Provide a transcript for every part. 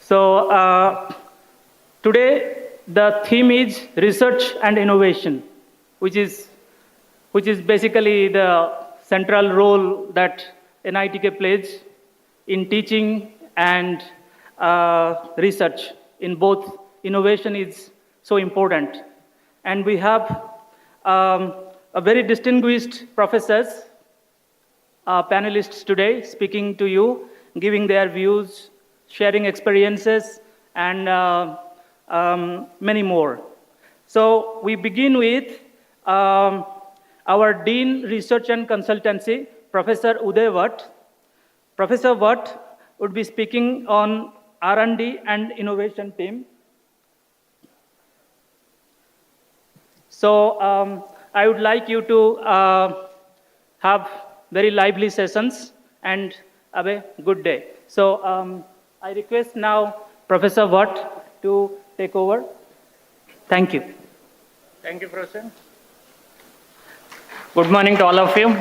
So today the theme is research and innovation, which is basically the central role that NITK plays in teaching and research. In both, innovation is so important, and we have a very distinguished professors, panelists today speaking to you, giving their views, sharing experiences, and many more. So we begin with our Dean Research and Consultancy, Professor Uday Watt. Professor Watt would be speaking on R&D and innovation team. So I would like you to have very lively sessions and have a good day. So I request now Professor Watt to take over. Thank you. Thank you, Professor. Good morning to all of you.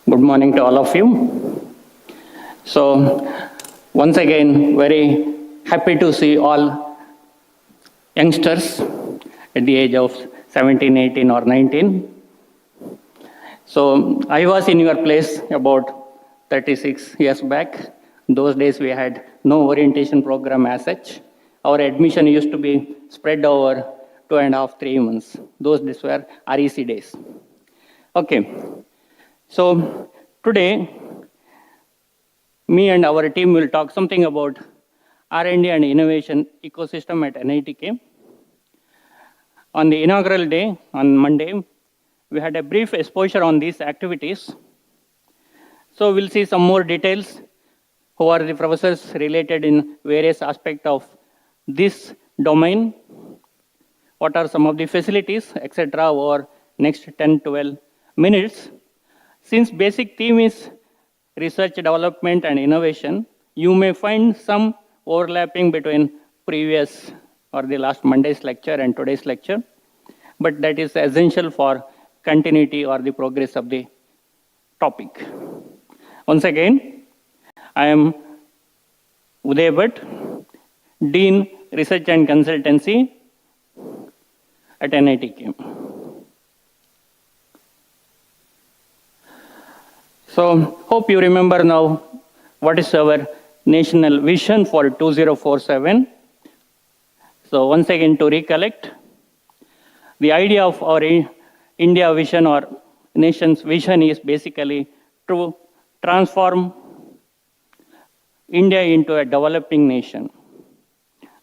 Good morning to all of you. So, once again, very happy to see all youngsters at the age of 17, 18 or 19. So, I was in your place about 36 years back. Those days we had no orientation program as such. Our admission used to be spread over 2.5, 3 months. Those days were REC days. Okay. So today, me and our team will talk something about R&D and innovation ecosystem at NITK. On the inaugural day, on Monday, we had a brief exposure on these activities. So we'll see some more details, who are the professors related in various aspects of this domain, what are some of the facilities, etc. over next 10, 12 minutes. Since basic theme is research, development, and innovation, you may find some overlapping between previous or the last Monday's lecture and today's lecture, but that is essential for continuity or the progress of the topic. Once again, I am Uday Bhatt, Dean Research and Consultancy at NITK. So, hope you remember now what is our national vision for 2047. So, once again to recollect, the idea of our India vision or nation's vision is basically to transform India into a developing nation.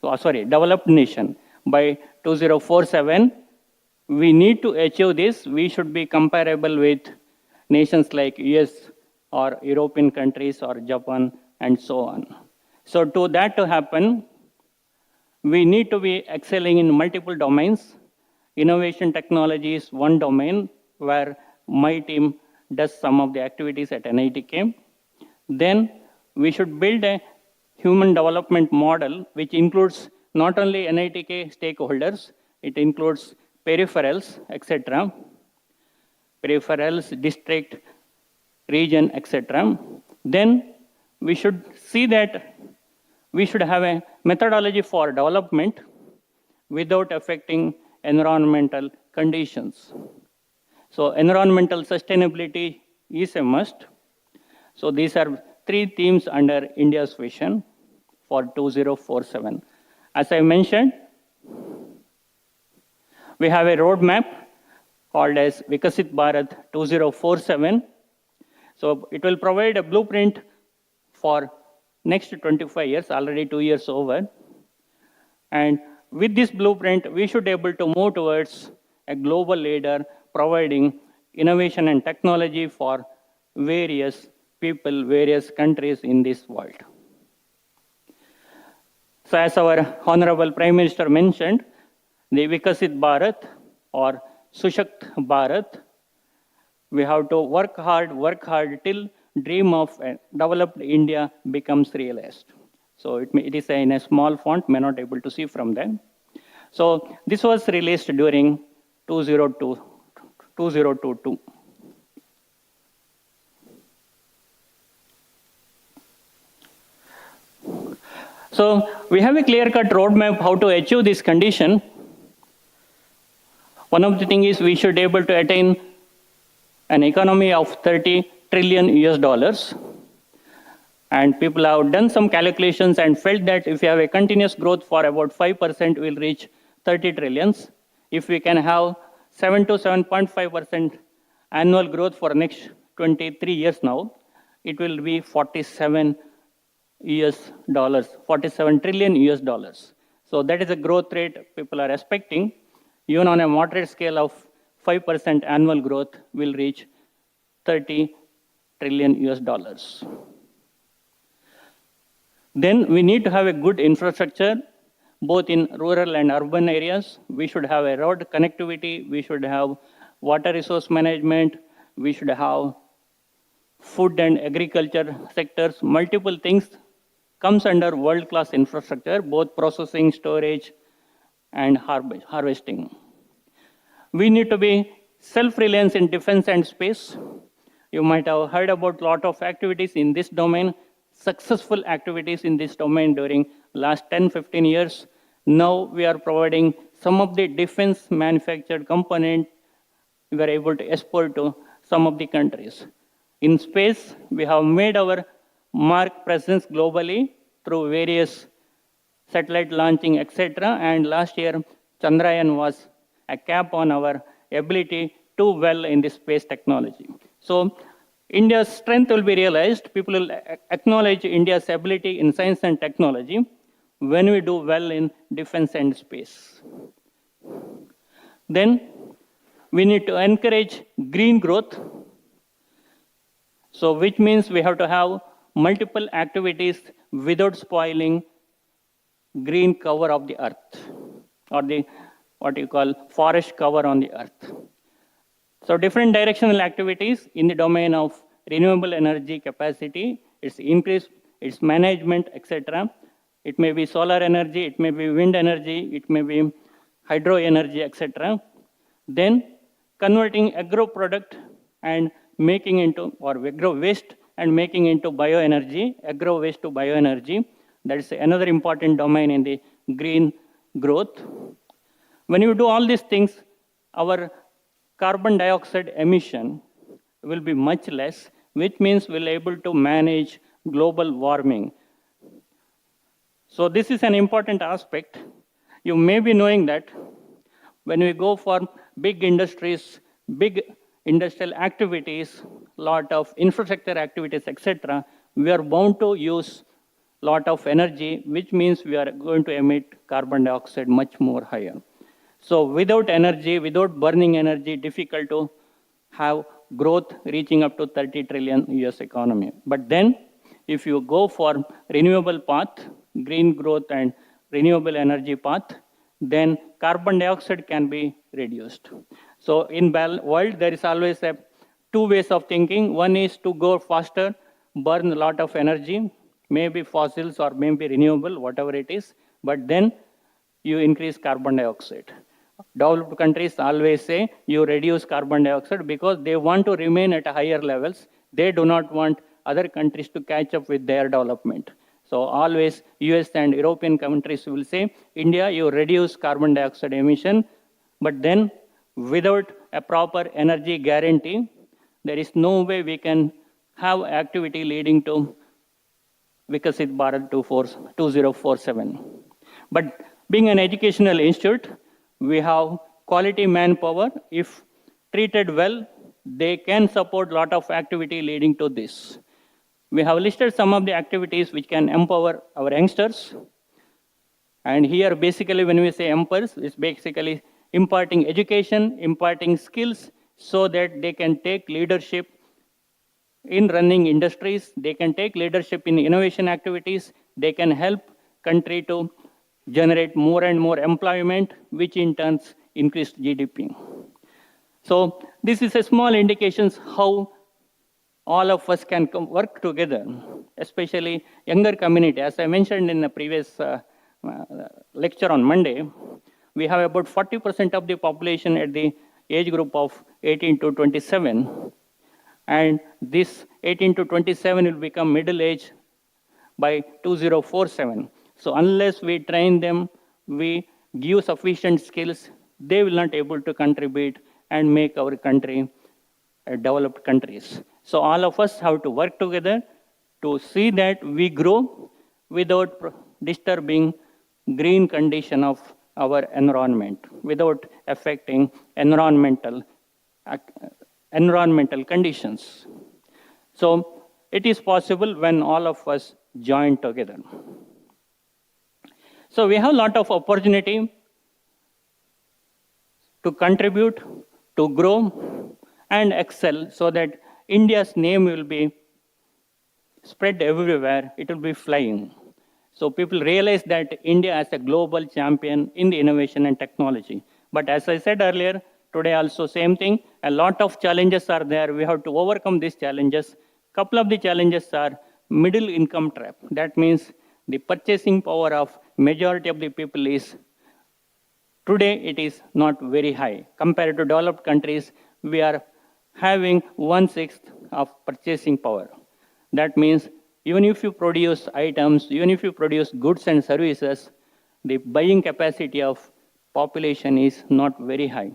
Developed nation. By 2047, we need to achieve this. We should be comparable with nations like US or European countries or Japan and so on. So to happen, we need to be excelling in multiple domains. Innovation technology is one domain where my team does some of the activities at NITK. Then we should build a human development model which includes not only NITK stakeholders, it includes peripherals, etc. Peripherals, district, region, etc. Then we should see that we should have a methodology for development without affecting environmental conditions. So environmental sustainability is a must. So these are 3 themes under India's vision for 2047. As I mentioned, we have a roadmap called as Vikasit Bharat 2047. So it will provide a blueprint for next 25 years, already 2 years over. And with this blueprint, we should be able to move towards a global leader providing innovation and technology for various people, various countries in this world. So as our Honorable Prime Minister mentioned, the Vikasit Bharat or Sushakt Bharat. We have to work hard till dream of a developed India becomes realized. So it is in a small font, may not able to see from them. So this was released during 2022. So we have a clear-cut roadmap how to achieve this condition. One of the things is we should be able to attain an economy of 30 trillion US dollars. And people have done some calculations and felt that if we have a continuous growth for about 5%, we'll reach 30 trillions. If we can have 7 to 7.5% annual growth for next 23 years now, it will be 47 trillion US dollars. So that is a growth rate people are expecting. Even on a moderate scale of 5% annual growth will reach 30 trillion US dollars. Then we need to have a good infrastructure, both in rural and urban areas. We should have a road connectivity, we should have water resource management, we should have food and agriculture sectors. Multiple things comes under world-class infrastructure, both processing, storage, and harvesting. We need to be self-reliant in defense and space. You might have heard about a lot of activities in this domain, successful activities in this domain during last 10-15 years. Now we are providing some of the defense manufactured component we are able to export to some of the countries. In space, we have made our mark presence globally through various satellite launching, etc. And last year, Chandrayaan was a cap on our ability to well in the space technology. So India's strength will be realized. People will acknowledge India's ability in science and technology when we do well in defense and space. Then we need to encourage green growth. So which means we have to have multiple activities without spoiling green cover of the earth, or the what you call forest cover on the earth. So different directional activities in the domain of renewable energy capacity, its increase, its management, etc. It may be solar energy, it may be wind energy, it may be hydro energy, etc. Then converting agro product and making into, or agro waste and making into bioenergy, agro waste to bioenergy. That is another important domain in the green growth. When you do all these things, our carbon dioxide emission will be much less, which means we'll be able to manage global warming. So this is an important aspect. You may be knowing that when we go for big industries, big industrial activities, lot of infrastructure activities, etc., we are bound to use lot of energy, which means we are going to emit carbon dioxide much more higher. So without energy, without burning energy, difficult to have growth reaching up to 30 trillion US economy. But then if you go for renewable path, green growth and renewable energy path, then carbon dioxide can be reduced. So in world, there is always two ways of thinking. One is to go faster, burn a lot of energy, maybe fossils or maybe renewable, whatever it is, but then you increase carbon dioxide. Developed countries always say you reduce carbon dioxide because they want to remain at higher levels. They do not want other countries to catch up with their development. So always US and European countries will say, India, you reduce carbon dioxide emission, but then without a proper energy guarantee, there is no way we can have activity leading to Vikasit Bharat 2047. But being an educational institute, we have quality manpower. If treated well, they can support a lot of activity leading to this. We have listed some of the activities which can empower our youngsters. And here, basically, when we say empowers, it's basically imparting education, imparting skills, so that they can take leadership in running industries, they can take leadership in innovation activities, they can help country to generate more and more employment, which in turn increase GDP. So this is a small indications how all of us can work together, especially younger community. As I mentioned in the previous lecture on Monday, we have about 40% of the population at the age group of 18 to 27. And this 18 to 27 will become middle age by 2047. So unless we train them, we give sufficient skills, they will not able to contribute and make our country developed countries. So all of us have to work together to see that we grow without disturbing green condition of our environment, without affecting environmental conditions. So it is possible when all of us join together. So we have a lot of opportunity to contribute, to grow and excel so that India's name will be spread everywhere, it will be flying. So people realize that India is a global champion in the innovation and technology. But as I said earlier, today also same thing, a lot of challenges are there. We have to overcome these challenges. Couple of the challenges are middle income trap. That means the purchasing power of majority of the people is, today it is not very high. Compared to developed countries, we are having 1/6 of purchasing power. That means even if you produce items, even if you produce goods and services, the buying capacity of population is not very high.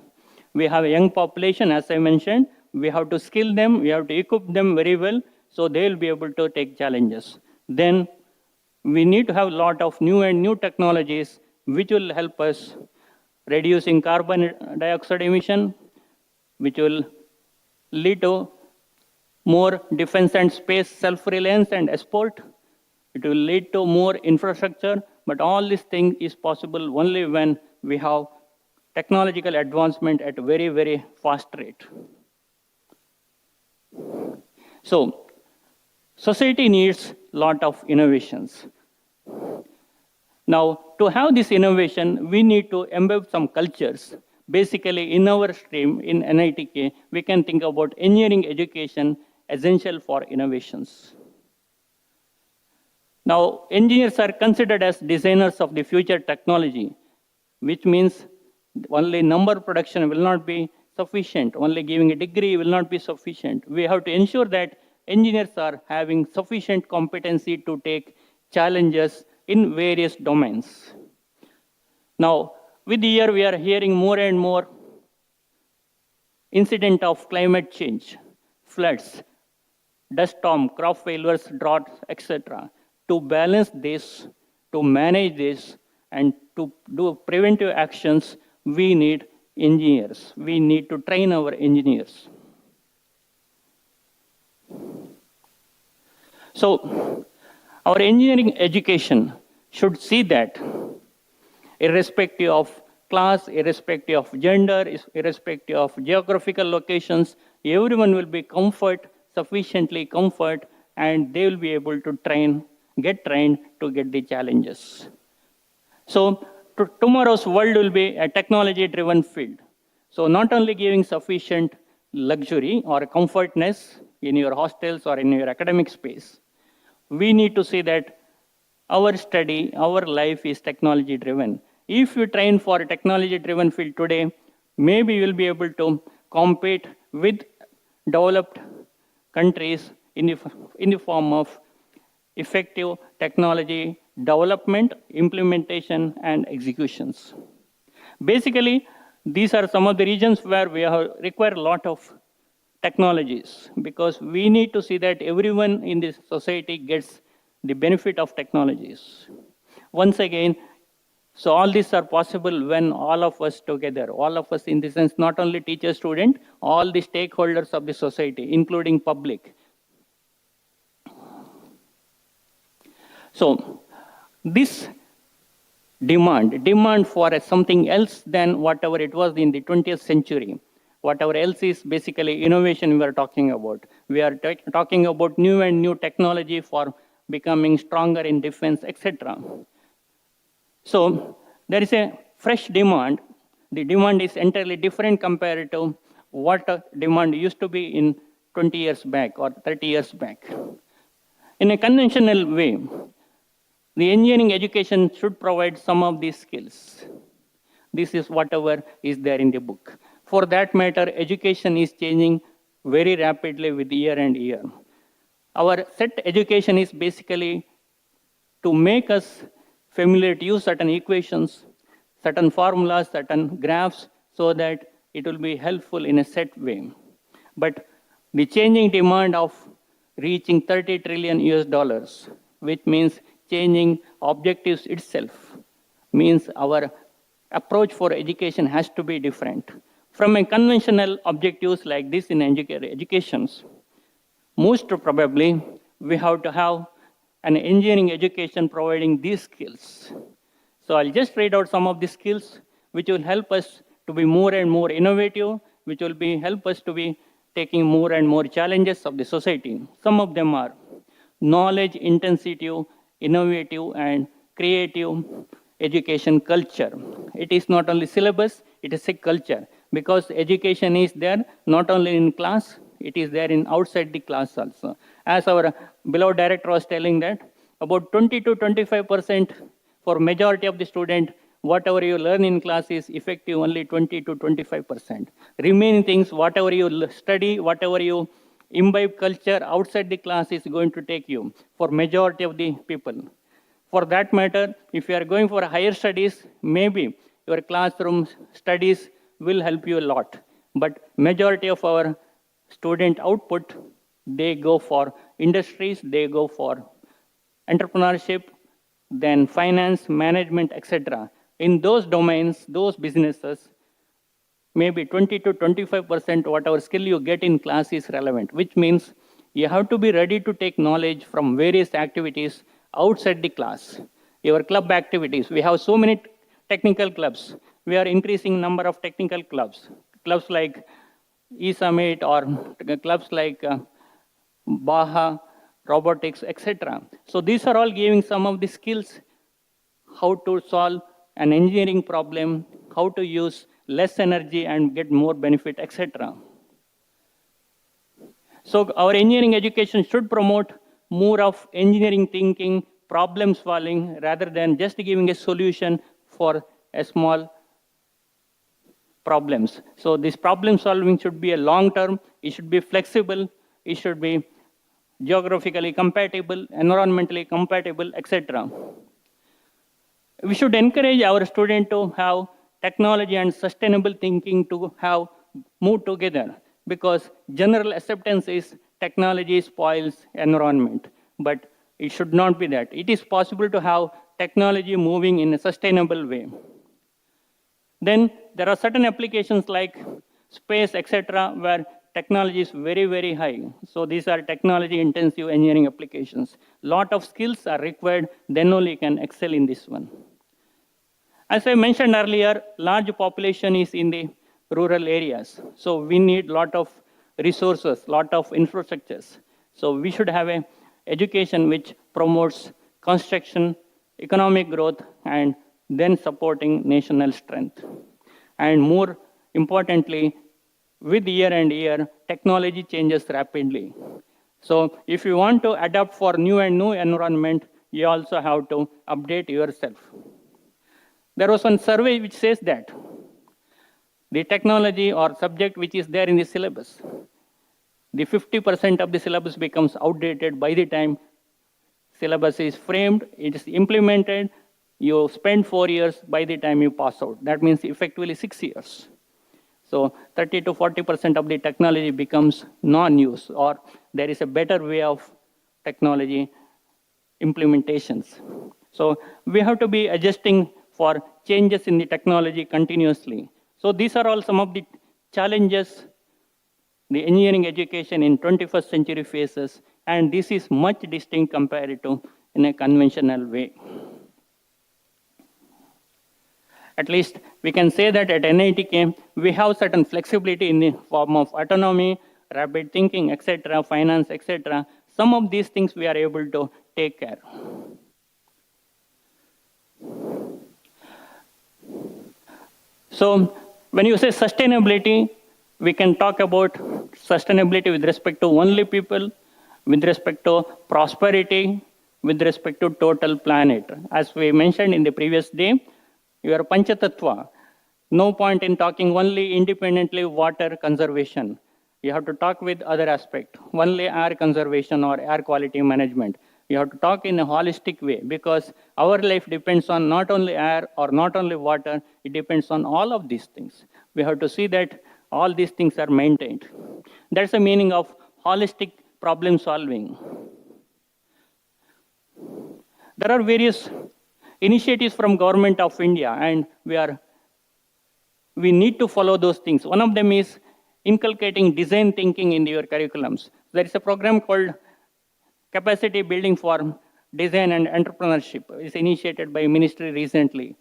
We have a young population, as I mentioned, we have to skill them, we have to equip them very well, so they will be able to take challenges. Then we need to have a lot of new technologies which will help us reducing carbon dioxide emission, which will lead to more defense and space self-reliance and export. It will lead to more infrastructure, but all this thing is possible only when we have technological advancement at a very, very fast rate. So, society needs a lot of innovations. Now, to have this innovation, we need to embed some cultures. Basically, in our stream, in NITK, we can think about engineering education essential for innovations. Now, engineers are considered as designers of the future technology, which means only number production will not be sufficient, only giving a degree will not be sufficient. We have to ensure that engineers are having sufficient competency to take challenges in various domains. Now, with the year, we are hearing more and more incident of climate change, floods, dust storm, crop failures, droughts, etc. To balance this, to manage this, and to do preventive actions, we need engineers. We need to train our engineers. So, our engineering education should see that irrespective of class, irrespective of gender, irrespective of geographical locations, everyone will be sufficiently comfort, and they will be able to get trained to get the challenges. So tomorrow's world will be a technology-driven field. So not only giving sufficient luxury or comfortness in your hostels or in your academic space, we need to see that our study, our life is technology-driven. If you train for a technology-driven field today, maybe you will be able to compete with developed countries in the form of effective technology development, implementation, and executions. Basically, these are some of the regions where we require a lot of technologies, because we need to see that everyone in this society gets the benefit of technologies. Once again, so all these are possible when all of us together, all of us in the sense, not only teacher, student, all the stakeholders of the society, including public. So this demand for something else than whatever it was in the 20th century, whatever else is basically innovation we are talking about. We are talking about new technology for becoming stronger in defense, etc. So there is a fresh demand. The demand is entirely different compared to what demand used to be in 20 years back or 30 years back. In a conventional way, the engineering education should provide some of these skills. This is whatever is there in the book. For that matter, education is changing very rapidly with year and year. Our set education is basically to make us familiar to use certain equations, certain formulas, certain graphs, so that it will be helpful in a set way. But the changing demand of reaching 30 trillion US dollars, which means changing objectives itself, means our approach for education has to be different. From a conventional objectives like this in educations, most probably we have to have an engineering education providing these skills. So I'll just read out some of the skills which will help us to be more and more innovative, which will help us to be taking more and more challenges of the society. Some of them are knowledge, intensive, innovative, and creative education culture. It is not only syllabus, it is a culture, because education is there not only in class, it is there in outside the class also. As our beloved director was telling that about 20 to 25% for majority of the student, whatever you learn in class is effective only 20 to 25%. Remaining things, whatever you study, whatever you imbibe culture outside the class is going to take you for majority of the people. For that matter, if you are going for higher studies, maybe your classroom studies will help you a lot. But majority of our student output, they go for industries, they go for entrepreneurship, then finance, management, etc. In those domains, those businesses, maybe 20 to 25% whatever skill you get in class is relevant, which means you have to be ready to take knowledge from various activities outside the class. Your club activities, we have so many technical clubs. We are increasing number of technical clubs. Clubs like E-Summit or clubs like Baha, robotics, etc. So these are all giving some of the skills, how to solve an engineering problem, how to use less energy and get more benefit, etc. So our engineering education should promote more of engineering thinking, problem solving, rather than just giving a solution for a small problems. So this problem solving should be a long term, it should be flexible, it should be geographically compatible, environmentally compatible, etc. We should encourage our students to have technology and sustainable thinking to have move together, because general acceptance is technology spoils environment, but it should not be that. It is possible to have technology moving in a sustainable way. Then there are certain applications like space, etc., where technology is very, very high. So these are technology intensive engineering applications. Lot of skills are required, then only you can excel in this one. As I mentioned earlier, large population is in the rural areas. So we need lot of resources, lot of infrastructures. So we should have a education which promotes construction, economic growth, and then supporting national strength. And more importantly, with year and year, technology changes rapidly. So if you want to adapt for new and new environment, you also have to update yourself. There was one survey which says that the technology or subject which is there in the syllabus, the 50% of the syllabus becomes outdated by the time syllabus is framed, it is implemented, you spend 4 years by the time you pass out. That means effectively 6 years. So 30 to 40% of the technology becomes non-use, or there is a better way of technology implementations. So we have to be adjusting for changes in the technology continuously. So these are all some of the challenges the engineering education in 21st century faces, and this is much distinct compared to in a conventional way. At least we can say that at NITK, we have certain flexibility in the form of autonomy, rapid thinking, etc., finance, etc. Some of these things we are able to take care. So when you say sustainability, we can talk about sustainability with respect to only people, with respect to prosperity, with respect to total planet. As we mentioned in the previous day, your Panchatattva. No point in talking only independently water conservation. You have to talk with other aspect, only air conservation or air quality management. You have to talk in a holistic way because our life depends on not only air or not only water, it depends on all of these things. We have to see that all these things are maintained. That's the meaning of holistic problem solving. There are various initiatives from Government of India and we need to follow those things. One of them is inculcating design thinking in your curriculums. There is a program called Capacity Building for Design and Entrepreneurship. It's initiated by ministry recently.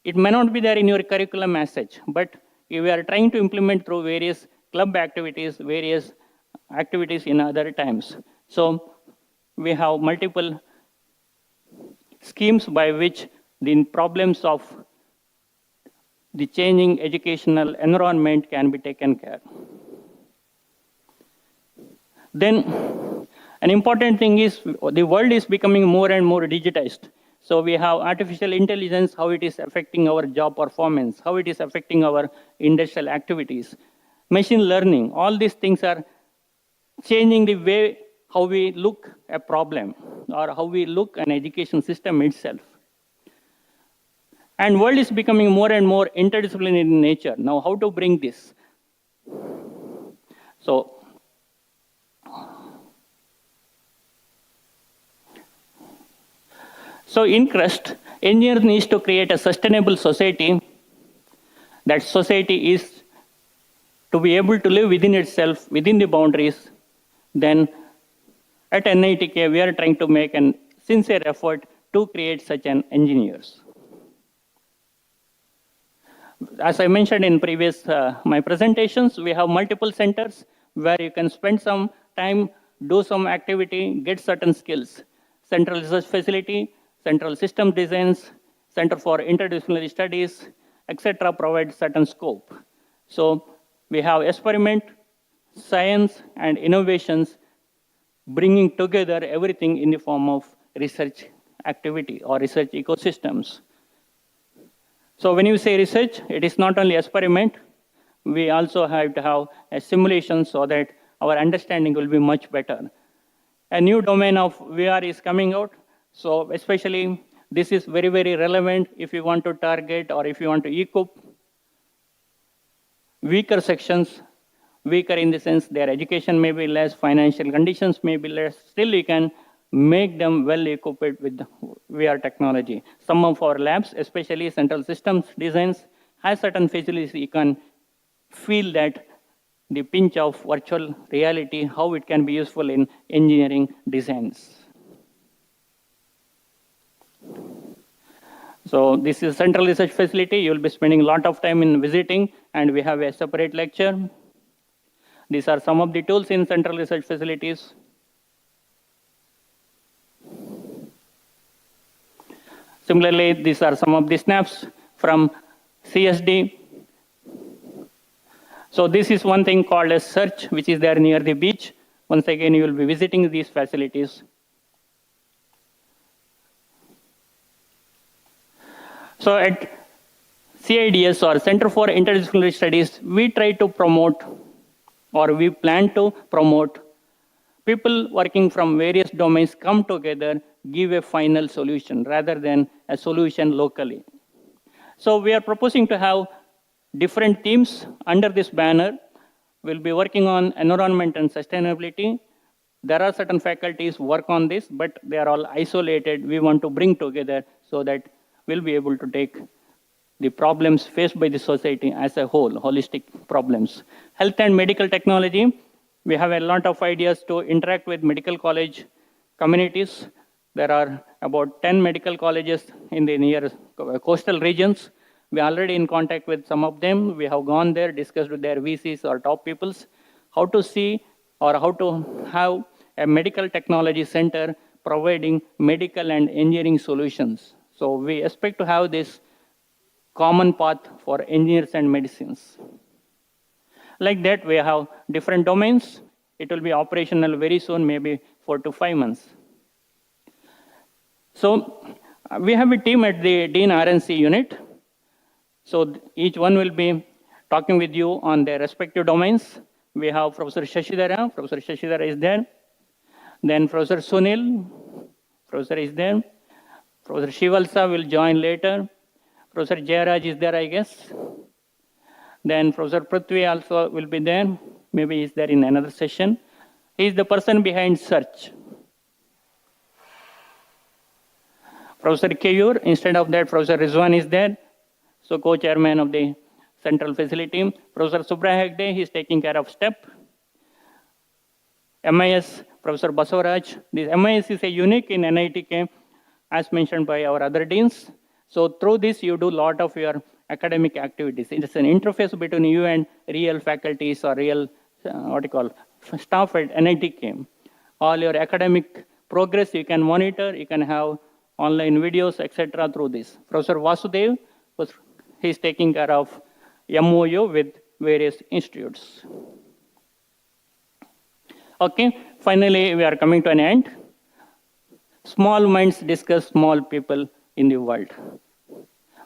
It may not be there in your curriculum as such, but we are trying to implement through various club activities, various activities in other times. So we have multiple schemes by which the problems of the changing educational environment can be taken care. Then an important thing is the world is becoming more and more digitized. So we have artificial intelligence, how it is affecting our job performance, how it is affecting our industrial activities. Machine learning, all these things are changing the way how we look a problem or how we look an education system itself. And world is becoming more and more interdisciplinary in nature. Now, how to bring this? So in CRUST, engineer needs to create a sustainable society. That society is to be able to live within itself, within the boundaries. Then at NITK, we are trying to make a sincere effort to create such an engineers. As I mentioned in previous my presentations, we have multiple centers where you can spend some time, do some activity, get certain skills. Central Research Facility, Central System Designs, Center for Interdisciplinary Studies, etc. provide certain scope. So we have experiment, science, and innovations bringing together everything in the form of research activity or research ecosystems. So when you say research, it is not only experiment, we also have to have a simulation so that our understanding will be much better. A new domain of VR is coming out, so especially this is very, very relevant if you want to target or if you want to equip weaker sections, weaker in the sense their education may be less, financial conditions may be less, still you can make them well equipped with VR technology. Some of our labs, especially central systems designs, has certain facilities you can feel that the pinch of virtual reality, how it can be useful in engineering designs. So this is central research facility. You will be spending a lot of time in visiting, and we have a separate lecture. These are some of the tools in central research facilities. Similarly, these are some of the snaps from CSD. So this is one thing called a search, which is there near the beach. Once again, you will be visiting these facilities. So at CIDS or Center for Interdisciplinary Studies, we try to promote or we plan to promote people working from various domains come together, give a final solution rather than a solution locally. So we are proposing to have different teams under this banner. We'll be working on environment and sustainability. There are certain faculties work on this, but they are all isolated. We want to bring together so that we'll be able to take the problems faced by the society as a whole, holistic problems. Health and medical technology, we have a lot of ideas to interact with medical college communities. There are about 10 medical colleges in the near coastal regions. We are already in contact with some of them. We have gone there, discussed with their VCs or top peoples, how to see or how to have a medical technology center providing medical and engineering solutions. So we expect to have this common path for engineers and medicines. Like that, we have different domains. It will be operational very soon, maybe 4 to 5 months. So we have a team at the Dean RNC unit. So each one will be talking with you on their respective domains. We have Professor Shashidhara. Professor Shashidhara is there. Then Professor Sunil. Professor is there. Professor Shivalsa will join later. Professor Jayaraj is there, I guess. Then Professor Prithvi also will be there. Maybe he's there in another session. He is the person behind search. Professor Keyur, instead of that, Professor Rizwan is there. So co-chairman of the central facility. Professor Subra Hegde, he is taking care of STEP. MIS, Professor Basavaraj. This MIS is a unique in NITK, as mentioned by our other deans. So through this, you do a lot of your academic activities. It's an interface between you and real faculties or real, staff at NITK. All your academic progress you can monitor, you can have online videos, etc. through this. Professor Vasudev, he is taking care of MOU with various institutes. Okay, finally we are coming to an end. Small minds discuss small people in the world,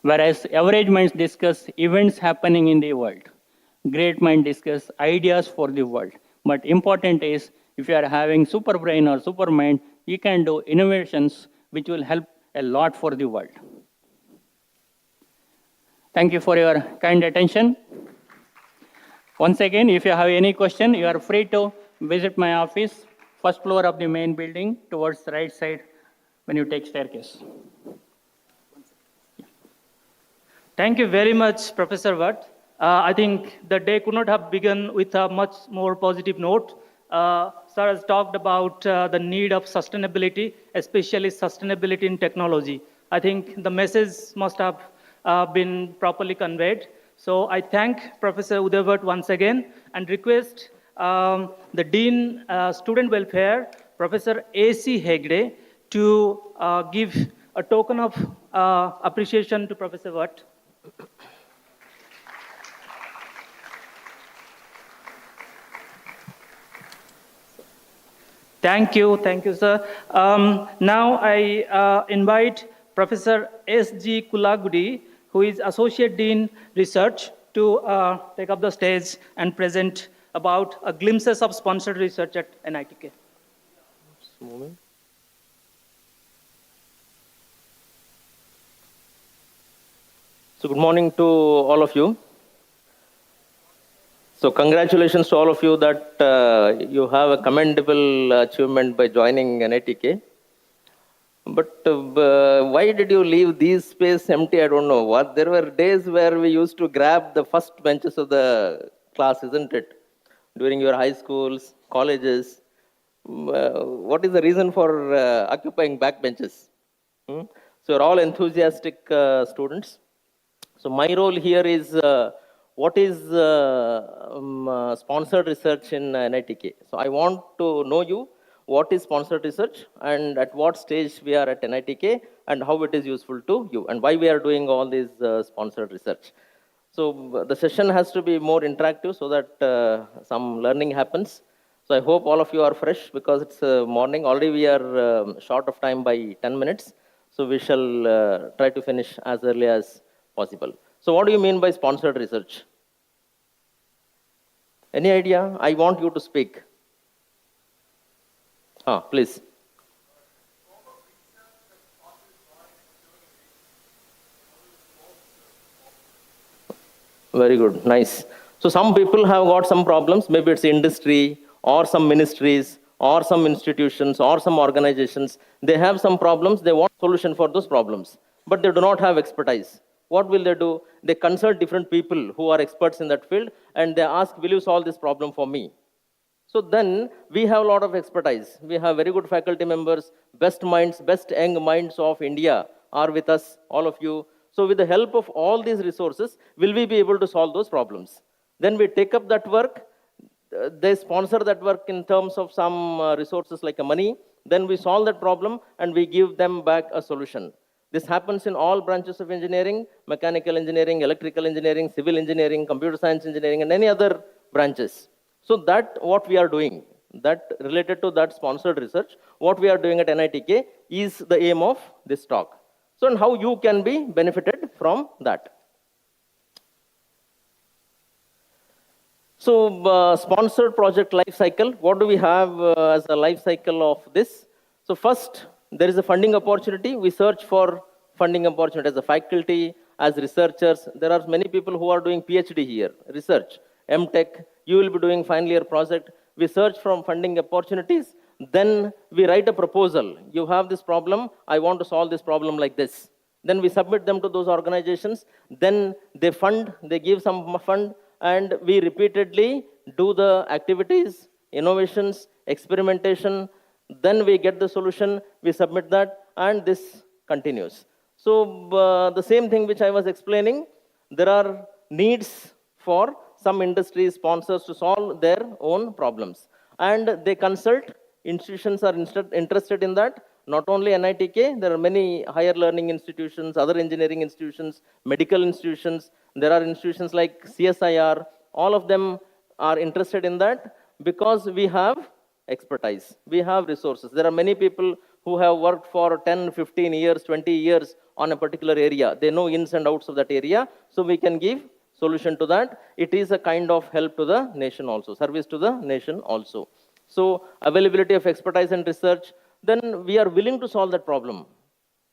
whereas average minds discuss events happening in the world. Great mind discuss ideas for the world. But important is, if you are having super brain or super mind, you can do innovations which will help a lot for the world. Thank you for your kind attention. Once again, if you have any question, you are free to visit my office, first floor of the main building, towards the right side when you take staircase. Thank you very much, Professor Watt. I think the day could not have begun with a much more positive note. Sir has talked about the need of sustainability, especially sustainability in technology. I think the message must have been properly conveyed. So I thank Professor Udayvat once again and request the Dean Student Welfare, Professor A.C. Hegde, to give a token of appreciation to Professor Watt. Thank you, sir. Now I invite Professor S.G. Kulagudi, who is Associate Dean Research, to take up the stage and present about glimpses of sponsored research at NITK. So good morning to all of you. So congratulations to all of you that you have a commendable achievement by joining NITK. But why did you leave these space empty? I don't know. What there were days where we used to grab the first benches of the class, isn't it? During your high schools, colleges. What is the reason for occupying back benches? So you're all enthusiastic students. So my role here is what is sponsored research in NITK. So I want to know you what is sponsored research and at what stage we are at NITK and how it is useful to you and why we are doing all this sponsored research. So the session has to be more interactive so that some learning happens. So I hope all of you are fresh because it's morning. Already we are short of time by 10 minutes. So we shall try to finish as early as possible. So what do you mean by sponsored research? Any idea? I want you to speak. Please. Very good, nice. So some people have got some problems, maybe it's industry or some ministries or some institutions or some organizations. They have some problems, they want solution for those problems, but they do not have expertise. What will they do? They consult different people who are experts in that field and they ask, will you solve this problem for me? So then we have a lot of expertise. We have very good faculty members, best minds, best young minds of India are with us, all of you. So with the help of all these resources, will we be able to solve those problems? Then we take up that work. They sponsor that work in terms of some resources like money. Then we solve that problem and we give them back a solution. This happens in all branches of engineering, mechanical engineering, electrical engineering, civil engineering, computer science engineering, and any other branches. So that what we are doing, that related to that sponsored research, what we are doing at NITK is the aim of this talk. So and how you can be benefited from that. So sponsored project life cycle, what do we have as a life cycle of this? So first, there is a funding opportunity. We search for funding opportunity as a faculty, as researchers. There are many people who are doing PhD here, research, MTech. You will be doing final year project. We search from funding opportunities. Then we write a proposal. You have this problem. I want to solve this problem like this. Then we submit them to those organizations. Then they fund, they give some fund, and we repeatedly do the activities, innovations, experimentation. Then we get the solution, we submit that, and this continues. So the same thing which I was explaining, there are needs for some industry sponsors to solve their own problems. And they consult, institutions are interested in that. Not only NITK, there are many higher learning institutions, other engineering institutions, medical institutions. There are institutions like CSIR. All of them are interested in that because we have expertise. We have resources. There are many people who have worked for 10, 15 years, 20 years on a particular area. They know ins and outs of that area. So we can give solution to that. It is a kind of help to the nation also, service to the nation also. So availability of expertise and research, then we are willing to solve that problem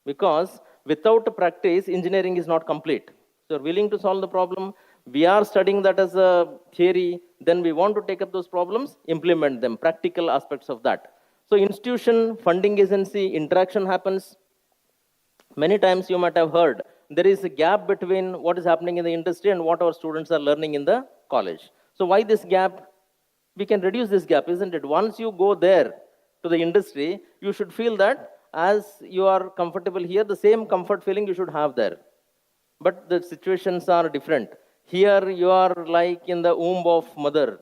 because without practice, engineering is not complete. So we're willing to solve the problem. We are studying that as a theory. Then we want to take up those problems, implement them, practical aspects of that. So institution, funding agency, interaction happens. Many times you might have heard, there is a gap between what is happening in the industry and what our students are learning in the college. So why this gap? We can reduce this gap, isn't it? Once you go there to the industry, you should feel that as you are comfortable here, the same comfort feeling you should have there. But the situations are different. Here you are like in the womb of mother.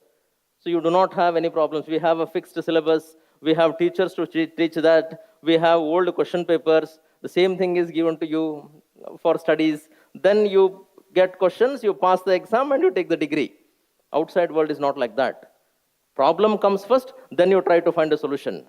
So you do not have any problems. We have a fixed syllabus. We have teachers to teach that. We have old question papers. The same thing is given to you for studies. Then you get questions, you pass the exam and you take the degree. Outside world is not like that. Problem comes first, then you try to find a solution.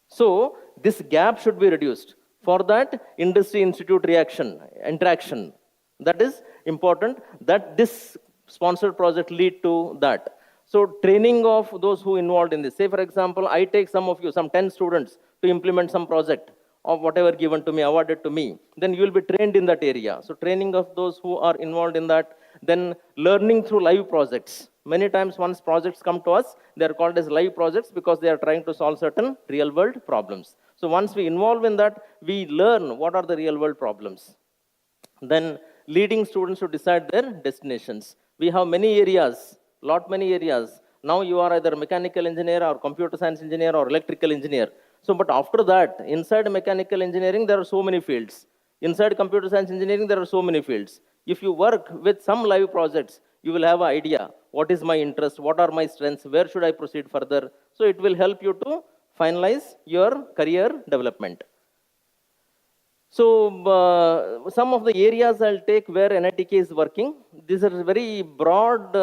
So this gap should be reduced. For that, industry institute interaction, that is important, that this sponsored project lead to that. So training of those who involved in this. Say for example, I take some of you, some 10 students to implement some project of whatever given to me, awarded to me. Then you will be trained in that area. So training of those who are involved in that. Then learning through live projects. Many times once projects come to us, they are called as live projects because they are trying to solve certain real world problems. So once we involve in that, we learn what are the real world problems. Then leading students to decide their destinations. We have many areas, many areas. Now you are either a mechanical engineer or computer science engineer or electrical engineer. So, but after that, inside mechanical engineering, there are so many fields. Inside computer science engineering, there are so many fields. If you work with some live projects, you will have an idea. What is my interest? What are my strengths? Where should I proceed further? So it will help you to finalize your career development. So some of the areas I'll take where NITK is working. These are very broad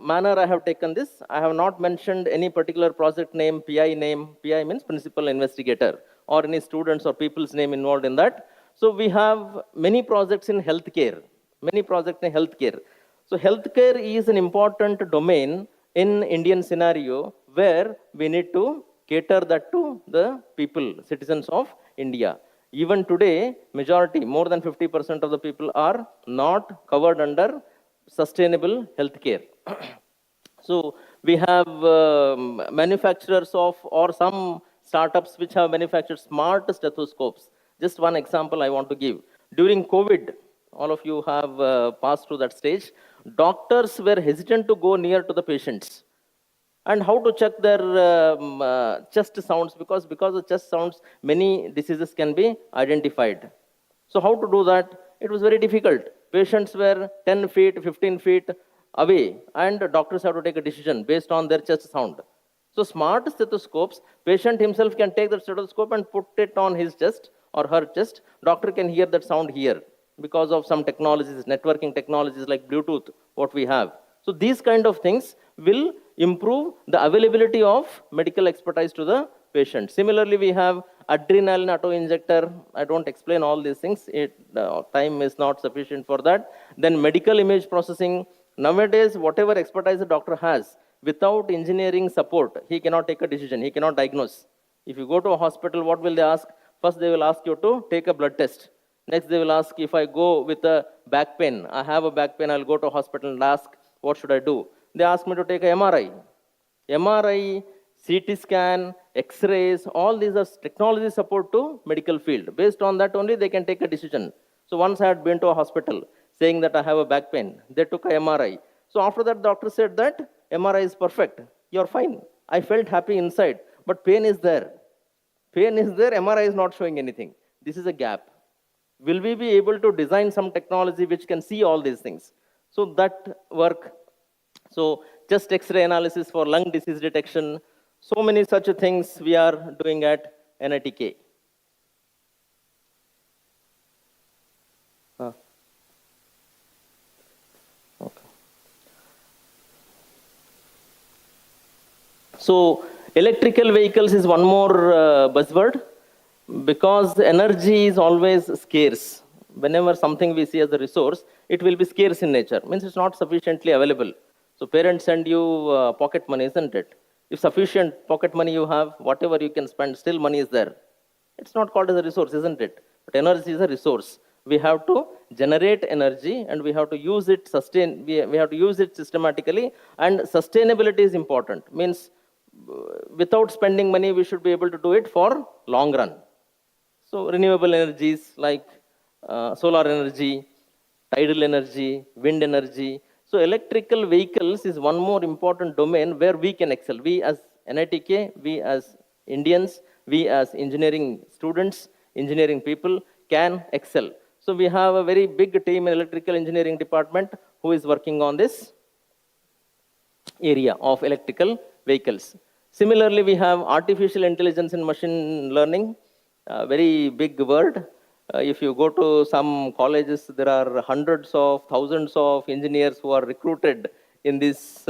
manner I have taken this. I have not mentioned any particular project name, PI name. PI means principal investigator, or any students or people's name involved in that. So we have many projects in healthcare. So healthcare is an important domain in Indian scenario where we need to cater that to the people, citizens of India. Even today, majority, more than 50% of the people are not covered under sustainable healthcare. So we have manufacturers of, or some startups which have manufactured smart stethoscopes. Just one example I want to give. During COVID, all of you have passed through that stage. Doctors were hesitant to go near to the patients. And how to check their chest sounds, because of chest sounds, many diseases can be identified. So how to do that? It was very difficult. Patients were 10 feet, 15 feet away, and doctors have to take a decision based on their chest sound. So smart stethoscopes, patient himself can take the stethoscope and put it on his chest or her chest. Doctor can hear that sound here because of some technologies, networking technologies like Bluetooth, what we have. So these kind of things will improve the availability of medical expertise to the patient. Similarly, we have adrenaline auto-injector. I don't explain all these things. Time is not sufficient for that. Then medical image processing. Nowadays, whatever expertise the doctor has, without engineering support, he cannot take a decision. He cannot diagnose. If you go to a hospital, what will they ask? First, they will ask you to take a blood test. Next, they will ask if I go with a back pain, I have a back pain, I'll go to a hospital and ask, what should I do? They ask me to take a MRI. MRI, CT scan, X-rays, all these are technology support to medical field. Based on that only, they can take a decision. So once I had been to a hospital saying that I have a back pain, they took a MRI. So after that, doctor said that MRI is perfect. You're fine. I felt happy inside, but pain is there. Pain is there, MRI is not showing anything. This is a gap. Will we be able to design some technology which can see all these things? So that work, so chest X-ray analysis for lung disease detection, so many such things we are doing at NITK. Okay. So electrical vehicles is one more buzzword, because energy is always scarce. Whenever something we see as a resource, it will be scarce in nature. Means it's not sufficiently available. So parents send you pocket money, isn't it? If sufficient pocket money you have, whatever you can spend, still money is there. It's not called as a resource, isn't it? But energy is a resource. We have to generate energy and we have to use it we have to use it systematically, and sustainability is important. Means without spending money, we should be able to do it for long run. So renewable energies like solar energy, tidal energy, wind energy. So electrical vehicles is one more important domain where we can excel. We as NITK, we as Indians, we as engineering students, engineering people can excel. So we have a very big team in electrical engineering department who is working on this area of electrical vehicles. Similarly, we have artificial intelligence and machine learning, a very big word. If you go to some colleges, there are hundreds of thousands of engineers who are recruited in these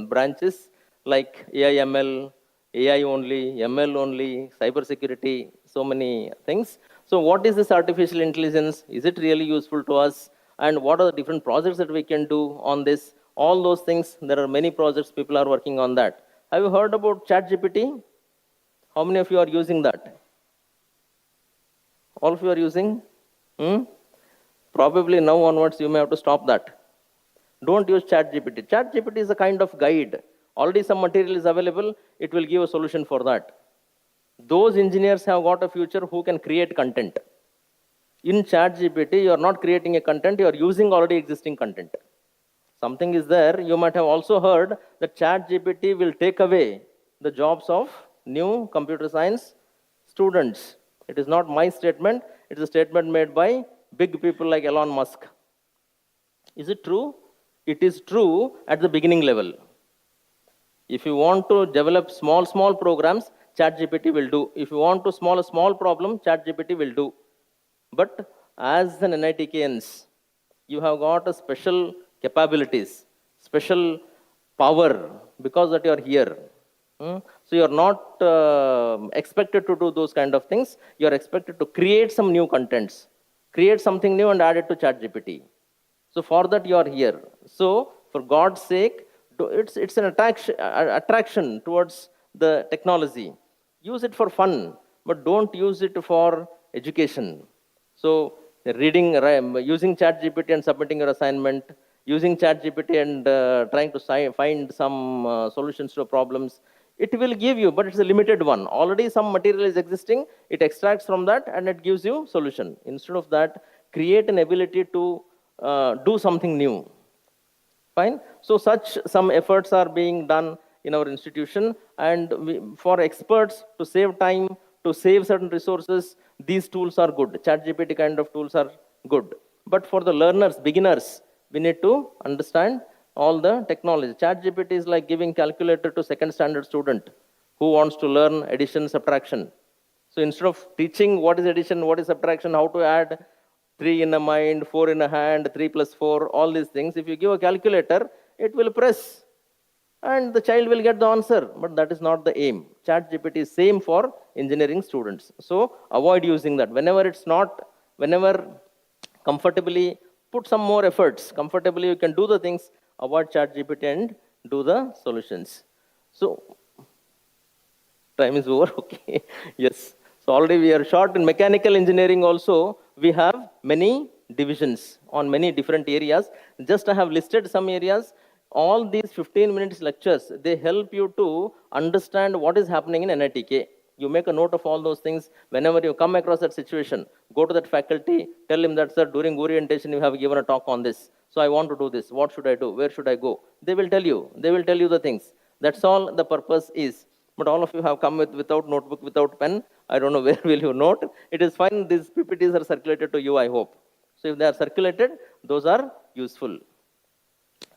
branches like AI, ML, AI only, ML only, cybersecurity, so many things. So what is this artificial intelligence? Is it really useful to us? And what are the different projects that we can do on this? All those things, there are many projects, people are working on that. Have you heard about ChatGPT? How many of you are using that? All of you are using? Probably now onwards you may have to stop that. Don't use ChatGPT. ChatGPT is a kind of guide. Already some material is available, it will give a solution for that. Those engineers have got a future who can create content. In ChatGPT, you are not creating a content, you are using already existing content. Something is there. You might have also heard that ChatGPT will take away the jobs of new computer science students. It is not my statement. It is a statement made by big people like Elon Musk. Is it true? It is true at the beginning level. If you want to develop small programs, ChatGPT will do. If you want to solve a small problem, ChatGPT will do. But as an NITKians, you have got a special capabilities, special power, because that you are here. So you are not expected to do those kind of things. You are expected to create some new contents, create something new and add it to ChatGPT. So for that you are here. So for God's sake, it's an attraction towards the technology. Use it for fun, but don't use it for education. So using ChatGPT and submitting your assignment, using ChatGPT and trying to find some solutions to problems, it will give you, but it's a limited one. Already some material is existing, it extracts from that and it gives you solution. Instead of that, create an ability to do something new. Fine. So some efforts are being done in our institution, and for experts to save time, to save certain resources, these tools are good. ChatGPT kind of tools are good. But for the learners, beginners, we need to understand all the technology. ChatGPT is like giving calculator to second standard student who wants to learn addition, subtraction. So instead of teaching what is addition, what is subtraction, how to add 3 in a mind, 4 in a hand, 3 plus 4, all these things, if you give a calculator, it will press and the child will get the answer, but that is not the aim. ChatGPT is same for engineering students. So avoid using that. Whenever comfortably, put some more efforts. Comfortably you can do the things, avoid ChatGPT and do the solutions. So time is over, okay. Yes. So already we are short. In mechanical engineering also, we have many divisions on many different areas. Just I have listed some areas. All these 15 minutes lectures, they help you to understand what is happening in NITK. You make a note of all those things. Whenever you come across that situation, go to that faculty, tell him that, sir, during orientation you have given a talk on this. So I want to do this. What should I do? Where should I go? They will tell you. They will tell you the things. That's all the purpose is. But all of you have come without notebook, without pen. I don't know where will you note. It is fine. These PPTs are circulated to you, I hope. So if they are circulated, those are useful.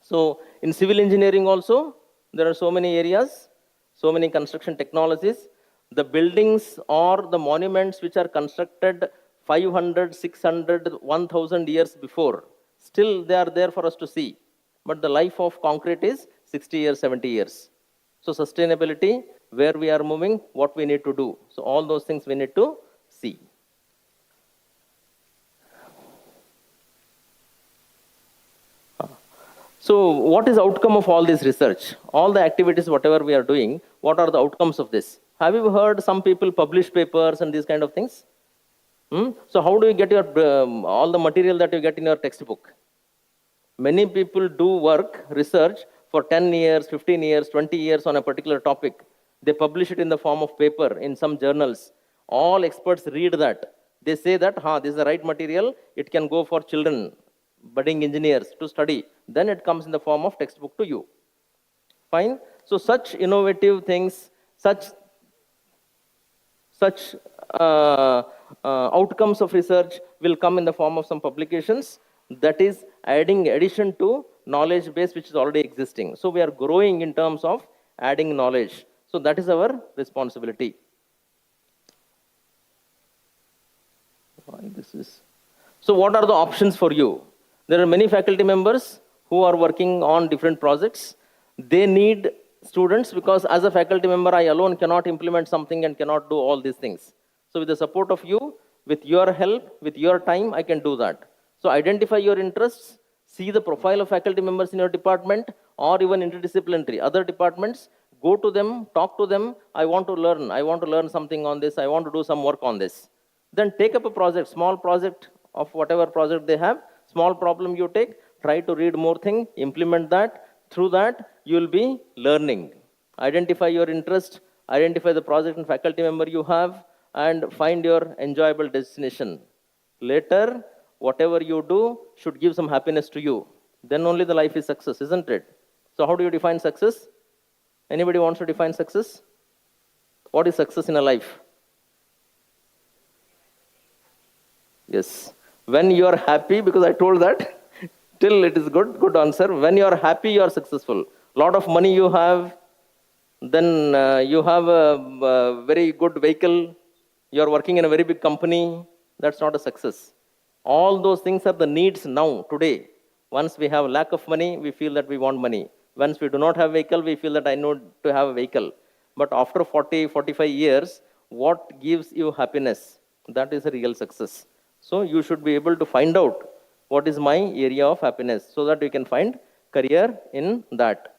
So in civil engineering also, there are so many areas, so many construction technologies. The buildings or the monuments which are constructed 500, 600, 1000 years before, still they are there for us to see. But the life of concrete is 60 years, 70 years. So sustainability, where we are moving, what we need to do. So all those things we need to see. So what is the outcome of all this research? All the activities, whatever we are doing, what are the outcomes of this? Have you heard some people publish papers and these kind of things? So how do you get your all the material that you get in your textbook? Many people do work, research for 10 years, 15 years, 20 years on a particular topic. They publish it in the form of paper in some journals. All experts read that. They say that, this is the right material, it can go for children, budding engineers to study. Then it comes in the form of textbook to you. Fine. So such innovative things, such outcomes of research will come in the form of some publications. That is adding addition to knowledge base which is already existing. So we are growing in terms of adding knowledge. So that is our responsibility. So what are the options for you? There are many faculty members who are working on different projects. They need students because as a faculty member, I alone cannot implement something and cannot do all these things. So with the support of you, with your help, with your time, I can do that. So identify your interests, see the profile of faculty members in your department or even interdisciplinary, other departments, go to them, talk to them, I want to learn something on this, I want to do some work on this. Then take up a project, small project of whatever project they have, small problem you take, try to read more thing, implement that. Through that, you will be learning. Identify your interest, identify the project and faculty member you have, and find your enjoyable destination. Later, whatever you do should give some happiness to you. Then only the life is success, isn't it? So how do you define success? Anybody wants to define success? What is success in a life? Yes. When you are happy, because I told that, till it is good answer. When you are happy, you are successful. Lot of money you have, then you have a very good vehicle, you are working in a very big company, that's not a success. All those things are the needs now, today. Once we have lack of money, we feel that we want money. Once we do not have vehicle, we feel that I need to have a vehicle. But after 40, 45 years, what gives you happiness? That is a real success. So you should be able to find out what is my area of happiness so that you can find career in that.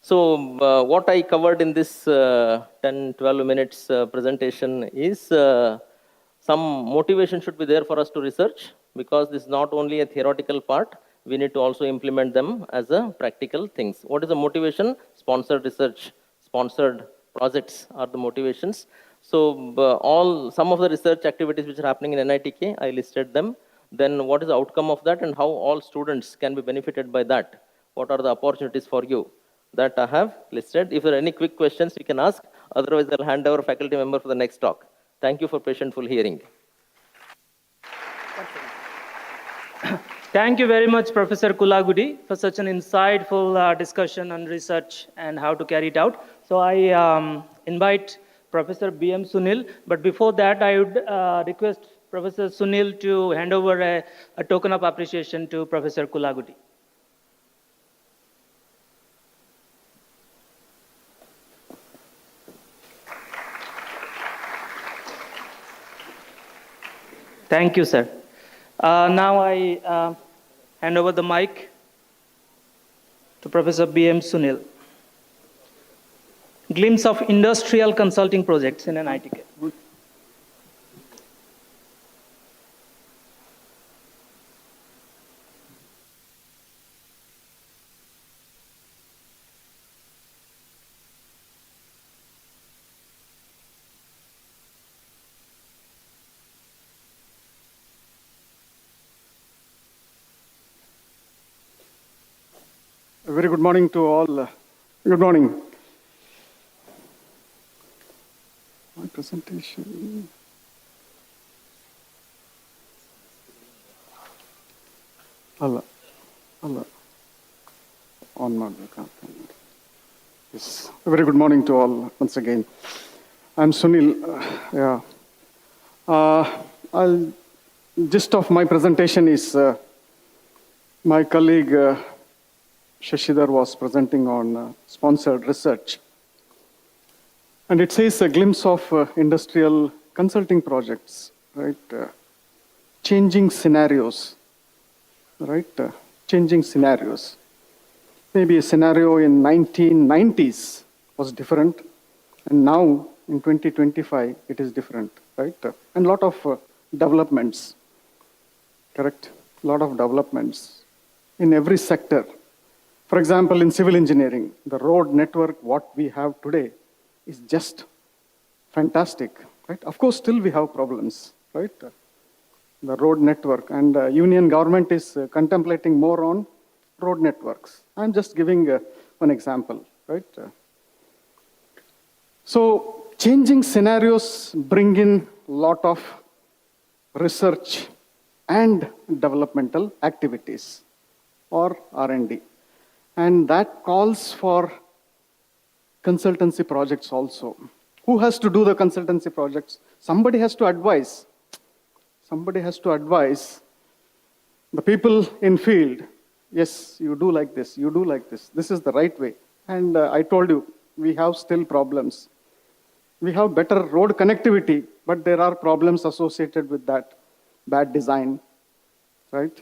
So what I covered in this 10-12 minutes presentation is some motivation should be there for us to research, because this is not only a theoretical part, we need to also implement them as a practical things. What is the motivation? Sponsored research, sponsored projects are the motivations. So some of the research activities which are happening in NITK, I listed them. Then what is the outcome of that and how all students can be benefited by that? What are the opportunities for you? That I have listed. If there are any quick questions, you can ask. Otherwise, I'll hand over faculty member for the next talk. Thank you for patientful hearing. Thank you very much, Professor Kulagudi, for such an insightful discussion on research and how to carry it out. So I invite Professor B.M. Sunil, but before that, I would request Professor Sunil to hand over a token of appreciation to Professor Kulaguti. Thank you, sir. Now I hand over the mic to Professor B.M. Sunil. Glimpse of industrial consulting projects in an ITK. A very good morning to all. Good morning. My presentation. Allah. On my account. Yes. A very good morning to all once again. I'm Sunil. Gist of my presentation is my colleague Shashidhar was presenting on sponsored research. And it says a glimpse of industrial consulting projects, right? Changing scenarios, right? Changing scenarios. Maybe a scenario in 1990s was different, and now in 2025 it is different, right? And a lot of developments, correct? A lot of developments in every sector. For example, in civil engineering, the road network, what we have today, is just fantastic, right? Of course, still we have problems, right? The road network, and union government is contemplating more on road networks. I'm just giving one example, right? So changing scenarios bring in a lot of research and developmental activities, or R&D. And that calls for consultancy projects also. Who has to do the consultancy projects? Somebody has to advise. Somebody has to advise the people in field. Yes, you do like this, you do like this. This is the right way. And I told you, we have still problems. We have better road connectivity, but there are problems associated with that. Bad design, right?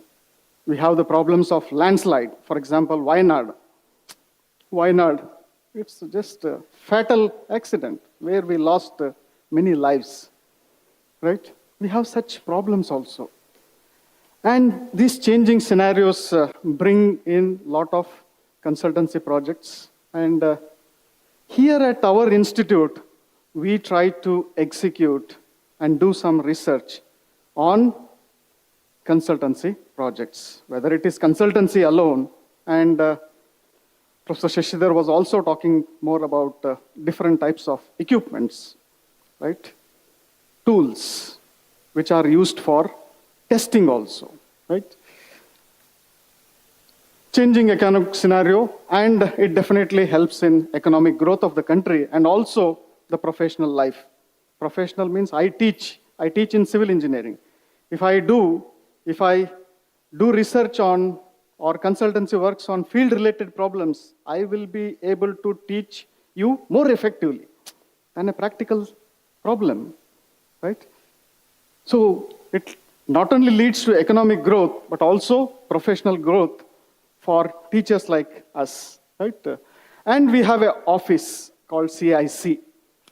We have the problems of landslide. For example, Wayanad. It's just a fatal accident where we lost many lives, right? We have such problems also. And these changing scenarios bring in a lot of consultancy projects. And here at our institute, we try to execute and do some research on consultancy projects, whether it is consultancy alone. And Professor Shashidhar was also talking more about different types of equipments, right? Tools, which are used for testing also, right? Changing economic scenario, and it definitely helps in economic growth of the country and also the professional life. Professional means I teach in civil engineering. If I do research on or consultancy works on field-related problems, I will be able to teach you more effectively than a practical problem, right? So it not only leads to economic growth, but also professional growth for teachers like us, right? And we have an office called CIC.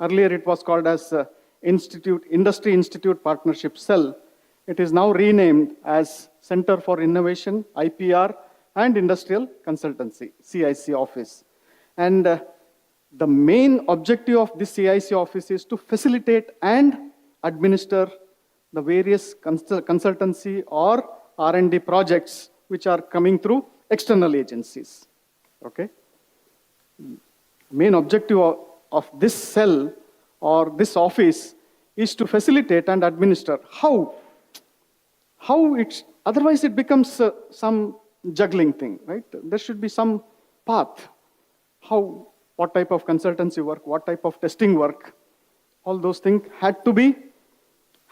Earlier it was called as Industry Institute Partnership Cell. It is now renamed as Center for Innovation, IPR, and Industrial Consultancy, CIC office. And the main objective of this CIC office is to facilitate and administer the various consultancy or R&D projects which are coming through external agencies, okay? Main objective of this cell or this office is to facilitate and administer. How otherwise it becomes some juggling thing, right? There should be some path. What type of consultancy work, what type of testing work, all those things had to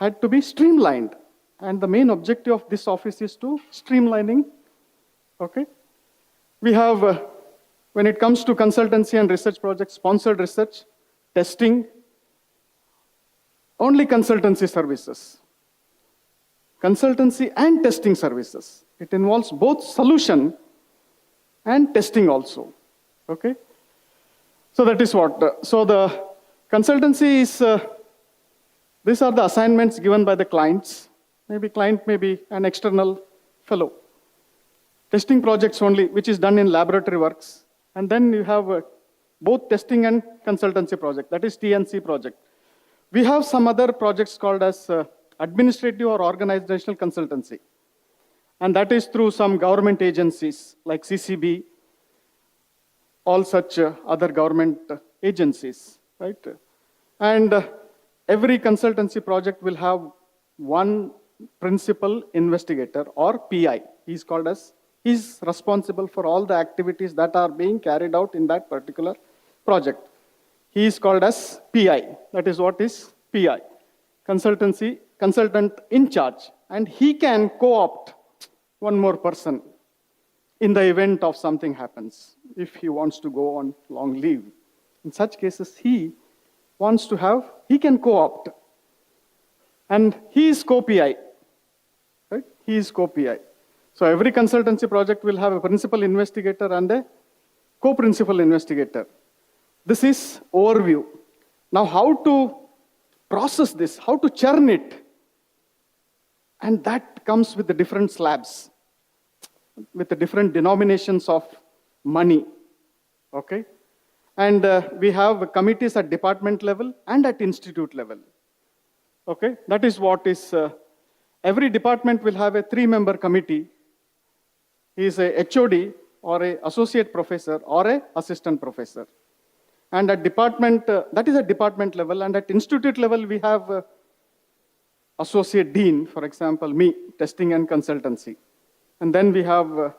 had to be streamlined. And the main objective of this office is to streamlining. Okay? We have, when it comes to consultancy and research projects, sponsored research, testing, only consultancy services. Consultancy and testing services. It involves both solution and testing also. Okay? So that is what. So the consultancy is, these are the assignments given by the clients. Maybe client may be an external fellow. Testing projects only, which is done in laboratory works. And then you have both testing and consultancy project, that is TNC project. We have some other projects called as administrative or organizational consultancy. And that is through some government agencies like CCB, all such other government agencies, right? And every consultancy project will have one principal investigator or PI. He's called as, he's responsible for all the activities that are being carried out in that particular project. He is called as PI. That is what is PI. Consultant in charge. And he can co-opt one more person in the event of something happens, if he wants to go on long leave. In such cases, he wants to have, he can co-opt. And he is co-PI, right? He is co-PI. So every consultancy project will have a principal investigator and a co-principal investigator. This is overview. Now how to process this, how to churn it? And that comes with the different slabs, with the different denominations of money, okay? And we have committees at department level and at institute level, okay? That is what is, every department will have a 3-member committee. He is a HOD or a associate professor or a assistant professor. And at department, that is at department level, and at institute level we have associate dean, for example, me, testing and consultancy. And then we have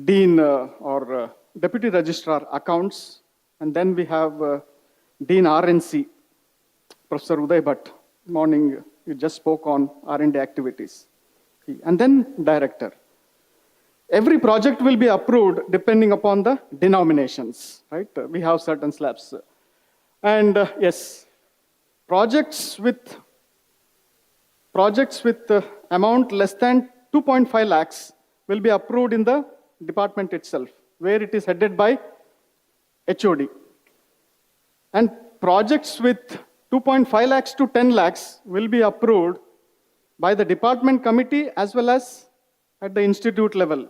dean or deputy registrar accounts, and then we have dean RNC, Professor Uday Bhatt. Morning, you just spoke on R&D activities. And then director. Every project will be approved depending upon the denominations, right? We have certain slabs. And yes, projects with amount less than 2.5 lakhs will be approved in the department itself, where it is headed by HOD. And projects with 2.5 lakhs to 10 lakhs will be approved by the department committee as well as at the institute level.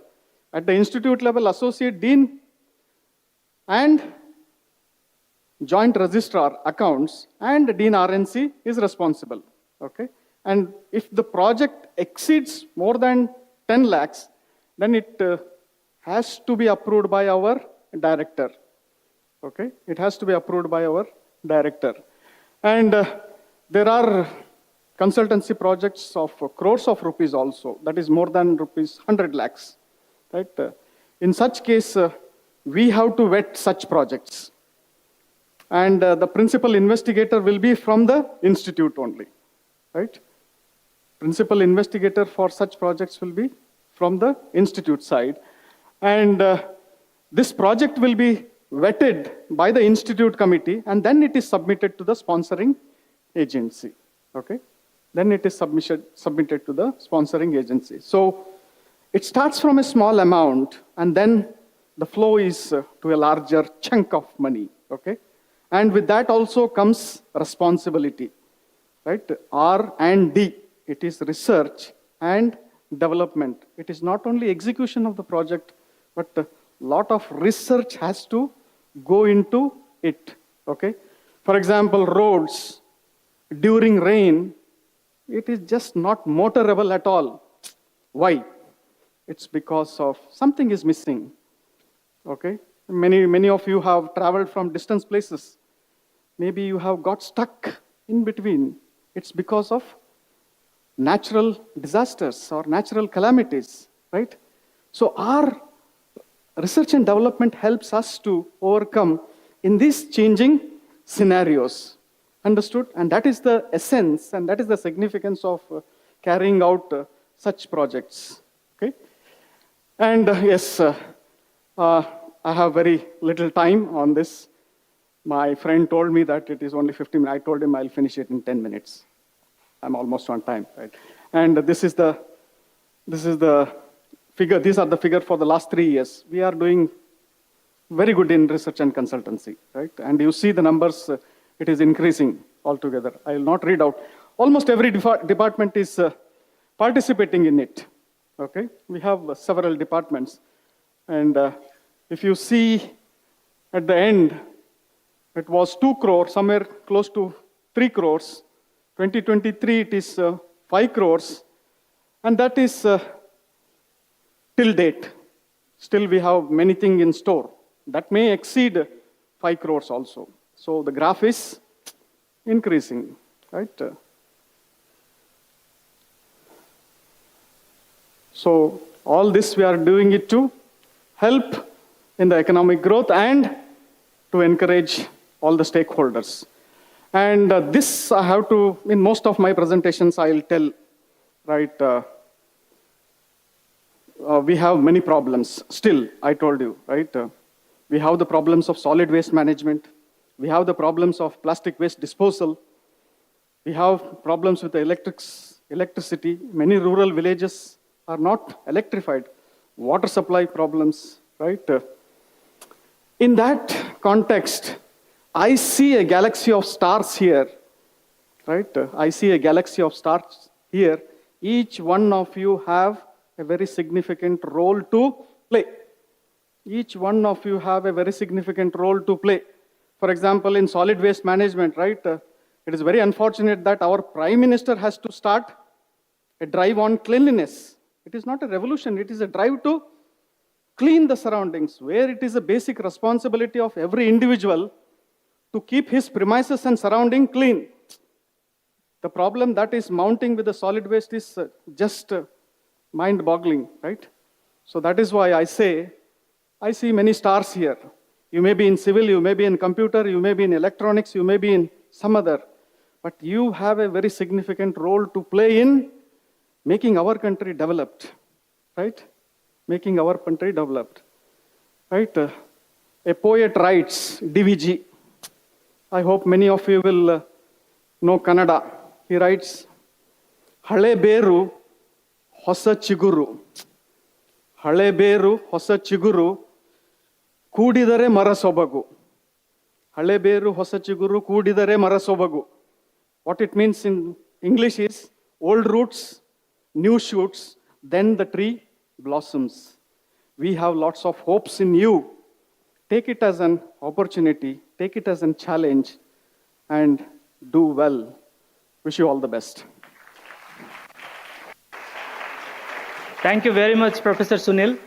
At the institute level, associate dean and joint registrar accounts and dean RNC is responsible, okay? And if the project exceeds more than 10 lakhs, then it has to be approved by our director, okay? It has to be approved by our director. And there are consultancy projects of crores of rupees also, that is more than rupees 100 lakhs. Right? In such case, we have to vet such projects. And the principal investigator will be from the institute only. Right? Principal investigator for such projects will be from the institute side. And this project will be vetted by the institute committee, and then it is submitted to the sponsoring agency. Okay? Then it is submitted to the sponsoring agency. So it starts from a small amount, and then the flow is to a larger chunk of money, okay? And with that also comes responsibility, right? R&D, it is research and development. It is not only execution of the project, but a lot of research has to go into it, okay? For example, roads, during rain, it is just not motorable at all. Why? It's because of something is missing, okay? Many of you have traveled from distant places. Maybe you have got stuck in between. It's because of natural disasters or natural calamities, right? So our research and development helps us to overcome in these changing scenarios. Understood? And that is the essence and that is the significance of carrying out such projects. Okay? And yes, I have very little time on this. My friend told me that it is only 15 minutes. I told him I'll finish it in 10 minutes. I'm almost on time, right? And this is the figure. These are the figure for the last 3 years. We are doing very good in research and consultancy, right? And you see the numbers, it is increasing altogether. I will not read out. Almost every department is participating in it, okay? We have several departments. And if you see at the end, it was 2 crore, somewhere close to 3 crores. 2023, it is 5 crores. And that is till date. Still, we have many things in store. That may exceed 5 crores also. So the graph is increasing, right? So all this we are doing it to help in the economic growth and to encourage all the stakeholders. And this I have to, in most of my presentations, I'll tell, right? We have many problems still, I told you, right? We have the problems of solid waste management. We have the problems of plastic waste disposal. We have problems with the electricity. Many rural villages are not electrified. Water supply problems, right? In that context, I see a galaxy of stars here, right? I see a galaxy of stars here. Each one of you have a very significant role to play. Each one of you have a very significant role to play. For example, in solid waste management, right? It is very unfortunate that our Prime Minister has to start a drive on cleanliness. It is not a revolution, it is a drive to clean the surroundings, where it is a basic responsibility of every individual to keep his premises and surrounding clean. The problem that is mounting with the solid waste is just mind-boggling, right? So that is why I say, I see many stars here. You may be in civil, you may be in computer, you may be in electronics, you may be in some other, but you have a very significant role to play in making our country developed, right? Making our country developed, right? A poet writes, DVG. I hope many of you will know Kannada. He writes, Hale beru hosa chiguru. Hale beru hosa chiguru. Kudidare marasobagu. Hale beru hosa chiguru kudidare marasobagu. What it means in English is old roots, new shoots, then the tree blossoms. We have lots of hopes in you. Take it as an opportunity, take it as a challenge, and do well. Wish you all the best. Thank you very much, Professor Sunil,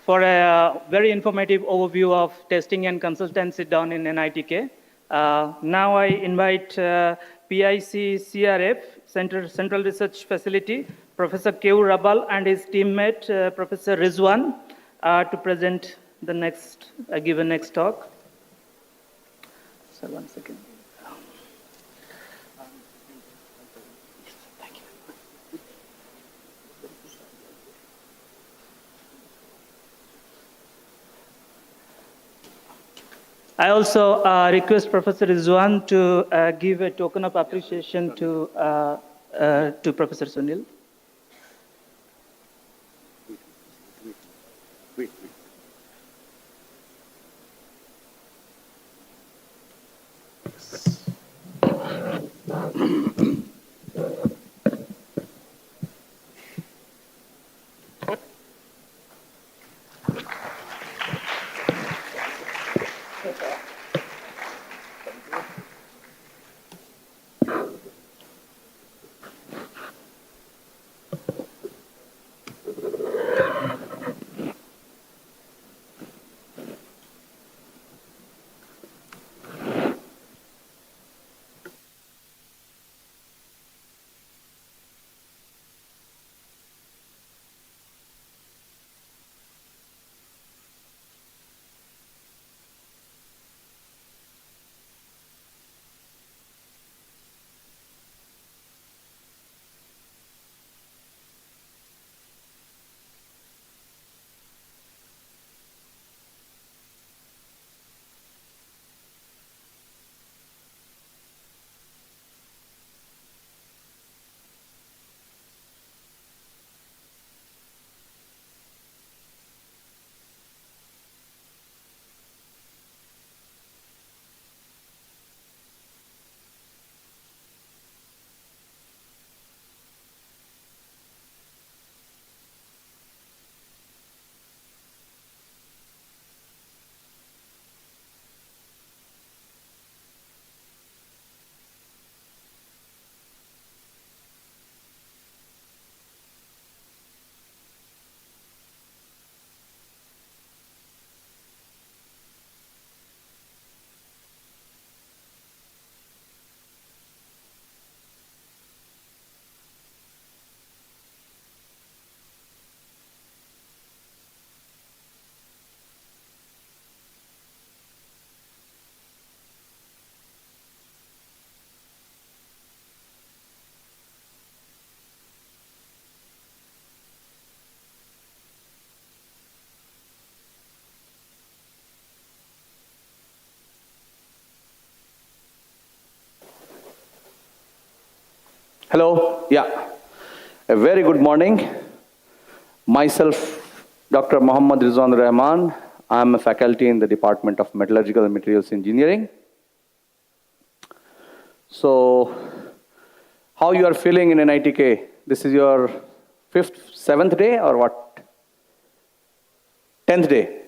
for a very informative overview of testing and consultancy done in NITK. Now I invite PIC CRF, Central Research Facility, Professor Keu Rabal and his teammate, Professor Rizwan, to present the next, give a next talk. So 1 second. Thank you. I also request Professor Rizwan to give a token of appreciation to Professor Sunil. Hello, yeah. A very good morning. Myself, Dr. Mohammad Rizwan Rahman. I'm a faculty in the Department of Metallurgical and Materials Engineering. So, how you are feeling in NITK? This is your 5th, 7th day or what? 10th day?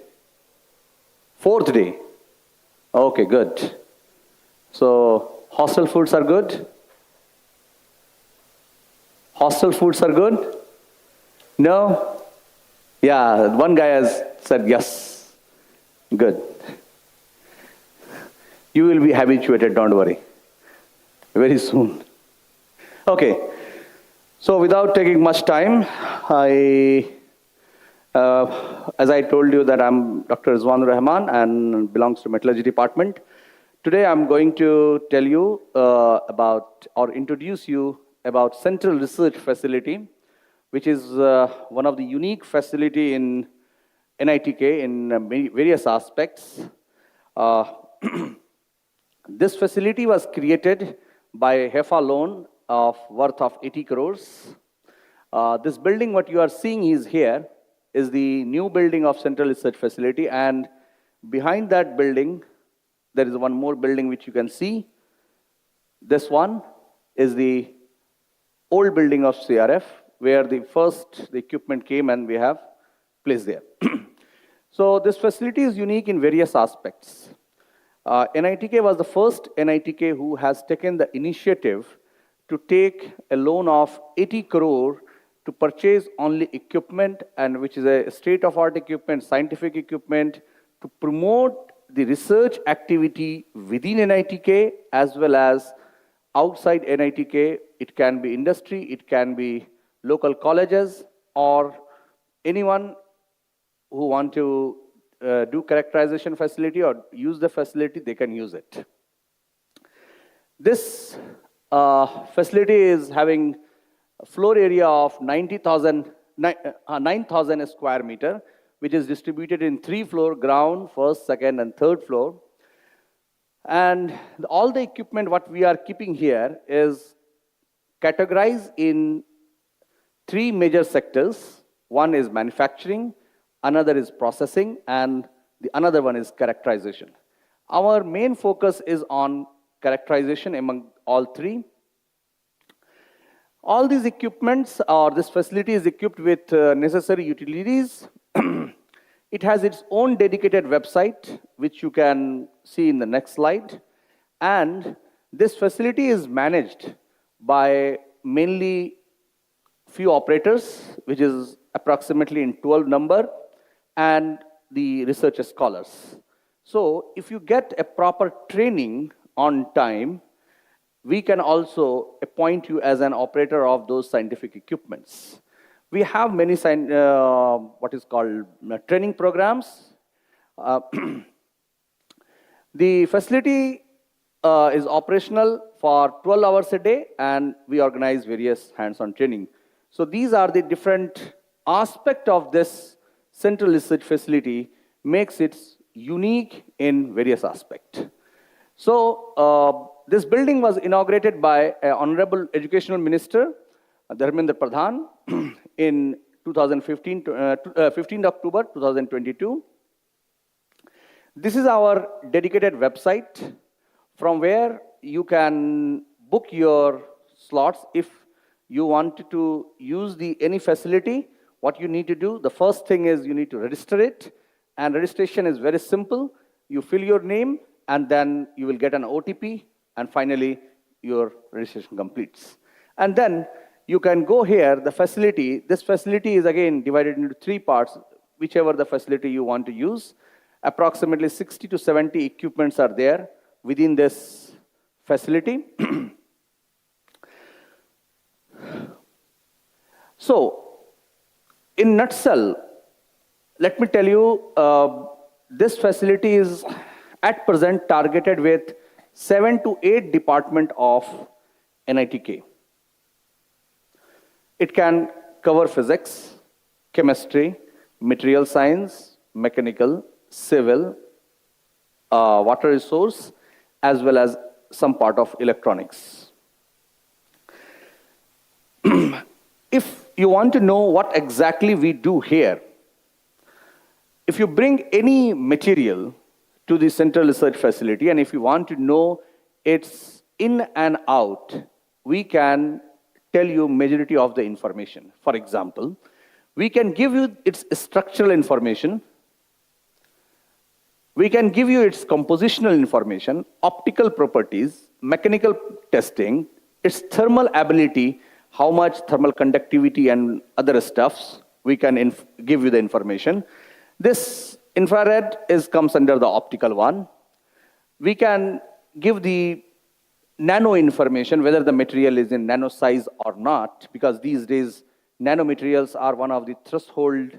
4th day? Okay, good. So, hostel foods are good? Hostel foods are good? No? Yeah, one guy has said yes. Good. You will be habituated, don't worry. Very soon. Okay. So without taking much time, as I told you that I'm Dr. Rizwan Rahman and belongs to Metallurgy Department. Today I'm going to tell you about or introduce you about Central Research Facility, which is one of the unique facility in NITK in various aspects. This facility was created by HEFA loan of worth of 80 crores. This building, what you are seeing is here, is the new building of Central Research Facility, and behind that building, there is one more building which you can see. This one is the old building of CRF, where the equipment came and we have placed there. So this facility is unique in various aspects. NITK was the first NITK who has taken the initiative to take a loan of 80 crore to purchase only equipment, and which is a state-of-art equipment, scientific equipment, to promote the research activity within NITK as well as outside NITK. It can be industry, it can be local colleges, or anyone who want to do characterization facility or use the facility, they can use it. This facility is having a floor area of 9,000 square meter, which is distributed in 3 floors, ground, first, second, and third floor. And all the equipment what we are keeping here is categorized in 3 major sectors. One is manufacturing, another is processing, and the another one is characterization. Our main focus is on characterization among all 3. All these equipments, or this facility is equipped with necessary utilities. It has its own dedicated website, which you can see in the next slide. And this facility is managed by mainly few operators, which is approximately in 12 number, and the research scholars. So if you get a proper training on time, we can also appoint you as an operator of those scientific equipments. We have many what is called training programs. The facility is operational for 12 hours a day, and we organize various hands-on training. So these are the different aspects of this Central Research Facility, makes it unique in various aspects. So this building was inaugurated by Honorable Educational Minister Dharmendra Pradhan in 15 October 2022. This is our dedicated website from where you can book your slots. If you want to use any facility, what you need to do, the first thing is you need to register it, and registration is very simple. You fill your name, and then you will get an OTP, and finally your registration completes. And then you can go here, the facility. This facility is again divided into 3 parts, whichever the facility you want to use. Approximately 60 to 70 equipments are there within this facility. So, in nutshell, let me tell you, this facility is at present targeted with 7 to 8 departments of NITK. It can cover physics, chemistry, material science, mechanical, civil, water resource, as well as some part of electronics. If you want to know what exactly we do here, if you bring any material to the Central Research Facility, and if you want to know its in and out, we can tell you majority of the information. For example, we can give you its structural information, we can give you its compositional information, optical properties, mechanical testing, its thermal ability, how much thermal conductivity and other stuffs, we can give you the information. This infrared comes under the optical one. We can give the nano information, whether the material is in nano size or not, because these days nanomaterials are one of the threshold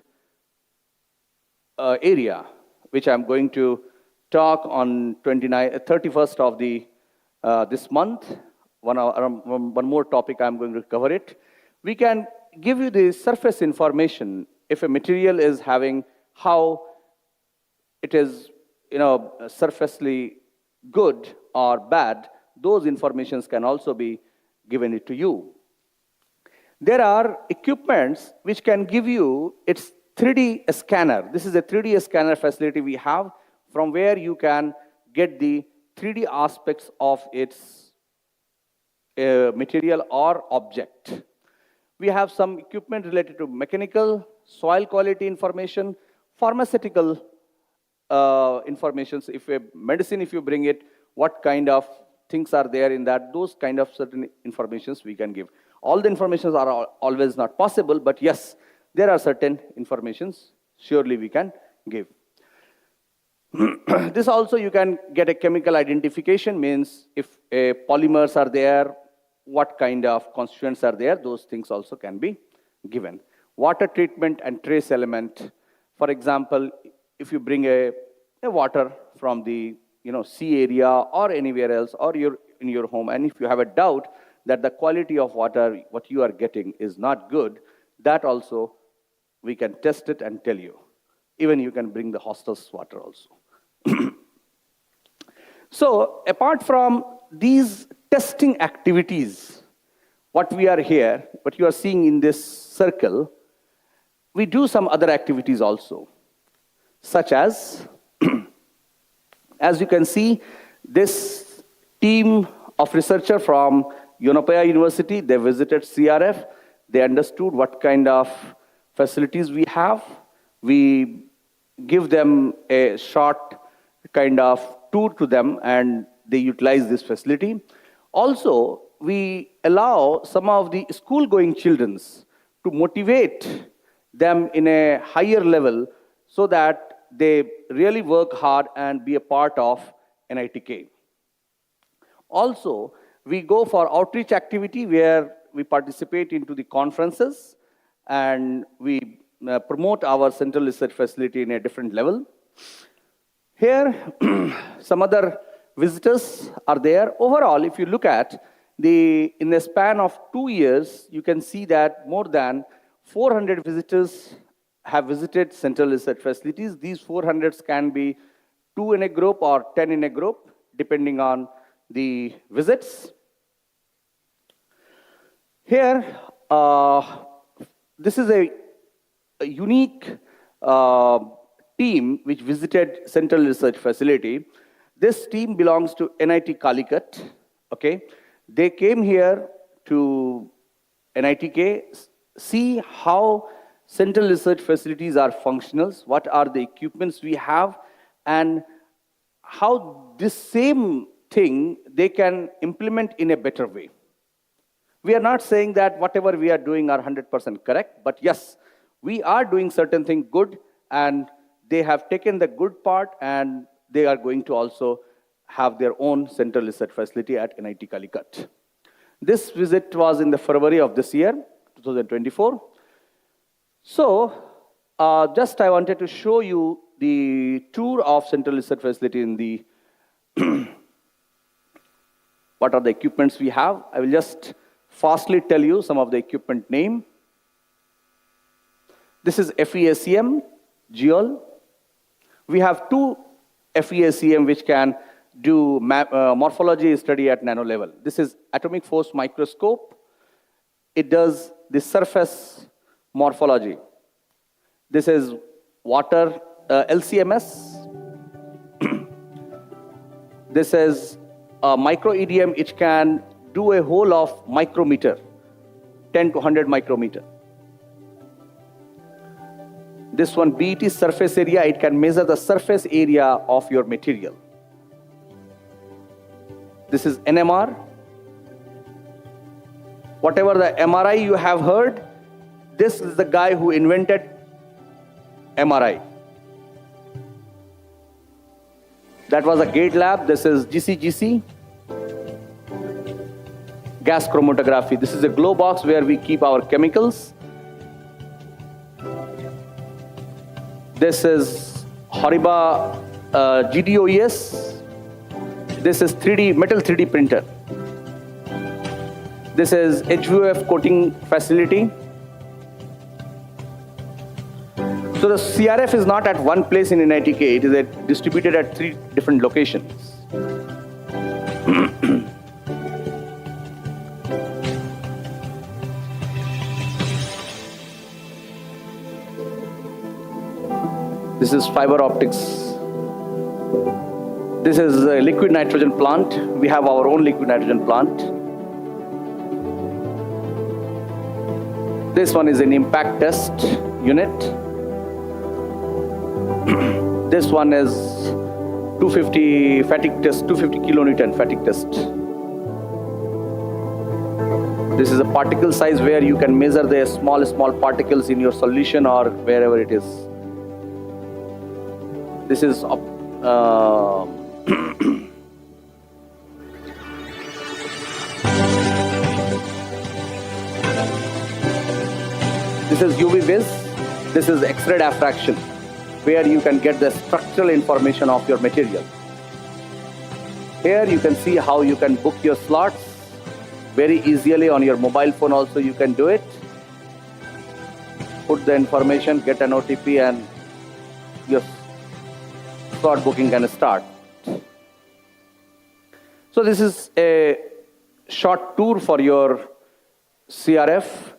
area, which I'm going to talk on 31st of this month. One more topic I'm going to cover it. We can give you the surface information if a material is having how it is, surfacely good or bad. Those informations can also be given it to you. There are equipments which can give you its 3D scanner. This is a 3D scanner facility we have, from where you can get the 3D aspects of its material or object. We have some equipment related to mechanical, soil quality information, pharmaceutical information. If a medicine, if you bring it, what kind of things are there in that, those kind of certain informations we can give. All the informations are always not possible, but yes, there are certain informations surely we can give. This also you can get a chemical identification, means if polymers are there, what kind of constituents are there, those things also can be given. Water treatment and trace element. For example, if you bring a water from the sea area or anywhere else, or you're in your home, and if you have a doubt that the quality of water, what you are getting is not good, that also we can test it and tell you. Even you can bring the hostel's water also. So apart from these testing activities, what we are here, what you are seeing in this circle, we do some other activities also, such as you can see, this team of researchers from Yonapaya University, they visited CRF, they understood what kind of facilities we have. We give them a short kind of tour to them, and they utilize this facility. Also, we allow some of the school-going children to motivate them in a higher level so that they really work hard and be a part of NITK. Also, we go for outreach activity where we participate into the conferences and we promote our central research facility in a different level. Here, some other visitors are there. Overall, if you look at in the span of 2 years, you can see that more than 400 visitors have visited central research facilities. These 400s can be 2 in a group or 10 in a group, depending on the visits. Here, this is a unique team which visited Central Research Facility. This team belongs to NIT Calicut. Okay, they came here to NITK, see how Central Research Facilities are functional, what are the equipments we have, and how this same thing they can implement in a better way. We are not saying that whatever we are doing are 100% correct, but yes, we are doing certain things good, and they have taken the good part, and they are going to also have their own central research facility at NIT Calicut. This visit was in the February of this year, 2024. So, just I wanted to show you the tour of central research facility in the what are the equipments we have. I will just fastly tell you some of the equipment name. This is FEACM, GEOL. We have 2 FEACM which can do morphology study at nano level. This is atomic force microscope. it does the surface morphology. This is water LCMS. This is a micro EDM which can do a whole of micrometer, 10 to 100 micrometer. This one, BET surface area, it can measure the surface area of your material. This is NMR. Whatever the MRI you have heard, this is the guy who invented MRI. That was a gate lab. This is GCGC, gas chromatography. This is a glow box where we keep our chemicals. This is Horiba GDOES. This is metal 3D printer. This is HVOF coating facility. So the CRF is not at one place in NITK, it is distributed at 3 different locations. This is fiber optics. This is a liquid nitrogen plant. We have our own liquid nitrogen plant. This one is an impact test unit. This one is 250 fatigue test, 250 kilonewton fatigue test. This is a particle size where you can measure the small particles in your solution or wherever it is. This is this is UV vis. This is X-ray diffraction, where you can get the structural information of your material. Here you can see how you can book your slots very easily on your mobile phone. Also you can do it. Put the information, get an OTP, and your slot booking can start. So this is a short tour for your CRF.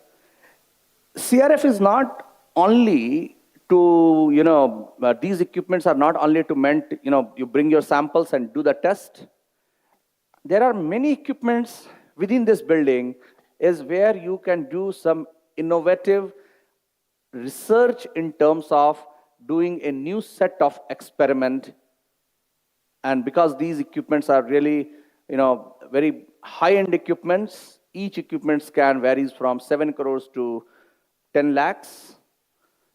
CRF is not only to, these equipments are not only to meant, you bring your samples and do the test. There are many equipments within this building is where you can do some innovative research in terms of doing a new set of experiment. And because these equipments are really, very high-end equipments, each equipment scan varies from 7 crores to 10 lakhs.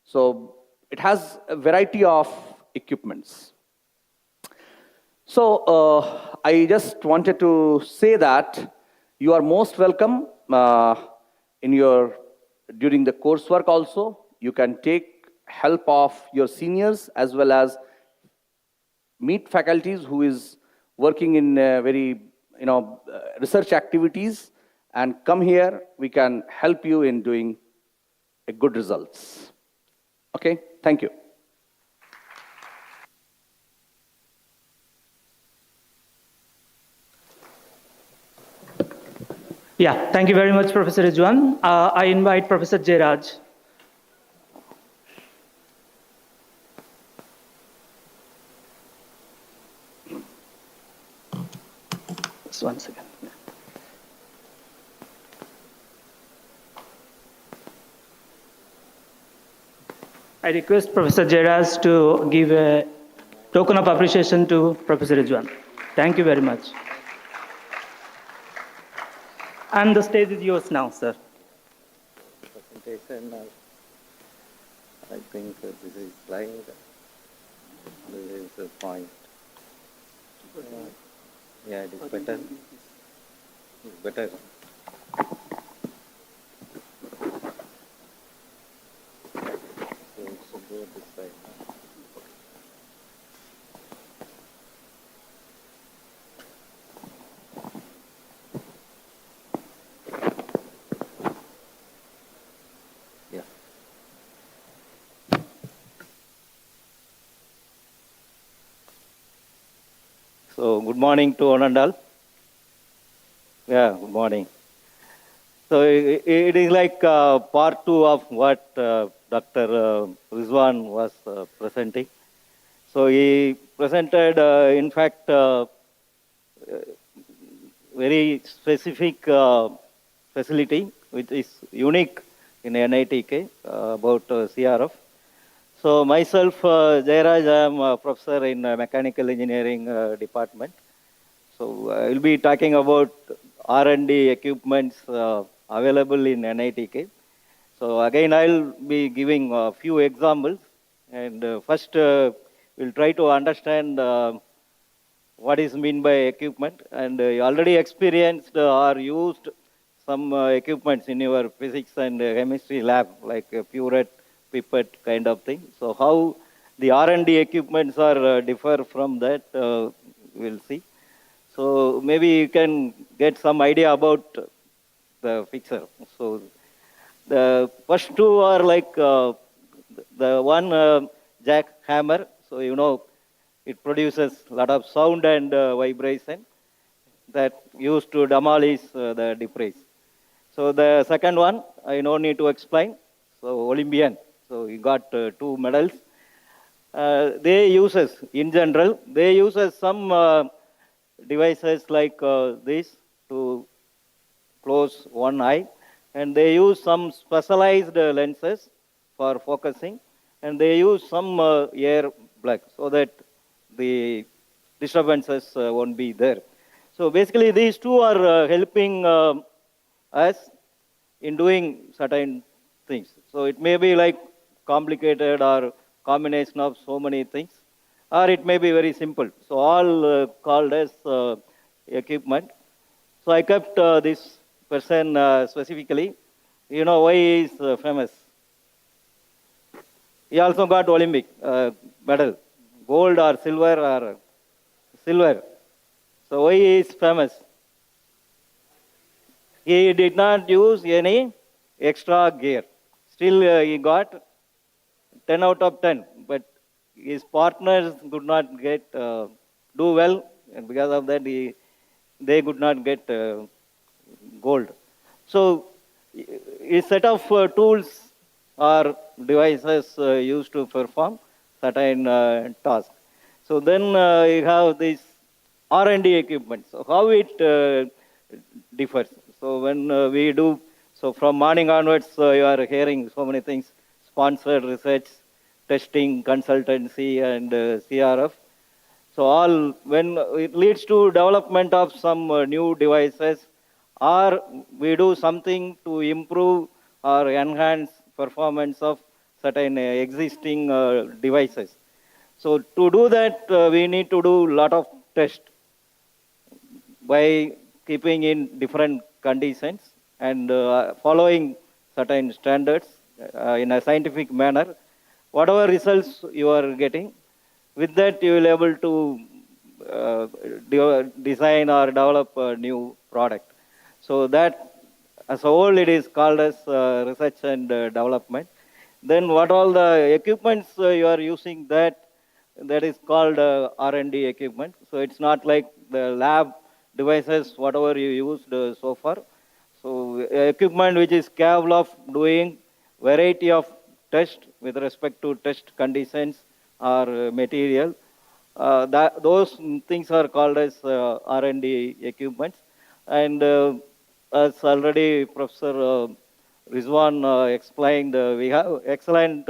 So it has a variety of equipments. So I just wanted to say that you are most welcome during the coursework also. You can take help of your seniors as well as meet faculties who is working in very research activities, and come here. We can help you in doing a good results. Okay, thank you. Yeah, thank you very much, Professor Rizwan. I invite Professor Jairaj. Just 1 second. I request Professor Jairaj to give a token of appreciation to Professor Rizwan. Thank you very much. And the stage is yours now, sir. Presentation, I think this is slide. This is the point. Yeah, it is better. It's better. So it should go this side. Yeah. So good morning to one and all. Yeah, good morning. So it is like part two of what Dr. Rizwan was presenting. So he presented, in fact, very specific facility which is unique in NITK about CRF. So myself, Jairaj, I am a professor in mechanical engineering department. So I will be talking about R&D equipments available in NITK. So again, I'll be giving a few examples. And first, we'll try to understand what is mean by equipment. And you already experienced or used some equipments in your physics and chemistry lab, like a purette, pipette kind of thing. So how the R&D equipments are differ from that, we'll see. So maybe you can get some idea about the picture. So the first two are like the one jackhammer. So you know it produces a lot of sound and vibration that used to demolish the debris. So the second one, I no need to explain. So Olympian. So he got two medals. They uses in general. They uses some devices like this to close one eye, and they use some specialized lenses for focusing, and they use some air black so that the disturbances won't be there. So basically, these two are helping us in doing certain things. So it may be like complicated or combination of so many things, or it may be very simple. So all called as equipment. So I kept this person specifically. You know why he is famous? He also got Olympic medal, gold or silver. So why he is famous? He did not use any extra gear. Still, he got 10 out of 10. But his partners could not get do well, and because of that, they could not get gold. So, a set of tools or devices used to perform certain tasks. So then you have this R&D equipment. So how it differs. So when we do, so from morning onwards, you are hearing so many things: sponsored research, testing, consultancy, and CRF. So all when it leads to development of some new devices, or we do something to improve or enhance performance of certain existing devices. So to do that, we need to do a lot of tests by keeping in different conditions and following certain standards in a scientific manner. Whatever results you are getting, with that you will able to design or develop a new product. So that as a whole it is called as research and development. Then what all the equipments you are using, that is called R&D equipment. So it's not like the lab devices, whatever you used so far. So equipment which is capable of doing variety of test with respect to test conditions or material. Those things are called as R&D equipments. And as already Professor Rizwan explained, we have excellent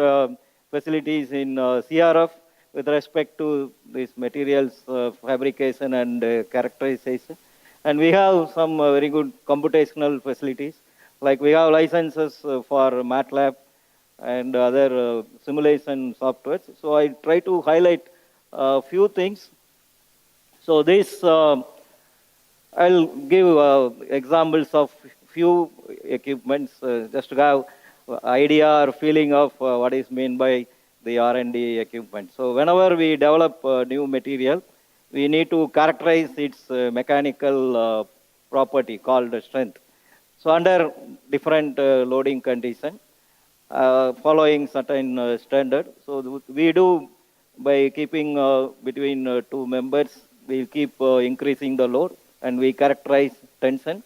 facilities in CRF with respect to these materials fabrication and characterization. And we have some very good computational facilities, like we have licenses for MATLAB and other simulation softwares. So I try to highlight a few things. So this, I'll give examples of few equipments just to have idea or feeling of what is meant by the R&D equipment. So whenever we develop a new material, we need to characterize its mechanical property called strength. So under different loading condition, following certain standard. So we do by keeping between two members, we keep increasing the load and we characterize tension.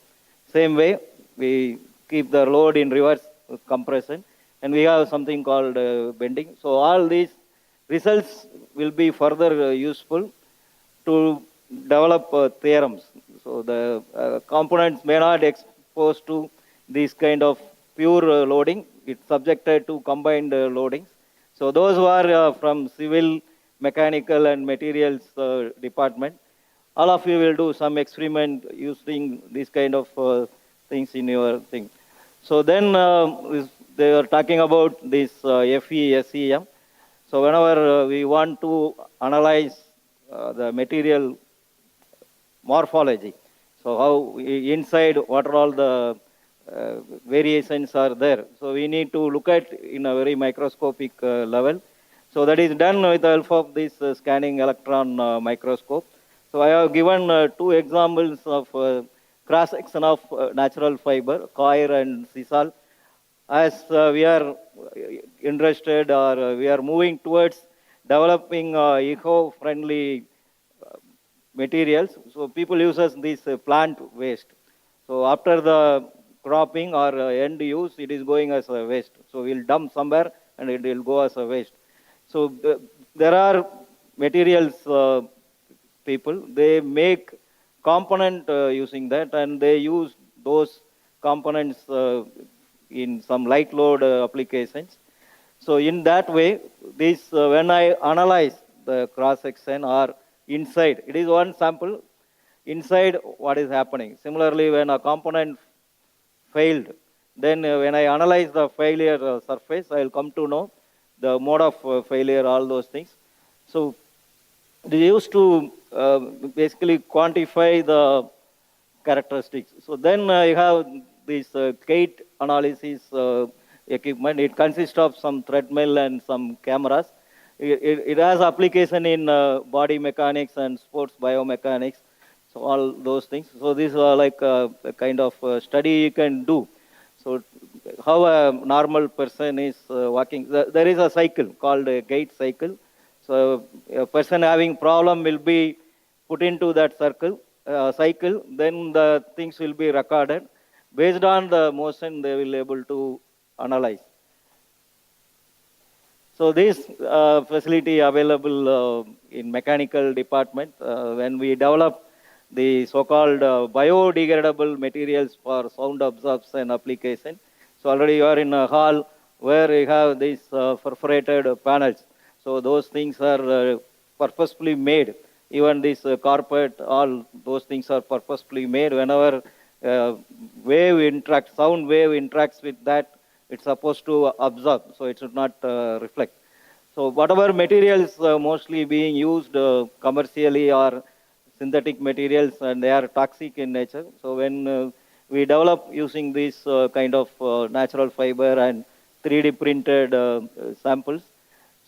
Same way, we keep the load in reverse compression, and we have something called bending. So all these results will be further useful to develop theorems. So the components may not exposed to this kind of pure loading. It's subjected to combined loadings. So those who are from civil, mechanical, and materials department, all of you will do some experiment using these kind of things in your thing. So then they are talking about this FESEM. So whenever we want to analyze the material morphology, so how inside what are all the variations are there. So we need to look at in a very microscopic level. So that is done with the help of this scanning electron microscope. So I have given two examples of cross-section of natural fiber, coir and sisal. As we are interested or we are moving towards developing eco-friendly materials, so people uses this plant waste. So after the cropping or end use, it is going as a waste. So we'll dump somewhere and it will go as a waste. So there are materials people, they make component using that, and they use those components in some light load applications. So in that way, this when I analyze the cross section or inside, it is one sample. Inside, what is happening? Similarly, when a component failed, then when I analyze the failure surface, I will come to know the mode of failure, all those things. So they used to basically quantify the characteristics. So then I have this gate analysis equipment. It consists of some treadmill and some cameras. It has application in body mechanics and sports biomechanics. So all those things. So these are like a kind of study you can do. So how a normal person is walking. There is a cycle called a gait cycle. So a person having problem will be put into that cycle. Then the things will be recorded. Based on the motion, they will able to analyze. So this facility available in mechanical department when we develop the so-called biodegradable materials for sound absorption application. So already you are in a hall where you have these perforated panels. So those things are purposefully made. Even this carpet, all those things are purposefully made. Whenever sound wave interacts with that, it's supposed to absorb, so it should not reflect. So whatever materials mostly being used commercially or synthetic materials, and they are toxic in nature. So when we develop using these kind of natural fiber and 3D printed samples,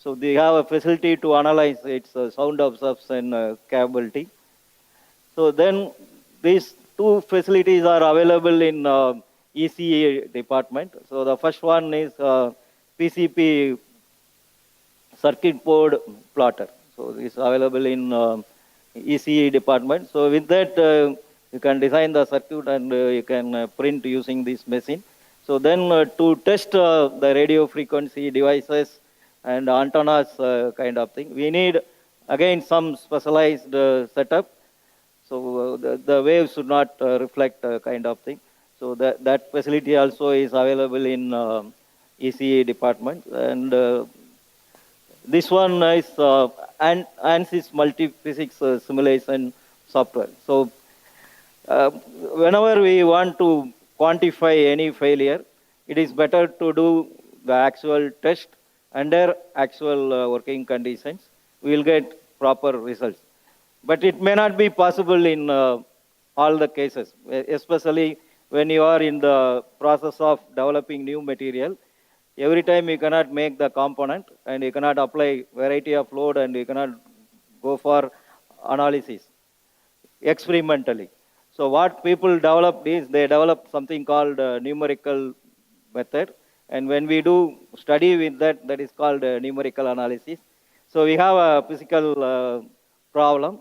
so they have a facility to analyze its sound absorption capability. So then these two facilities are available in ECE department. So the first one is PCP circuit board plotter. So it's available in ECE department. So with that, you can design the circuit and you can print using this machine. So then to test the radio frequency devices and antennas kind of thing, we need again some specialized setup. So the waves should not reflect kind of thing. So that facility also is available in ECE department. And this one is ANSYS multi-physics simulation software. So whenever we want to quantify any failure, it is better to do the actual test under actual working conditions. We will get proper results. But it may not be possible in all the cases, especially when you are in the process of developing new material. Every time you cannot make the component and you cannot apply variety of load and you cannot go for analysis experimentally. So what people developed is they developed something called numerical method. And when we do study with that, that is called numerical analysis. So we have a physical problem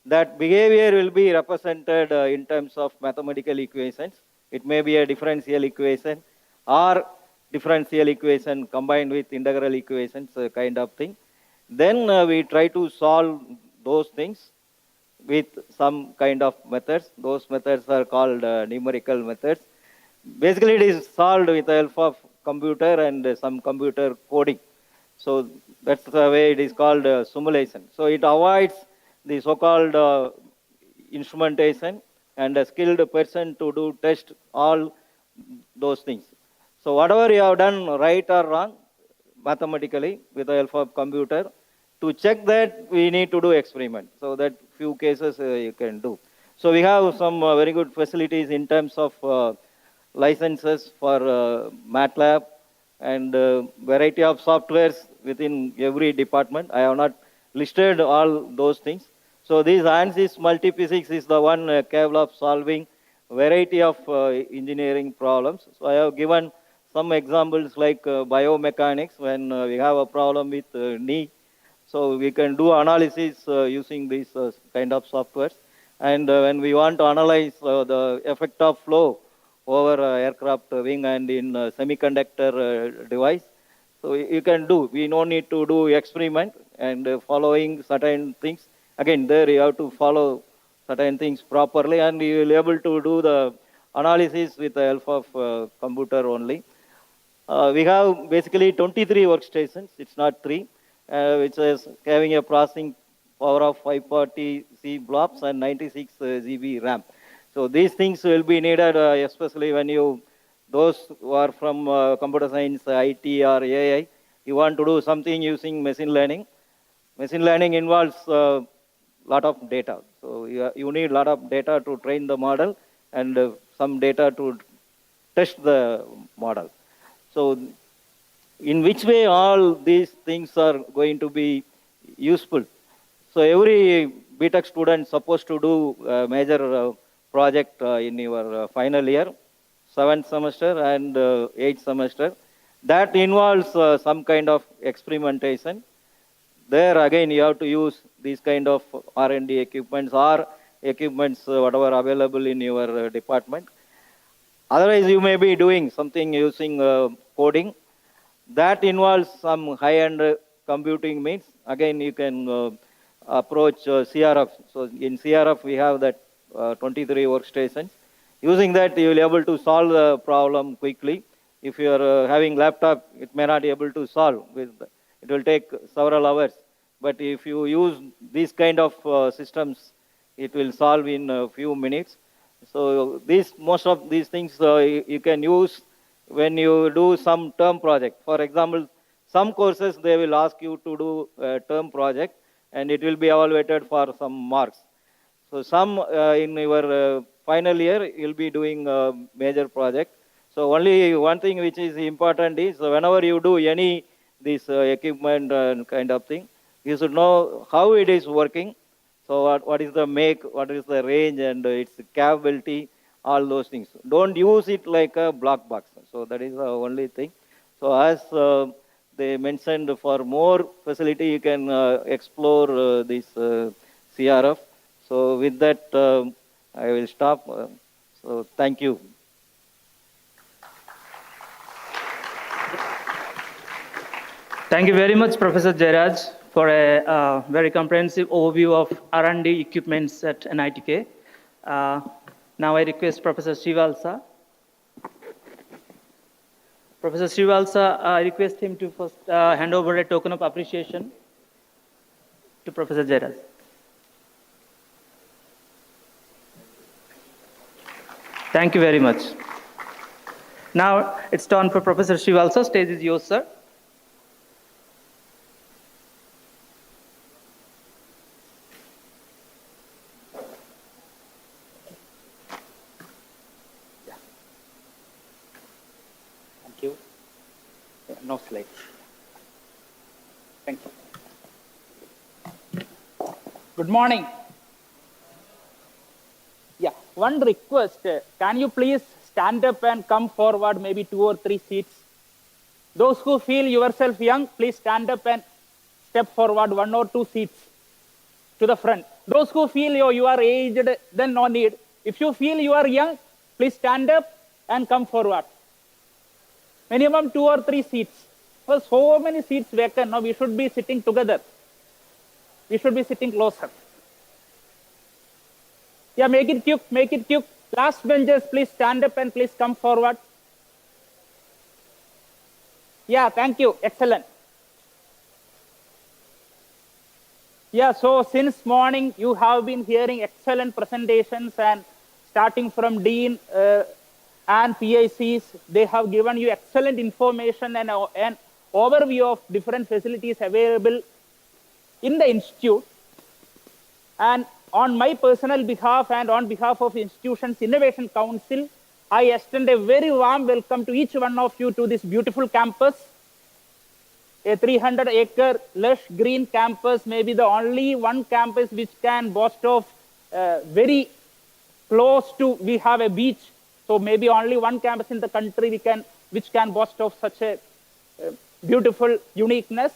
that behavior will be represented in terms of mathematical equations. It may be a differential equation or differential equation combined with integral equations, kind of thing. Then we try to solve those things with some kind of methods. Those methods are called numerical methods. Basically, it is solved with the help of computer and some computer coding. So that's the way it is called simulation. So it avoids the so-called instrumentation and a skilled person to do test all those things. So whatever you have done right or wrong, mathematically with the help of computer, to check that we need to do experiment. So that few cases you can do. So we have some very good facilities in terms of licenses for MATLAB and variety of softwares within every department. I have not listed all those things. So this ANSYS multiphysics is the one capable of solving variety of engineering problems. So I have given some examples like biomechanics when we have a problem with knee. So we can do analysis using these kind of softwares. And when we want to analyze the effect of flow over aircraft wing and in semiconductor device, so you can do. We no need to do experiment and following certain things. Again, there you have to follow certain things properly, and you will be able to do the analysis with the help of computer only. We have basically 23 workstations. It's not 3, which is having a processing power of 540 C blocks and 96 GB RAM. So these things will be needed, especially when those who are from computer science, IT or AI, you want to do something using machine learning. Machine learning involves a lot of data. So you need a lot of data to train the model and some data to test the model. So in which way all these things are going to be useful? So every BTech student is supposed to do a major project in your final year, 7th semester and 8th semester. That involves some kind of experimentation. There again you have to use these kind of R&D equipments or equipments whatever available in your department. Otherwise you may be doing something using coding. That involves some high-end computing means. Again you can approach CRF. So in CRF we have that 23 workstations. Using that you will be able to solve the problem quickly. If you are having laptop, it may not be able to solve. It will take several hours. But if you use these kind of systems, it will solve in a few minutes. So most of these things you can use when you do some term project. For example, some courses they will ask you to do a term project and it will be evaluated for some marks. So some in your final year you will be doing a major project. So only one thing which is important is whenever you do any this equipment and kind of thing, you should know how it is working. So what is the make, what is the range and its capability, all those things. Don't use it like a black box. So that is the only thing. So as they mentioned, for more facility you can explore this CRF. So with that I will stop. So thank you. Thank you very much, Professor Jairaj, for a very comprehensive overview of R&D equipments at NITK. Now I request Professor Srivalsa. Professor Srivalsa, I request him to first hand over a token of appreciation to Professor Jairaj. Thank you very much. Now it's turn for Professor Srivalsa. Stage is yours, sir. Thank you. No slide. Thank you. Good morning. Yeah, one request. Can you please stand up and come forward, maybe 2 or 3 seats? Those who feel yourself young, please stand up and step forward 1 or 2 seats to the front. Those who feel you are aged, then no need. If you feel you are young, please stand up and come forward. Minimum 2 or 3 seats. Well, so many seats vacant. Now we should be sitting together. We should be sitting closer. Yeah, make it quick, make it quick. Last benchers, please stand up and please come forward. Yeah, thank you. Excellent. Yeah, so since morning you have been hearing excellent presentations, and starting from Dean and PICs, they have given you excellent information and an overview of different facilities available in the institute. And on my personal behalf and on behalf of institution's Innovation Council, I extend a very warm welcome to each one of you to this beautiful campus. A 300-acre lush green campus may be the only one campus which can boast of very close to, we have a beach. So maybe only one campus in the country which can boast of such a beautiful uniqueness.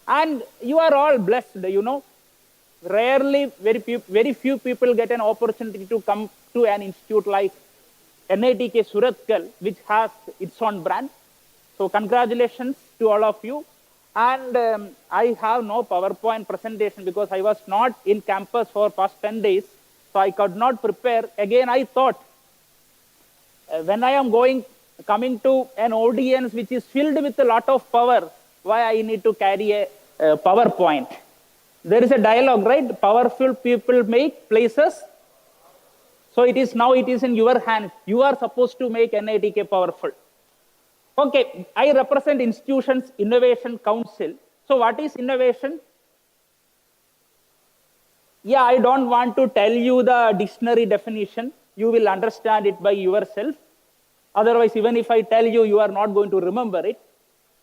And you are all blessed, you know. Rarely, very few people get an opportunity to come to an institute like NITK Surathkal, which has its own brand. So congratulations to all of you. And I have no PowerPoint presentation because I was not in campus for past 10 days. So I could not prepare. Again, I thought when I am coming to an audience which is filled with a lot of power, why I need to carry a PowerPoint? There is a dialogue, right? Powerful people make places. So it is in your hands. You are supposed to make NITK powerful. Okay, I represent institution's Innovation Council. So what is innovation? Yeah, I don't want to tell you the dictionary definition. You will understand it by yourself. Otherwise, even if I tell you, you are not going to remember it.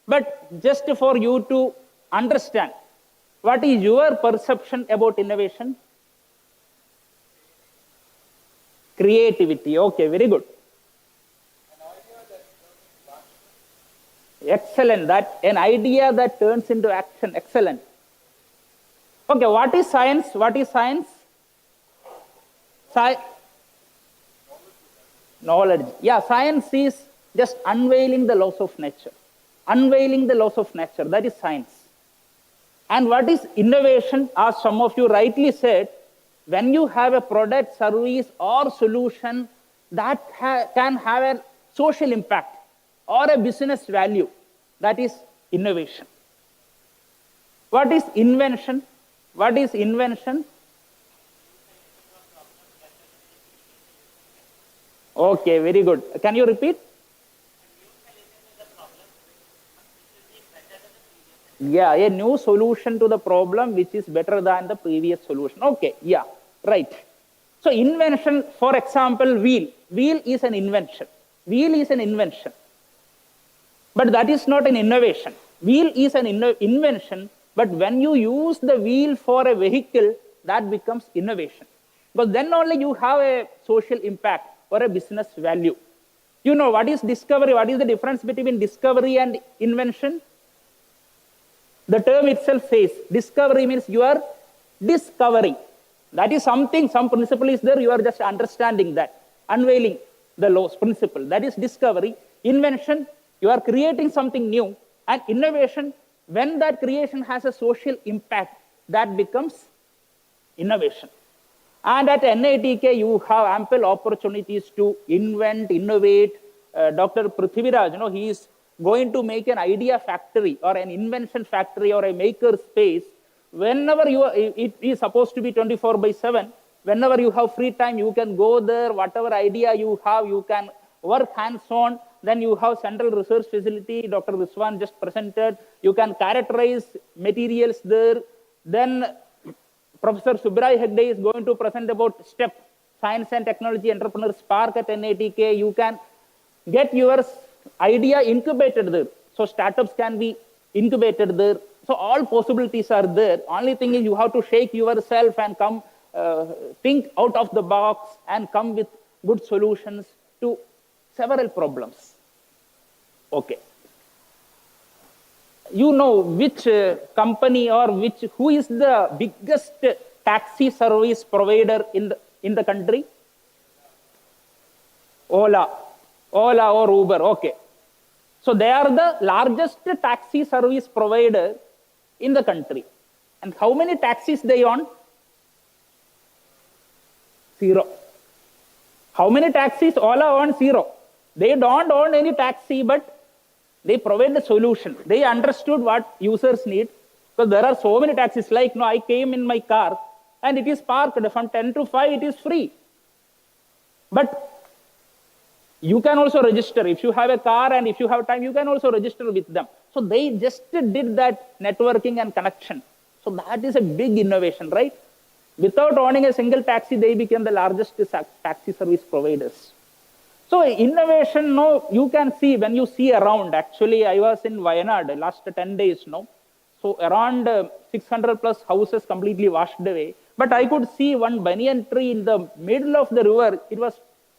But just for you to understand, what is your perception about innovation? Creativity. Okay, very good. Excellent. That an idea that turns into action. Excellent. Okay, what is science? What is science? Knowledge. Yeah, science is just unveiling the laws of nature. Unveiling the laws of nature. That is science. And what is innovation? As some of you rightly said, when you have a product, service, or solution that can have a social impact or a business value, that is innovation. What is invention? What is invention? Okay, very good. Can you repeat? Yeah, a new solution to the problem which is better than the previous solution. Okay, yeah, right. So invention, for example, wheel. Wheel is an invention. Wheel is an invention. But that is not an innovation. Wheel is an invention, but when you use the wheel for a vehicle, that becomes innovation. Because then only you have a social impact or a business value. You know, what is discovery? What is the difference between discovery and invention? The term itself says, discovery means you are discovering. That is something, some principle is there, you are just understanding that, unveiling the laws, principle. That is discovery. Invention, you are creating something new. And innovation, when that creation has a social impact, that becomes innovation. And at NITK, you have ample opportunities to invent, innovate. Dr. Prithviraj, you know, he is going to make an idea factory or an invention factory or a maker space. Whenever it is supposed to be 24/7, whenever you have free time, you can go there, whatever idea you have, you can work hands-on. Then you have central research facility, Dr. Viswan just presented. You can characterize materials there. Then Professor Subrai Hegde is going to present about STEP, Science and Technology Entrepreneurs Park at NITK. You can get your idea incubated there. So startups can be incubated there. So all possibilities are there. Only thing is you have to shake yourself and come, think out of the box and come with good solutions to several problems. Okay. You know which company or who is the biggest taxi service provider in the country? Ola. Ola or Uber, okay. So they are the largest taxi service provider in the country. And how many taxis they own? 0. How many taxis? Ola owns 0. They don't own any taxi, but they provide the solution. They understood what users need. So there are so many taxis. Like, no, I came in my car and it is parked from 10 to 5, it is free. But you can also register. If you have a car and if you have time, you can also register with them. So they just did that networking and connection. So that is a big innovation, right? Without owning a single taxi, they became the largest taxi service providers. So innovation, no, you can see when you see around. Actually, I was in Wayanad last 10 days, no. So around 600 plus houses completely washed away. But I could see one banyan tree in the middle of the river. It was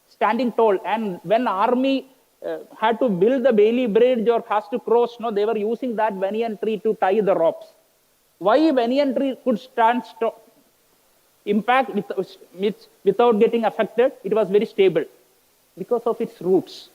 standing tall. And when army had to build the Bailey Bridge or has to cross, no, they were using that banyan tree to tie the ropes. Why banyan tree could stand impact without getting affected? It was very stable because of its roots.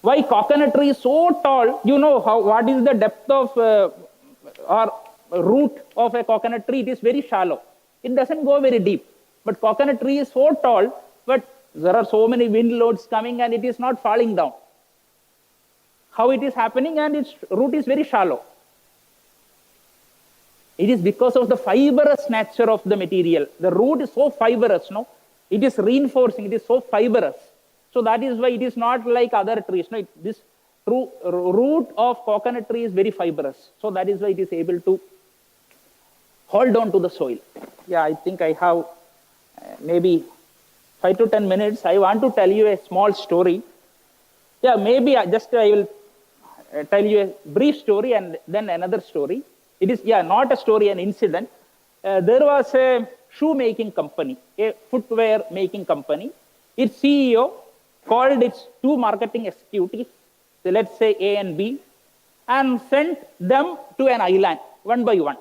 Why coconut tree is so tall? You know what is the depth of or root of a coconut tree? It is very shallow. It doesn't go very deep. But coconut tree is so tall, but there are so many wind loads coming and it is not falling down. How it is happening? And its root is very shallow. It is because of the fibrous nature of the material. The root is so fibrous, no? It is reinforcing, it is so fibrous. So that is why it is not like other trees. No, this root of coconut tree is very fibrous. So that is why it is able to hold on to the soil. Yeah, I think I have maybe 5 to 10 minutes. I want to tell you a small story. Yeah, maybe I will tell you a brief story and then another story. It is, yeah, not a story, an incident. There was a shoemaking company, a footwear making company. Its CEO called its 2 marketing executives, let's say A and B, and sent them to an island, one by one.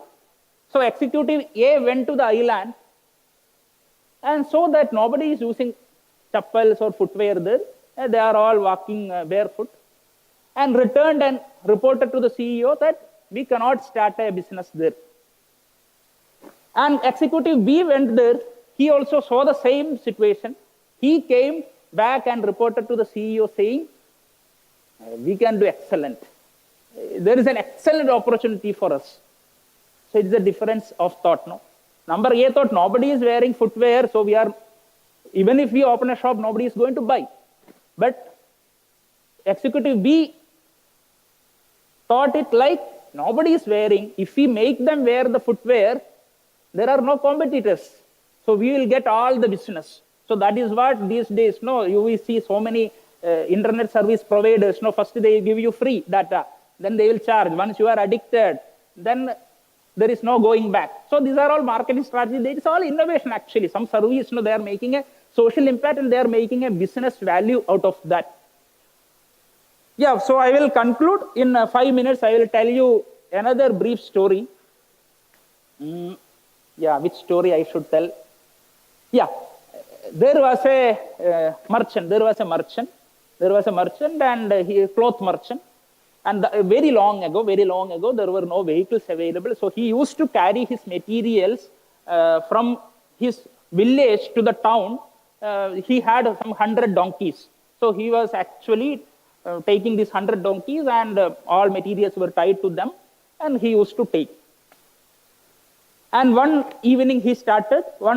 So executive A went to the island and saw that nobody is using chappals or footwear there. They are all walking barefoot, and returned and reported to the CEO that we cannot start a business there. And executive B went there. He also saw the same situation. He came back and reported to the CEO saying, we can do excellent. There is an excellent opportunity for us. So it's a difference of thought, no? Number A thought nobody is wearing footwear, so even if we open a shop, nobody is going to buy. But executive B thought it like nobody is wearing. If we make them wear the footwear, there are no competitors. So we will get all the business. So that is what these days, no, you will see so many internet service providers. No, first they give you free data, then they will charge. Once you are addicted, then there is no going back. So these are all marketing strategies. It's all innovation actually. Some service, no, they are making a social impact and they are making a business value out of that. Yeah, so I will conclude in 5 minutes. I will tell you another brief story. Yeah, which story I should tell? Yeah, there was a merchant. There was a merchant and he cloth merchant. And very long ago, there were no vehicles available. So he used to carry his materials from his village to the town. He had some 100 donkeys. So he was actually taking these 100 donkeys and all materials were tied to them and he used to take. And one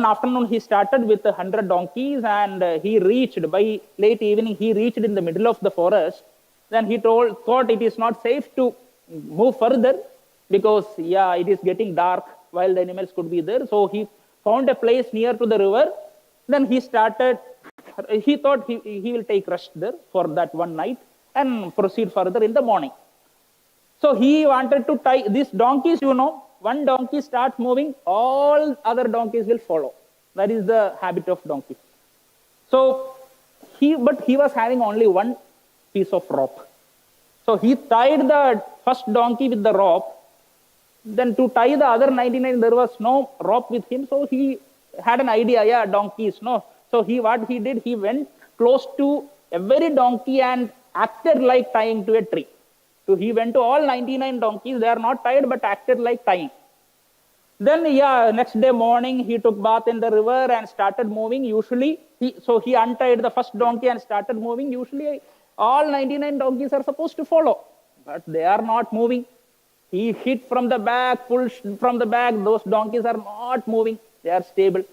afternoon he started with 100 donkeys and he reached, by late evening, he reached in the middle of the forest. Then he thought it is not safe to move further because, yeah, it is getting dark, wild animals could be there. So he found a place near to the river. Then he thought he will take rest there for that one night and proceed further in the morning. So he wanted to tie these donkeys, one donkey starts moving, all other donkeys will follow. That is the habit of donkey. So but he was having only one piece of rope. So he tied the first donkey with the rope. Then to tie the other 99, there was no rope with him. So he had an idea, yeah, donkeys, no. So what he did, he went close to every donkey and acted like tying to a tree. So he went to all 99 donkeys. They are not tied, but acted like tying. Then, next day morning, he took bath in the river and started moving. Usually, he untied the first donkey and started moving. Usually, all 99 donkeys are supposed to follow, but they are not moving. He hit from the back, pulled from the back. Those donkeys are not moving. They are stable.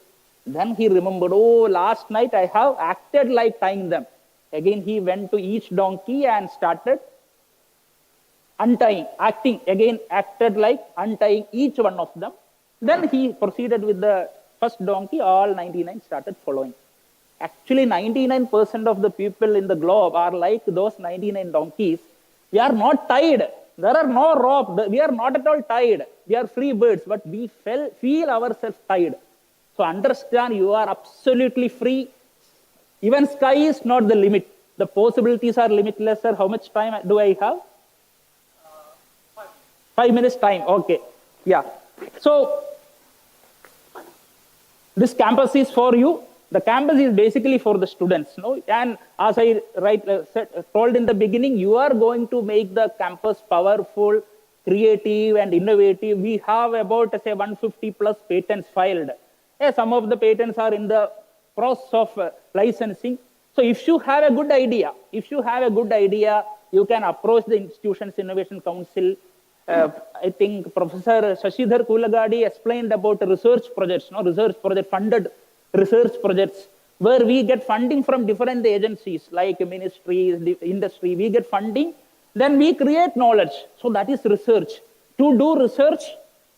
Then he remembered, oh, last night I have acted like tying them. Again, he went to each donkey and started untying, acted like untying each one of them. Then he proceeded with the first donkey, all 99 started following. Actually, 99% of the people in the globe are like those 99 donkeys. We are not tied. There are no rope. We are not at all tied. We are free birds, but we feel ourselves tied. So understand, you are absolutely free. Even sky is not the limit. The possibilities are limitless, sir. How much time do I have? 5 minutes time. Okay. Yeah. So this campus is for you. The campus is basically for the students, no? And as I told in the beginning, you are going to make the campus powerful, creative, and innovative. We have about, say, 150 plus patents filed. Some of the patents are in the process of licensing. So if you have a good idea, you can approach the institution's innovation council. I think Professor Shashidhar Kulagadi explained about research projects, funded research projects, where we get funding from different agencies like ministries, the industry. We get funding, then we create knowledge. So that is research. To do research,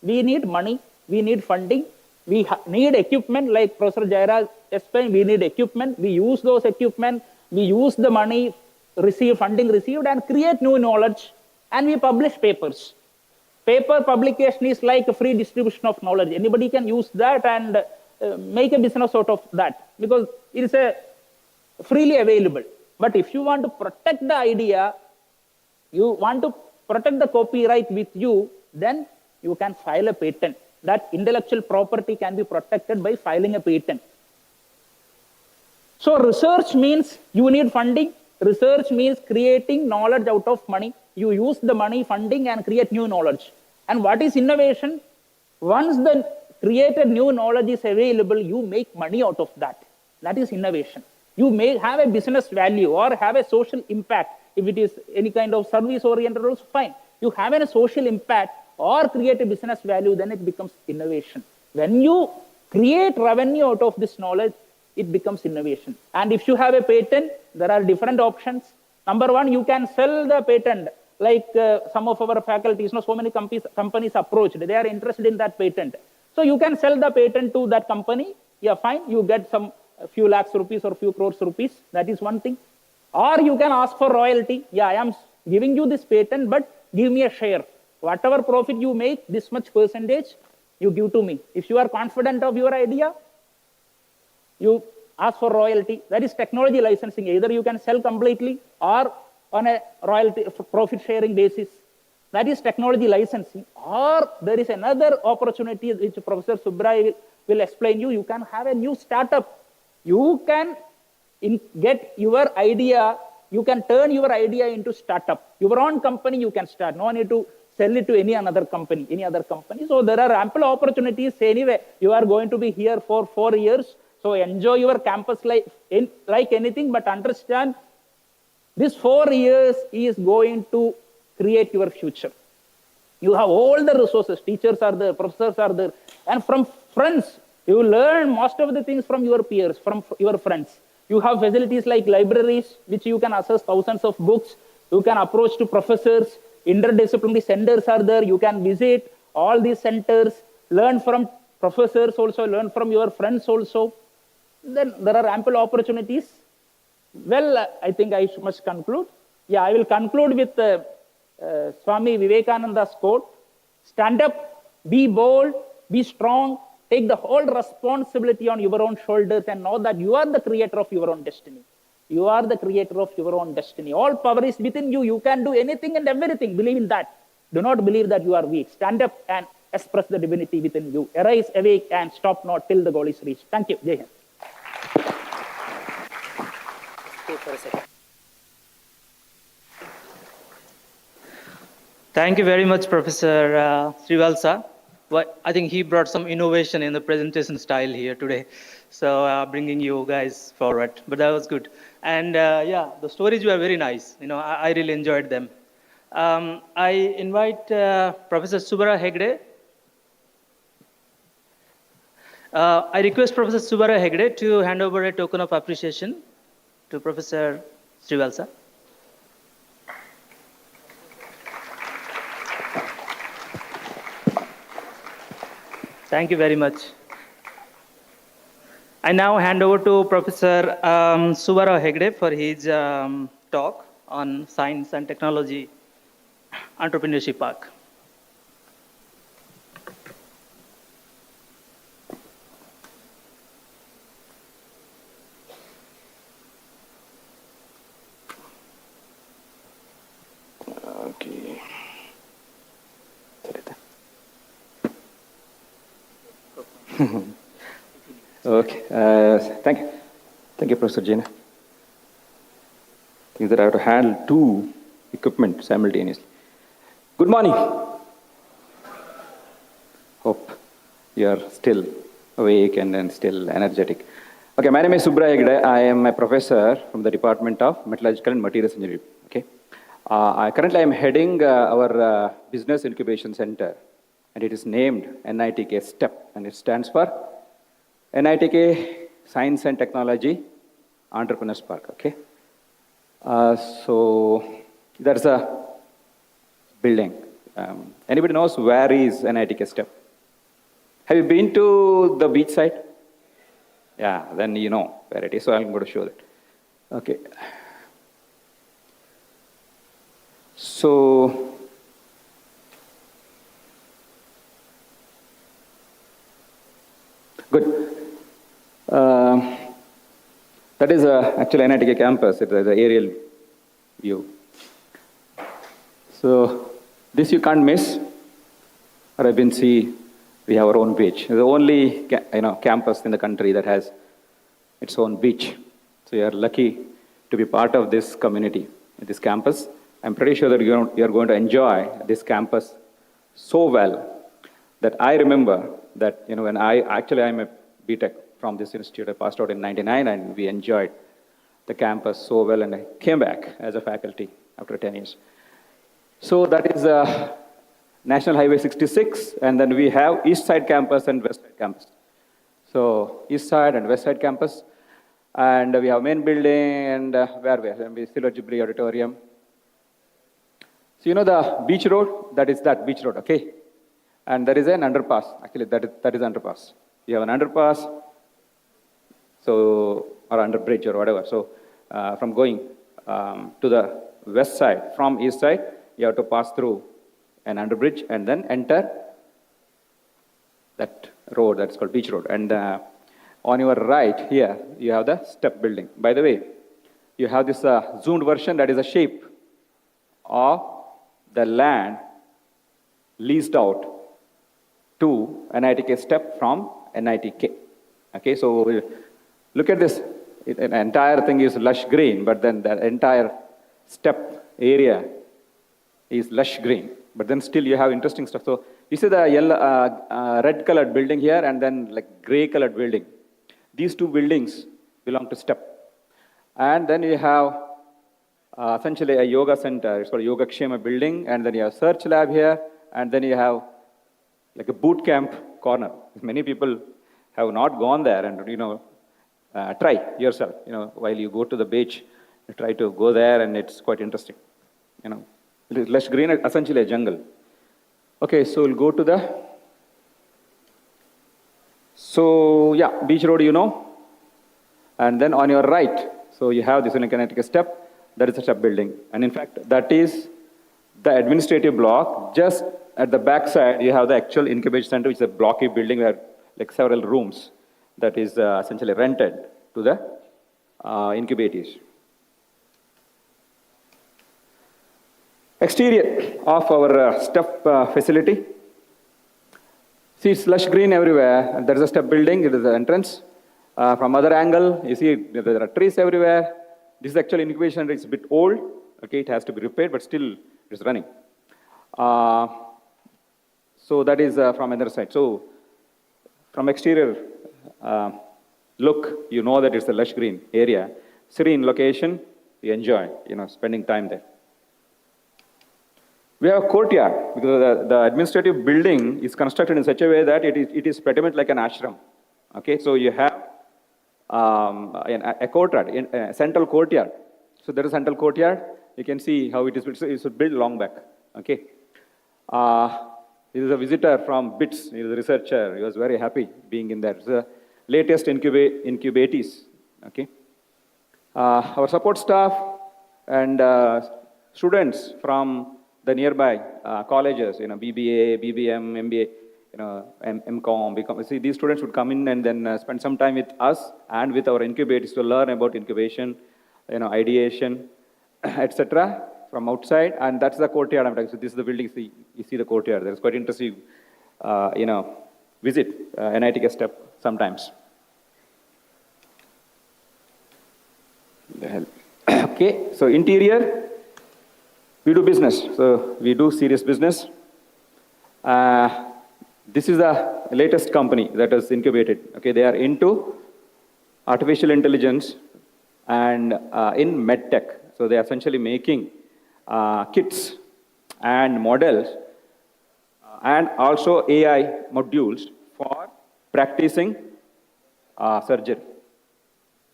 we need money, we need funding, we need equipment, like Professor Jairaj explained. We need equipment. We use those equipment. We use the money funding received, and create new knowledge. And we publish papers. Paper publication is like a free distribution of knowledge. Anybody can use that and make a business out of that, because it is freely available. But if you want to protect the idea, you want to protect the copyright with you, then you can file a patent. That intellectual property can be protected by filing a patent. So research means you need funding. Research means creating knowledge out of money. You use the money, funding, and create new knowledge. And what is innovation? Once the created new knowledge is available, you make money out of that. That is innovation. You may have a business value or have a social impact. If it is any kind of service oriented, also fine. You have a social impact or create a business value, then it becomes innovation. When you create revenue out of this knowledge, it becomes innovation. And if you have a patent, there are different options. Number one, you can sell the patent. Like some of our faculties, so many companies approached. They are interested in that patent. So you can sell the patent to that company. Yeah, fine. You get a few lakhs rupees or few crores rupees. That is one thing. Or you can ask for royalty. Yeah, I am giving you this patent, but give me a share. Whatever profit you make, this much percentage, you give to me. If you are confident of your idea, you ask for royalty. That is technology licensing. Either you can sell completely or on a royalty profit sharing basis. That is technology licensing. Or there is another opportunity which Professor Subrai will explain you. You can have a new startup. You can get your idea, you can turn your idea into startup. Your own company you can start. No need to sell it to any other company. So there are ample opportunities. Anyway, you are going to be here for 4 years. So enjoy your campus life like anything, but understand this 4 years is going to create your future. You have all the resources. Teachers are there, professors are there. And from friends, you learn most of the things from your peers, from your friends. You have facilities like libraries, which you can access thousands of books. You can approach to professors. Interdisciplinary centers are there. You can visit all these centers, learn from professors also, learn from your friends also. Then there are ample opportunities. Well, I think I must conclude. Yeah, I will conclude with Swami Vivekananda's quote. Stand up, be bold, be strong, take the whole responsibility on your own shoulders and know that you are the creator of your own destiny. You are the creator of your own destiny. All power is within you. You can do anything and everything. Believe in that. Do not believe that you are weak. Stand up and express the divinity within you. Arise, awake, and stop not till the goal is reached. Thank you. Jai Hind. Stay for a second. Thank you very much, Professor Srivalsa. Well, I think he brought some innovation in the presentation style here today. So bringing you guys forward, but that was good. And yeah, the stories were very nice. I really enjoyed them. I invite Professor Subara Hegde. I request Professor Subara Hegde to hand over a token of appreciation to Professor Srivalsa. Thank you very much. I now hand over to Professor Subara Hegde for his talk on science and technology entrepreneurship park. Okay. Okay. Thank you. Thank you, Professor Jaina. Things that I have to handle two equipment simultaneously. Good morning. Hope you are still awake and then still energetic. Okay, my name is Subra Hegde. I am a professor from the Department of Metallurgical and Materials Engineering. Okay. Currently, I am heading our Business Incubation Center, and it is named NITK STEP, and it stands for NITK Science and Technology Entrepreneurship Park. Okay. So there's a building. Anybody knows where is NITK STEP? Have you been to the beach side? Yeah, then you know where it is. So I'm going to show that. Okay. So good. That is actually NITK campus. It is an aerial view. So this you can't miss. Or I've been see. We have our own beach. It's the only campus in the country that has its own beach. So you are lucky to be part of this community, this campus. I'm pretty sure that you're going to enjoy this campus so well that I remember that when I'm a BTech from this institute. I passed out in '99, and we enjoyed the campus so well, and I came back as a faculty after 10 years. So that is National Highway 66, and then we have East Side campus and West Side campus. So East Side and West Side campus, and we have main building, and where we are, Silver Jubilee Auditorium. So the beach road, that is that beach road, okay? And there is an underpass, actually that is underpass. You have an underpass, so, or under bridge or whatever. So from going to the west side, from east side, you have to pass through an underbridge and then enter that road that's called Beach Road. And on your right here, you have the step building. By the way, you have this zoomed version that is a shape of the land leased out to NITK step from NITK. Okay, so look at this. The entire thing is lush green, but then the entire step area is lush green. But then still you have interesting stuff. So you see the yellow, red-colored building here, and then like gray-colored building. These two buildings belong to STEP. And then you have essentially a yoga center. It's called Yoga Kshema building. And then you have search lab here. And then you have like a boot camp corner. Many people have not gone there, and try yourself. While you go to the beach, you try to go there, and it's quite interesting. It is lush green, essentially a jungle. Okay, so we'll go to the. So yeah, Beach Road, and then on your right, so you have this Connecticut step. That is a step building, and in fact, that is the administrative block. Just at the back side, you have the actual incubation center, which is a blocky building where like several rooms that is essentially rented to the incubators. Exterior of our step facility. See, it's lush green everywhere. There is a step building. It is the entrance. From other angle, you see there are trees everywhere. This is actually incubation center. It's a bit old. Okay, it has to be repaired, but still it's running. Uh, so that is from another side. So from exterior look, you know that it's a lush green area. Serene location, you enjoy, spending time there. We have a courtyard because the administrative building is constructed in such a way that it is pretty much like an ashram. Okay, so you have a courtyard, a central courtyard. So there is a central courtyard. You can see how it is built. So it's built long back. Okay. This is a visitor from BITS. He is a researcher. He was very happy being in there. It's the latest incubatees. Okay. Our support staff and students from the nearby colleges, BBA, BBM, MBA, MCOM, BCom. See, these students would come in and then spend some time with us and with our incubators to learn about incubation, ideation, etc. from outside. And that's the courtyard I'm talking. So this is the building. You see the courtyard. There's quite interesting, visit NITK step sometimes. The hell. Okay, so interior, we do business. So we do serious business. This is the latest company that was incubated. Okay, they are into artificial intelligence and in medtech. So they are essentially making kits and models and also AI modules for practicing surgery.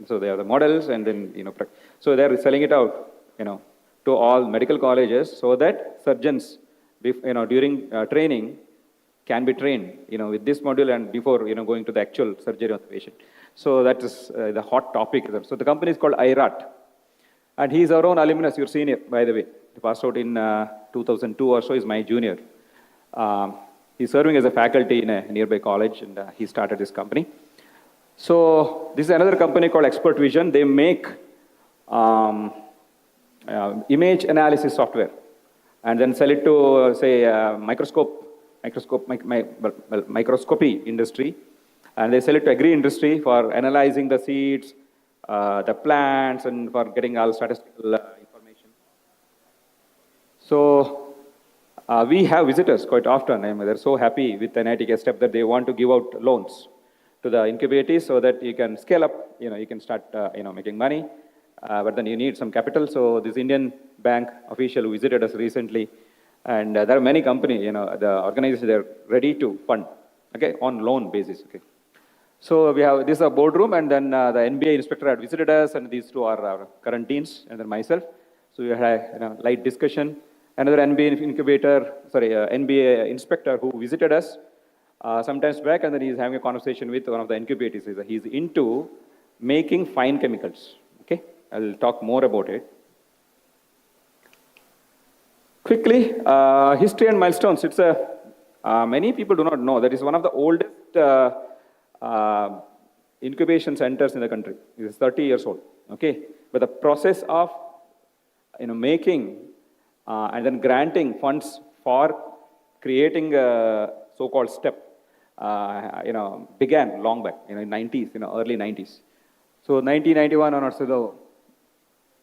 So they are the models, and then so they are selling it out, to all medical colleges, so that surgeons, during training, can be trained, with this module and before, going to the actual surgery of the patient. So that is the hot topic. So the company is called IRAT, and he is our own alumnus. You've seen it, by the way. He passed out in 2002 or so. He's my junior. He's serving as a faculty in a nearby college, and he started this company. So this is another company called Expert Vision. They make image analysis software, and then sell it to, say, microscopy industry, and they sell it to agri industry for analyzing the seeds, the plants, and for getting all statistical information. So we have visitors quite often. They're so happy with the NITK step that they want to give out loans to the incubators so that you can scale up, you can start, making money, but then you need some capital. So this Indian bank official who visited us recently, and there are many companies, the organizations, they're ready to fund, okay, on loan basis, okay. So we have, this is a boardroom, and then the NBA inspector had visited us, and these two are our current deans, and then myself. So we had a light discussion. Another NBA inspector who visited us sometimes back, and then he's having a conversation with one of the incubators. He's into making fine chemicals. Okay, I'll talk more about it. Quickly, history and milestones. It's many people do not know that is one of the oldest incubation centers in the country. It is 30 years old. Okay, but the process of making and then granting funds for creating a so-called step began long back, in 90s, early 90s. So 1991 onwards, the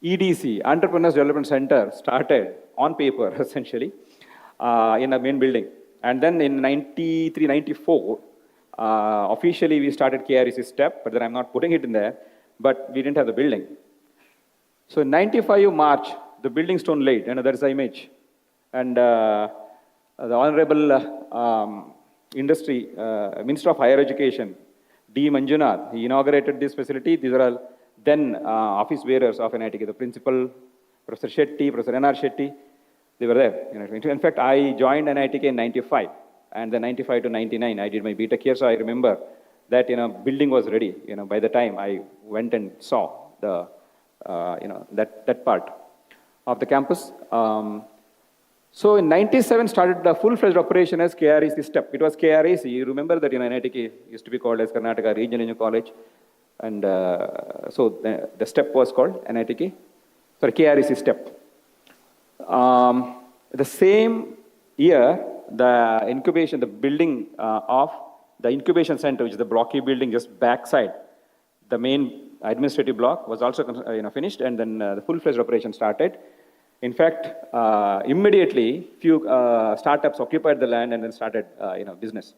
EDC, Entrepreneurs Development Center, started on paper, essentially, in the main building. And then in 93, 94, officially we started KREC step, but then I'm not putting it in there, but we didn't have the building. So in 95 March, the building stone laid, there is the image. And the Honorable Minister of Higher Education, D. Manjunath, he inaugurated this facility. These are all then office bearers of NITK, the principal, Professor Shetty, Professor N.R. Shetty, they were there. In fact, I joined NITK in 95, and then 95 to 99, I did my BTech here, so I remember that, building was ready, by the time I went and saw the, that part of the campus. So in 97 started the full-fledged operation as KREC step. It was KREC. You remember that NITK used to be called as Karnataka Regional Engineering College. And so the step was called KREC step. The same year, the building of the incubation center, which is the blocky building just backside, the main administrative block was also finished, and then the full-fledged operation started. In fact, immediately, few startups occupied the land and then started, business.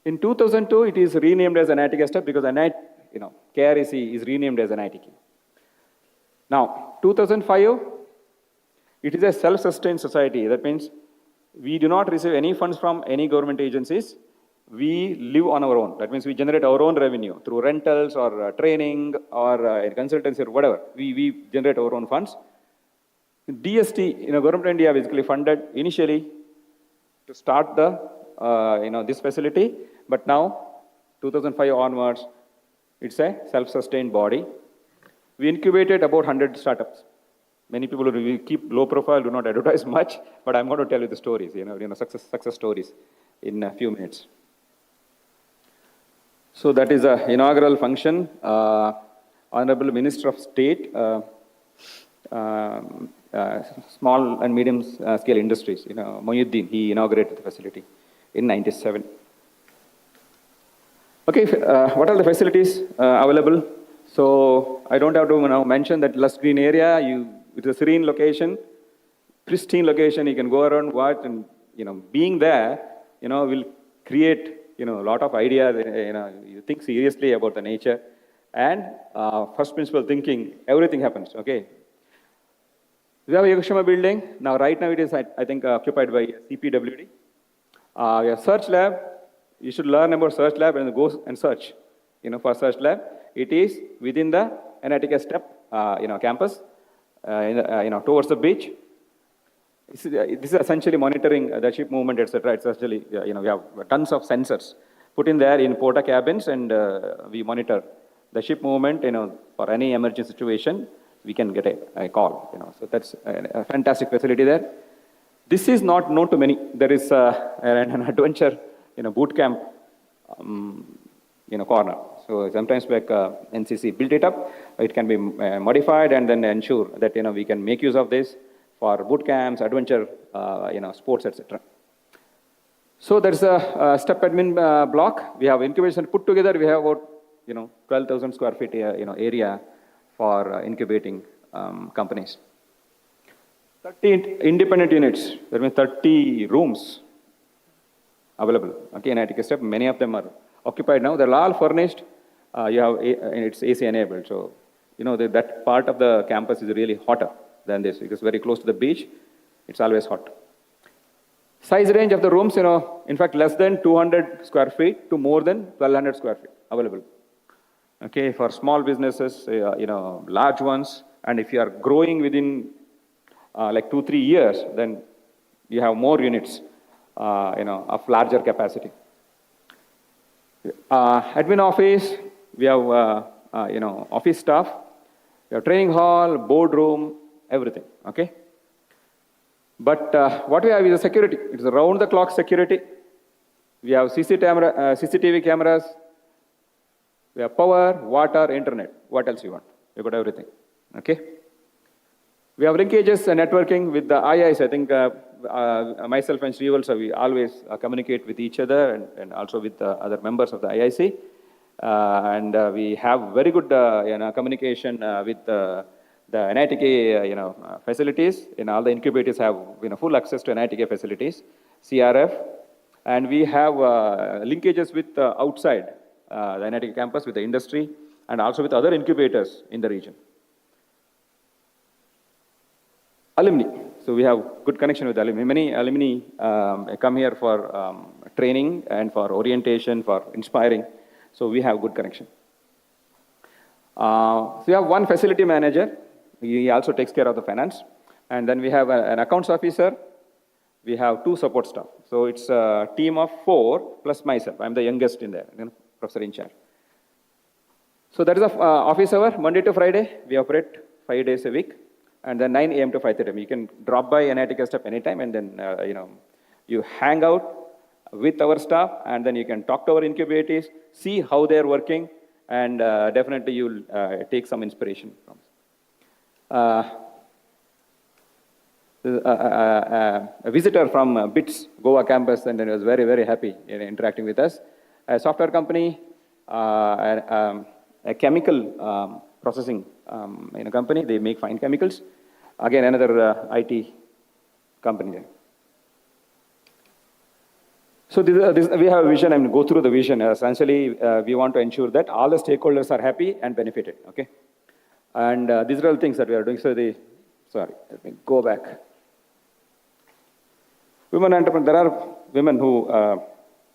In 2002, it is renamed as NITK Step because KREC is renamed as NITK. Now, 2005, it is a self-sustained society. That means we do not receive any funds from any government agencies. We live on our own. That means we generate our own revenue through rentals or training or consultancy or whatever. We generate our own funds. DST, Government of India basically funded initially to start the, this facility, but now, 2005 onwards, it's a self-sustained body. We incubated about 100 startups. Many people will keep low profile, do not advertise much, but I'm going to tell you the stories, success stories in a few minutes. So that is an inaugural function. Honorable Minister of State, small and medium scale industries, Mohyuddin, he inaugurated the facility in 97. Okay, what are the facilities available? So I don't have to now mention that lush green area. It's a serene location, pristine location. You can go around, watch, and being there, will create a lot of ideas. You think seriously about the nature, and first principle thinking. Everything happens. Okay. We have a Yokoshima building. Right now it is, I think, occupied by CPWD. We have search lab. You should learn about search lab and go and search, for search lab. It is within the NITK Step, campus, towards the beach. This is essentially monitoring the ship movement, etc. It's actually, we have tons of sensors put in there in porta cabins, and we monitor the ship movement, for any emergency situation. We can get a call, So that's a fantastic facility there. This is not known to many. There is an adventure, boot camp, corner. So sometimes back NCC built it up. It can be modified and then ensure that we can make use of this for boot camps, adventure, sports, etc. So there is a step admin block. We have incubation put together. We have about 12,000 square feet area for incubating companies. 30 independent units, that means 30 rooms available. Okay, in NITK Step, many of them are occupied now. They're all furnished. You have, it's AC enabled. So, that part of the campus is really hotter than this because very close to the beach. It's always hot. Size range of the rooms, in fact, less than 200 square feet to more than 1,200 square feet available. Okay, for small businesses, large ones, and if you are growing within like 2-3 years, then you have more units, of larger capacity. Admin office, we have, office staff, we have training hall, boardroom, everything. Okay. But what we have is a security. It's around the clock security. We have CCTV cameras. We have power, water, internet. What else you want? You got everything. Okay. We have linkages and networking with the IIs. I think myself and Sri also, we always communicate with each other and also with other members of the IIC. And we have very good communication with the NITK facilities. All the incubators have full access to NITK facilities, CRF. And we have linkages with outside the NITK campus, with the industry, and also with other incubators in the region. Alumni. So we have good connection with alumni. Many alumni come here for training and for orientation, for inspiring. So we have good connection. So we have one facility manager. He also takes care of the finance. And then we have an accounts officer. We have 2 support staff. So it's a team of 4 plus myself. I'm the youngest in there, professor in charge. So that is the office hour, Monday to Friday. We operate 5 days a week. And then 9 a.m. to 5:30 a.m. You can drop by NITK Step anytime, and then you hang out with our staff, and then you can talk to our incubators, see how they are working, and definitely you'll take some inspiration from a visitor from BITS Goa campus, and then he was very, very happy in interacting with us. A software company, a chemical processing company. They make fine chemicals. Again, another IT company there. So we have a vision. I'm going to go through the vision. Essentially, we want to ensure that all the stakeholders are happy and benefited. Okay, and these are all things that we are doing. So let me go back. Women entrepreneurs. There are women who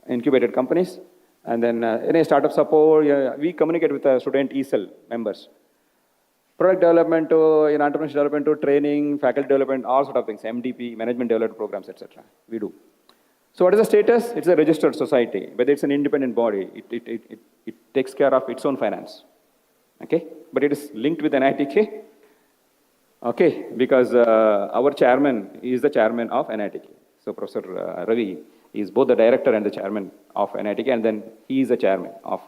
incubated companies, and then in a startup support, we communicate with the student ESL members. Product development to entrepreneurship development to training, faculty development, all sort of things, MDP, management development programs, etc. We do. So what is the status? It's a registered society, but it's an independent body. It takes care of its own finance. Okay, but it is linked with NITK. Okay, because our chairman is the chairman of NITK. So Professor Ravi is both the director and the chairman of NITK, and then he is the chairman of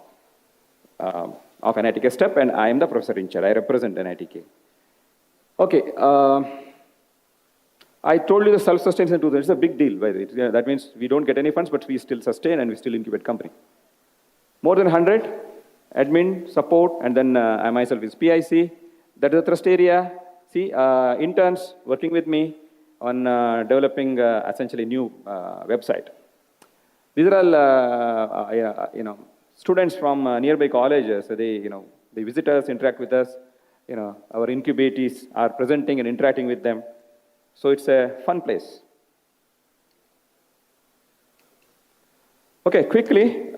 NITK STEP, and I am the professor in charge. I represent NITK. Okay. I told you the self-sustenance too. It's a big deal, by the way. That means we don't get any funds, but we still sustain and we still incubate company. More than 100 admin support, and then I myself is PIC. That is the thrust area. See, interns working with me on developing essentially new website. These are all students from nearby colleges. So they visit us, interact with us. Our incubatees are presenting and interacting with them. So it's a fun place. Okay, quickly.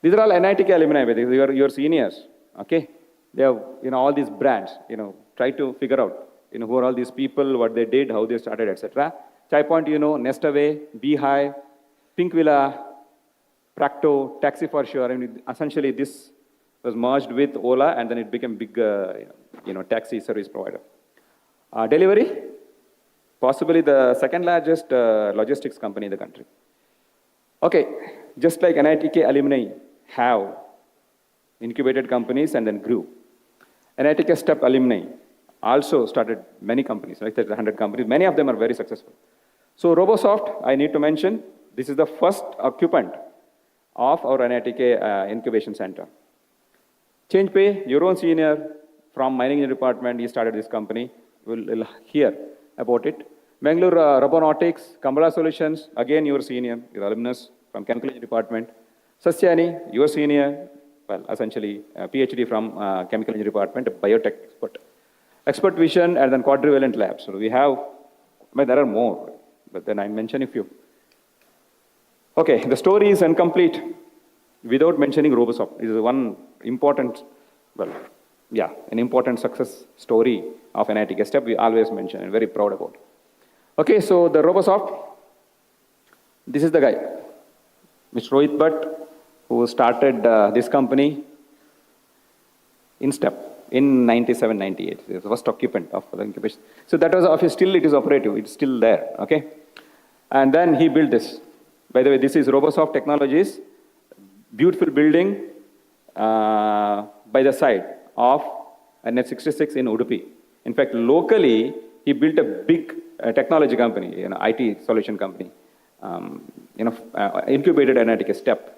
These are all NITK alumni. Your seniors. Okay, they have all these brands. Try to figure out who are all these people, what they did, how they started, etc. Chai Point, Nestaway, Beehive, Pink Villa, Practo, Taxi for Sure. Essentially this was merged with Ola, and then it became big, taxi service provider. Delivery, possibly the second largest logistics company in the country. Okay, just like NITK alumni have incubated companies and then grew. NITK STEP alumni also started many companies, like 100 companies. Many of them are very successful. So Robosoft, I need to mention, this is the first occupant of our NITK incubation center. ChangePay, your own senior from mining department, he started this company. We'll hear about it. Bangalore Robonautics, Kambala Solutions, again your senior, your alumnus from chemical engineering department. Sasyani, your senior, well, essentially PhD from chemical engineering department, a biotech expert. Expert Vision, and then Quadrivalent Labs. So we have, but there are more, but then I mention a few. Okay, the story is incomplete without mentioning Robosoft. This is one important, an important success story of NITK STEP. We always mention and very proud about. Okay, so the Robosoft, this is the guy, Mr. Rohit Bhatt, who started this company in STEP in 97, 98. He was the first occupant of the incubation. So that was, still it is operative, it's still there, okay? And then he built this. By the way, this is Robosoft Technologies, beautiful building by the side of Net 66 in Udupi. In fact, locally, he built a big technology company, IT solution company, incubated NITK STEP.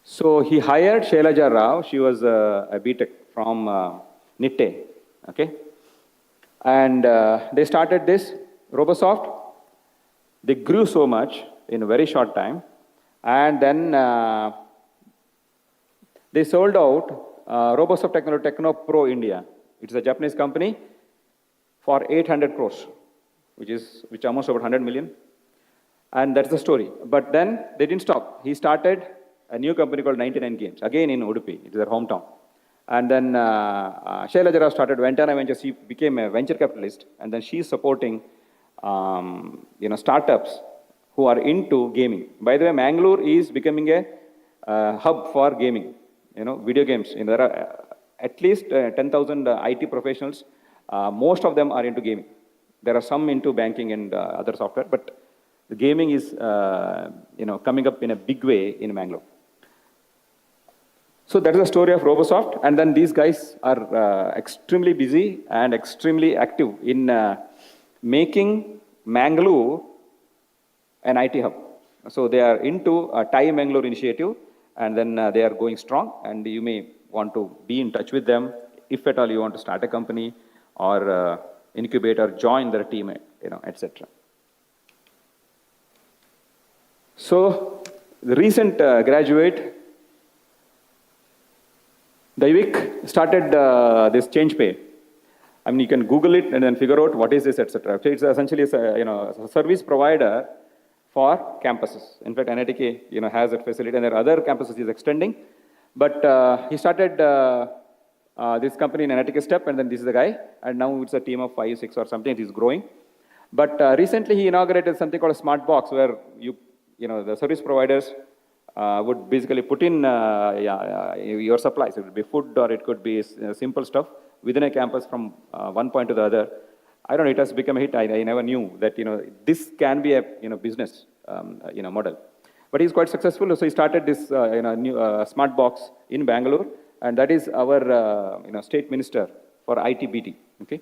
So he hired Shailaja Rao. She was a BTech from Nitte, okay? And they started this Robosoft. They grew so much in a very short time. And then they sold out Robosoft Techno Pro India. It's a Japanese company for 800 crores, which almost about 100 million. And that's the story. But then they didn't stop. He started a new company called 99 Games, again in Udupi. It's their hometown. And then Shailaja Rao started Ventana Ventures. She became a venture capitalist, and then she's supporting startups who are into gaming. By the way, Mangalore is becoming a hub for gaming, video games. There are at least 10,000 IT professionals. Most of them are into gaming. There are some into banking and other software, but the gaming is coming up in a big way in Mangalore. So that is the story of Robosoft, and then these guys are extremely busy and extremely active in making Mangalore an IT hub. So they are into a TIE Mangalore initiative, and then they are going strong, and you may want to be in touch with them if at all you want to start a company or incubate or join their team, etc. So the recent graduate, Daivik, started this change pay. I mean, you can Google it and then figure out what is this, etc. So it's essentially a service provider for campuses. In fact, NITK has that facility, and there are other campuses he's extending. But he started this company in NITK Step, and then this is the guy, and now it's a team of 5, 6 or something. It is growing. But recently he inaugurated something called a smart box, where the service providers would basically put in your supplies. It would be food, or it could be simple stuff within a campus from one point to the other. I don't know, it has become a hit. I never knew that this can be a business model. But he's quite successful. So he started this new smart box in Bangalore, and that is our state minister for ITBT. Okay,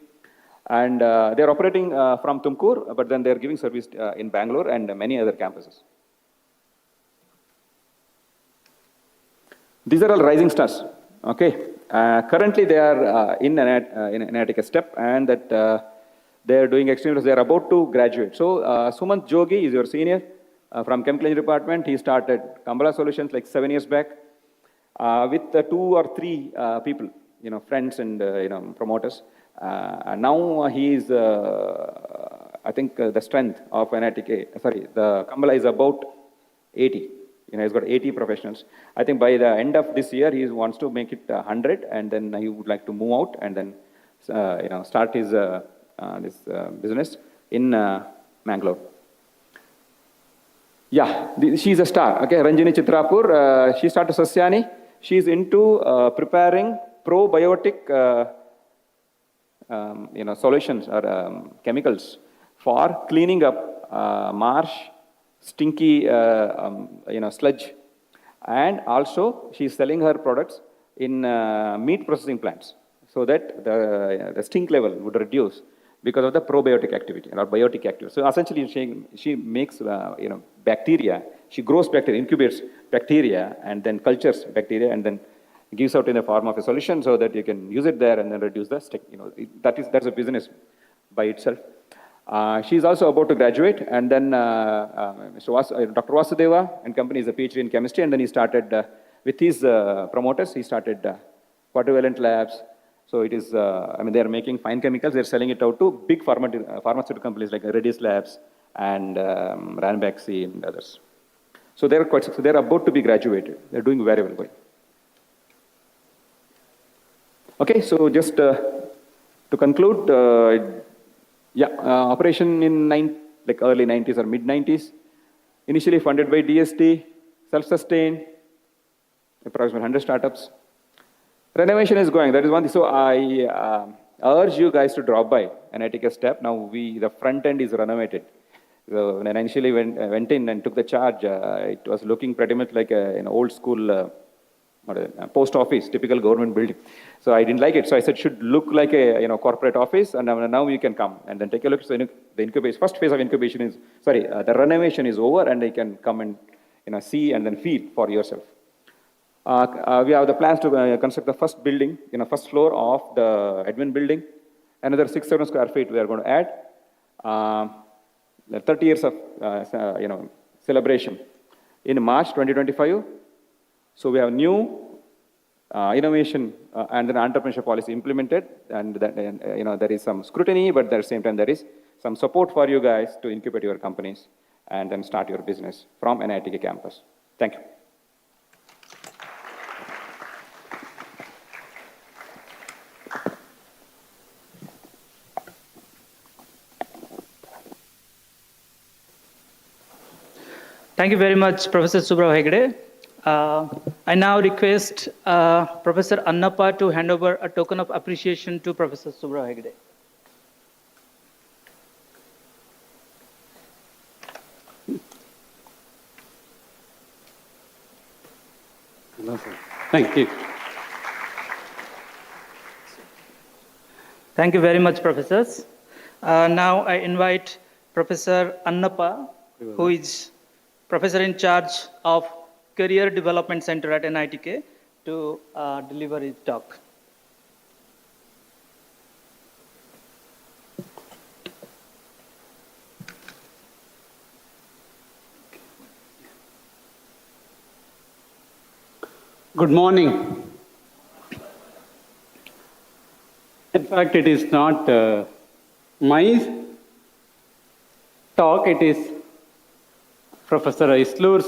and they're operating from Tumkur, but then they're giving service in Bangalore and many other campuses. These are all rising stars. Okay, currently they are in NITK Step, and that they are doing extremely. They are about to graduate. So Sumant Jogi is your senior from Chemical Engineering Department. He started Kambala Solutions like 7 years back with 2 or 3 people, friends and promoters. And now he is, I think, the strength of NITK. Sorry, the Kambala is about 80. He's got 80 professionals. I think by the end of this year, he wants to make it 100, and then he would like to move out and then, start his this business in Mangalore. Yeah, she's a star. Okay, Ranjini Chitrapur. She started Sasyani. She's into preparing probiotic, solutions or chemicals for cleaning up marsh, stinky, sludge, and also she's selling her products in meat processing plants, so that the stink level would reduce because of the probiotic activity or biotic activity. So essentially, she makes bacteria. She grows bacteria, incubates bacteria, and then cultures bacteria, and then gives out in the form of a solution, so that you can use it there and then reduce the stink. That's a business by itself. She's also about to graduate, and then Dr. Vasudeva and company is a PhD in chemistry, and then he started with his promoters. He started quadrivalent labs. So it is, they are making fine chemicals. They're selling it out to big pharmaceutical companies like Reddy's Labs and Ranbaxy and others. So they're quite successful. They're about to be graduated. They're doing very well. Okay, so just to conclude, operation in early 90s or mid 90s, initially funded by DST, self-sustained, approximately 100 startups. Renovation is going, that is one thing. So I urge you guys to drop by NITK Step. Now the front end is renovated. So when I initially went in and took the charge, it was looking pretty much like an old school post office, typical government building. So I didn't like it. So I said, should look like a corporate office, and now you can come and then take a look. So the incubation, first phase of incubation is, the renovation is over, and you can come and see and then feel for yourself. We have the plans to construct the first building, first floor of the admin building. Another 6,000 square feet we are going to add. 30 years of celebration in March 2025. So we have new innovation and then entrepreneurship policy implemented, and there is some scrutiny, but at the same time there is some support for you guys to incubate your companies and then start your business from NITK campus. Thank you. Thank you very much, Professor Subrao Hegde. I now request Professor Annappa to hand over a token of appreciation to Professor Subrao Hegde. Thank you. Thank you very much, professors. Now I invite Professor Annappa, who is Professor in charge of Career Development Center at NITK, to deliver his talk. Good morning. In fact, it is not my talk, it is Professor Islur's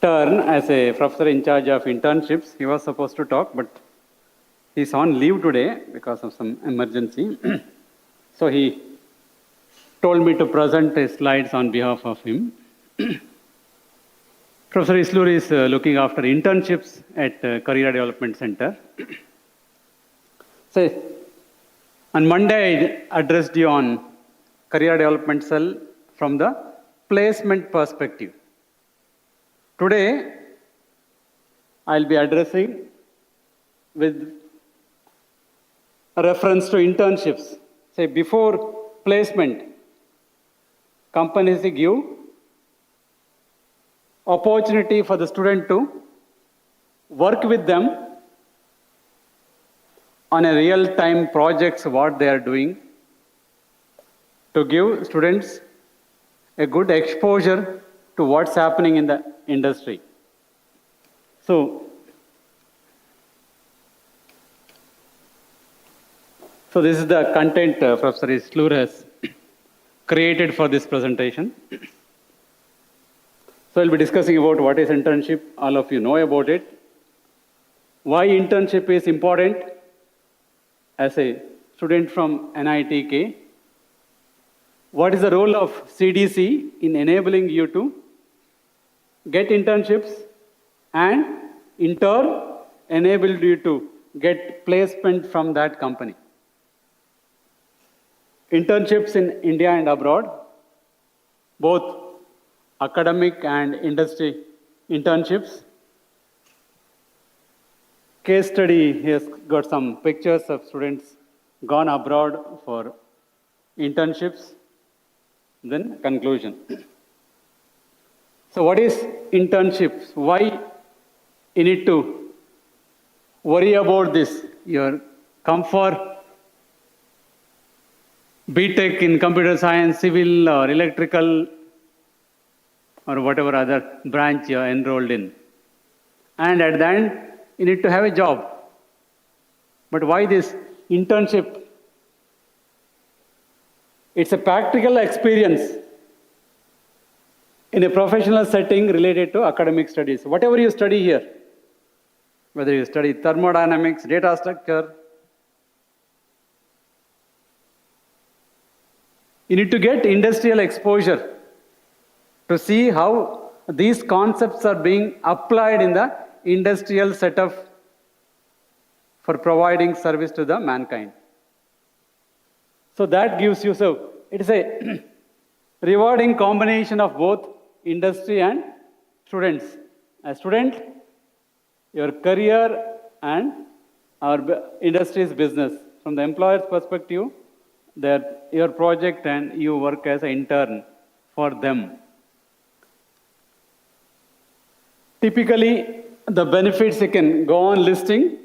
turn as a professor in charge of internships. He was supposed to talk, but he's on leave today because of some emergency. So he told me to present his slides on behalf of him. Professor Islur is looking after internships at Career Development Center. So, on Monday, I addressed you on Career Development Cell from the placement perspective. Today, I'll be addressing with a reference to internships. Say, before placement, companies give opportunity for the student to work with them on a real-time projects, what they are doing, to give students a good exposure to what's happening in the industry. So this is the content Professor Islur has created for this presentation. So I'll be discussing about what is internship. All of you know about it. Why internship is important as a student from NITK. What is the role of CDC in enabling you to get internships and in turn enabled you to get placement from that company. Internships in India and abroad, both academic and industry internships. Case study, he has got some pictures of students gone abroad for internships. Then conclusion. So what is internships? Why you need to worry about this? You come for BTech in computer science, civil or electrical or whatever other branch you are enrolled in. And at the end, you need to have a job. But why this internship? It's a practical experience in a professional setting related to academic studies. Whatever you study here, whether you study thermodynamics, data structure, you need to get industrial exposure to see how these concepts are being applied in the industrial setup for providing service to the mankind. So that gives you, so it is a rewarding combination of both industry and students. As student, your career and our industry's business. From the employer's perspective, your project and you work as an intern for them. Typically, the benefits you can go on listing.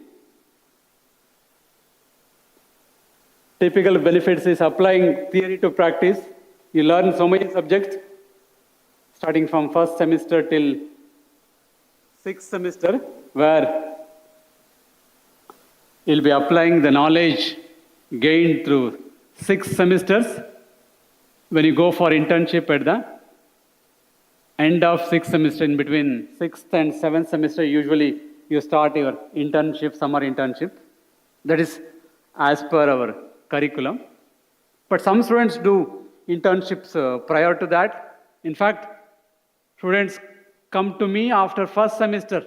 Typical benefits is applying theory to practice. You learn so many subjects, starting from first semester till sixth semester, where you'll be applying the knowledge gained through 6 semesters. When you go for internship at the end of 6th semester, in between 6th and 7th semester, usually you start your internship, summer internship. That is as per our curriculum. But some students do internships prior to that. In fact, students come to me after first semester,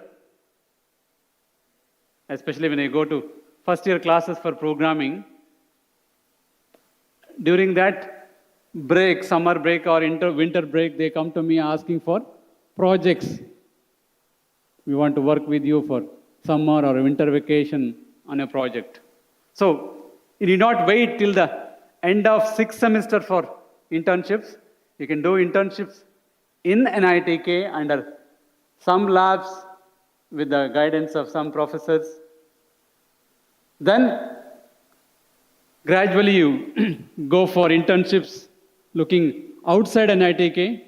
especially when I go to first year classes for programming. During that break, summer break or winter break, they come to me asking for projects. We want to work with you for summer or winter vacation on a project. So you need not wait till the end of 6th semester for internships. You can do internships in NITK under some labs with the guidance of some professors. Then gradually you go for internships looking outside NITK,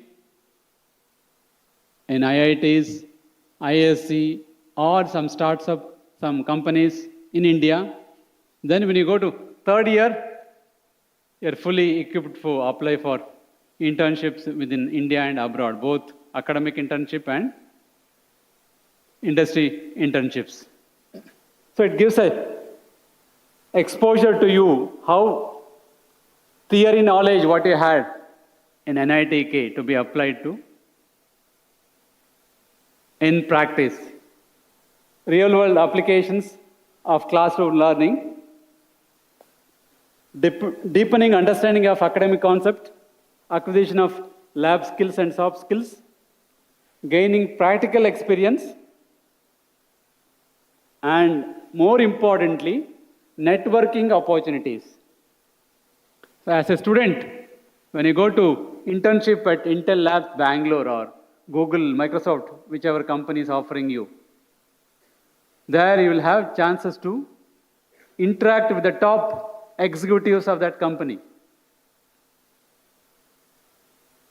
in IITs, ISC, or some startup, some companies in India. Then when you go to third year, you're fully equipped for apply for internships within India and abroad, both academic internship and industry internships. So it gives a exposure to you how theory knowledge what you had in NITK to be applied to in practice. Real world applications of classroom learning, deepening understanding of academic concept, acquisition of lab skills and soft skills, gaining practical experience, and more importantly, networking opportunities. So as a student, when you go to internship at Intel Labs Bangalore or Google, Microsoft, whichever company is offering you, there you will have chances to interact with the top executives of that company.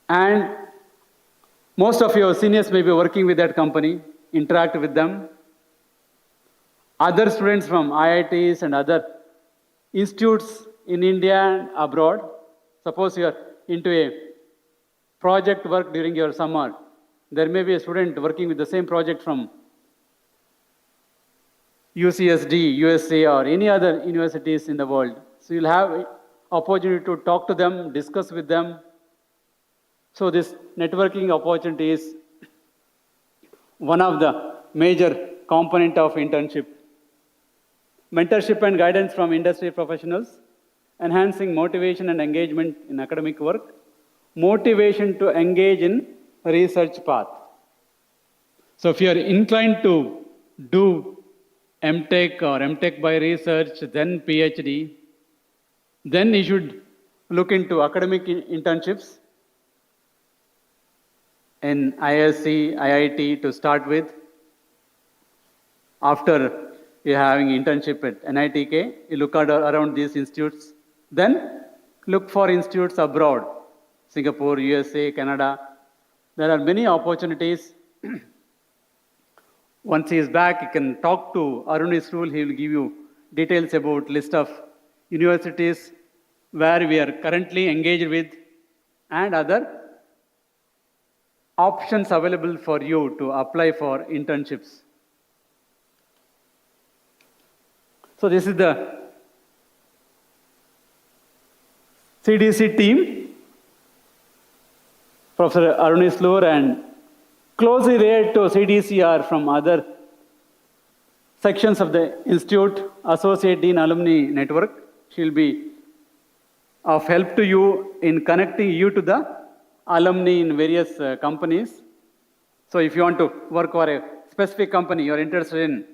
And most of your seniors may be working with that company, interact with them. Other students from IITs and other institutes in India and abroad, suppose you are into a project work during your summer, there may be a student working with the same project from UCSD, USA, or any other universities in the world. So you'll have opportunity to talk to them, discuss with them. So this networking opportunity is one of the major component of internship. Mentorship and guidance from industry professionals, enhancing motivation and engagement in academic work, motivation to engage in research path. So if you are inclined to do MTech or MTech by research, then PhD, then you should look into academic internships in ISC, IIT to start with. After you're having internship at NITK, you look at around these institutes, then look for institutes abroad, Singapore, USA, Canada. There are many opportunities. Once he is back, you can talk to Arun Isrul. He will give you details about list of universities where we are currently engaged with and other options available for you to apply for internships. So this is the CDC team, Professor Arun Isrul, and closely related to CDC are from other sections of the Institute, Associate Dean Alumni Network. She will be of help to you in connecting you to the alumni in various companies. So if you want to work for a specific company, you're interested in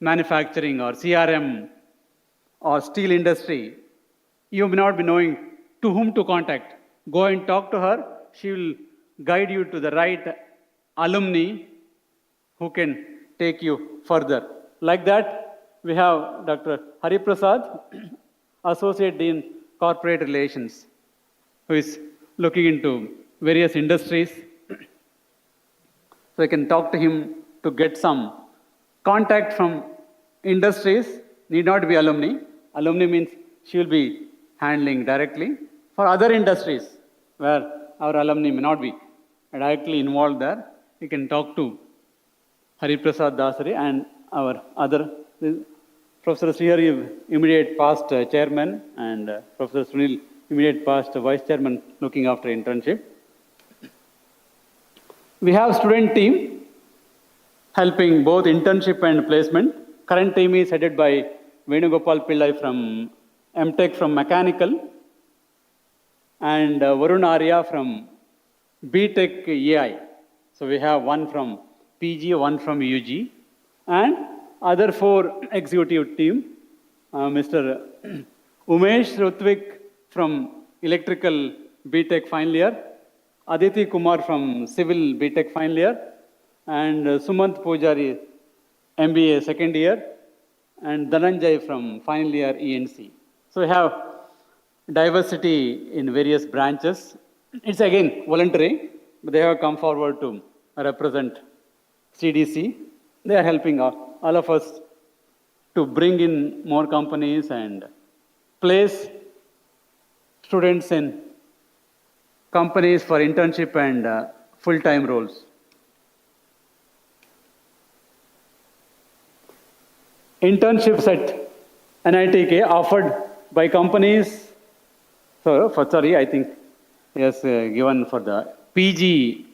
manufacturing or CRM or steel industry, you may not be knowing to whom to contact. Go and talk to her. She will guide you to the right alumni who can take you further. Like that, we have Dr. Hari Prasad, Associate Dean Corporate Relations, who is looking into various industries. So you can talk to him to get some contact from industries, need not be alumni. Alumni means she will be handling directly. For other industries where our alumni may not be directly involved there, you can talk to Hari Prasad Dasari and our other Professor Srihari, immediate past chairman, and Professor Sunil, immediate past vice chairman looking after internship. We have student team helping both internship and placement. Current team is headed by Venugopal Pillai from MTech from Mechanical, and Varun Arya from BTech AI. So we have one from PG, one from UG, and other 4 executive team, Mr. Umesh Rutvik from Electrical BTech final year, Aditi Kumar from Civil BTech final year, and Sumant Pujari MBA second year, and Dhananjay from final year ENC. So we have diversity in various branches. It's again voluntary, but they have come forward to represent CDC. They are helping all of us to bring in more companies and place students in companies for internship and full-time roles. Internships at NITK offered by companies, I think, yes, given for the PG.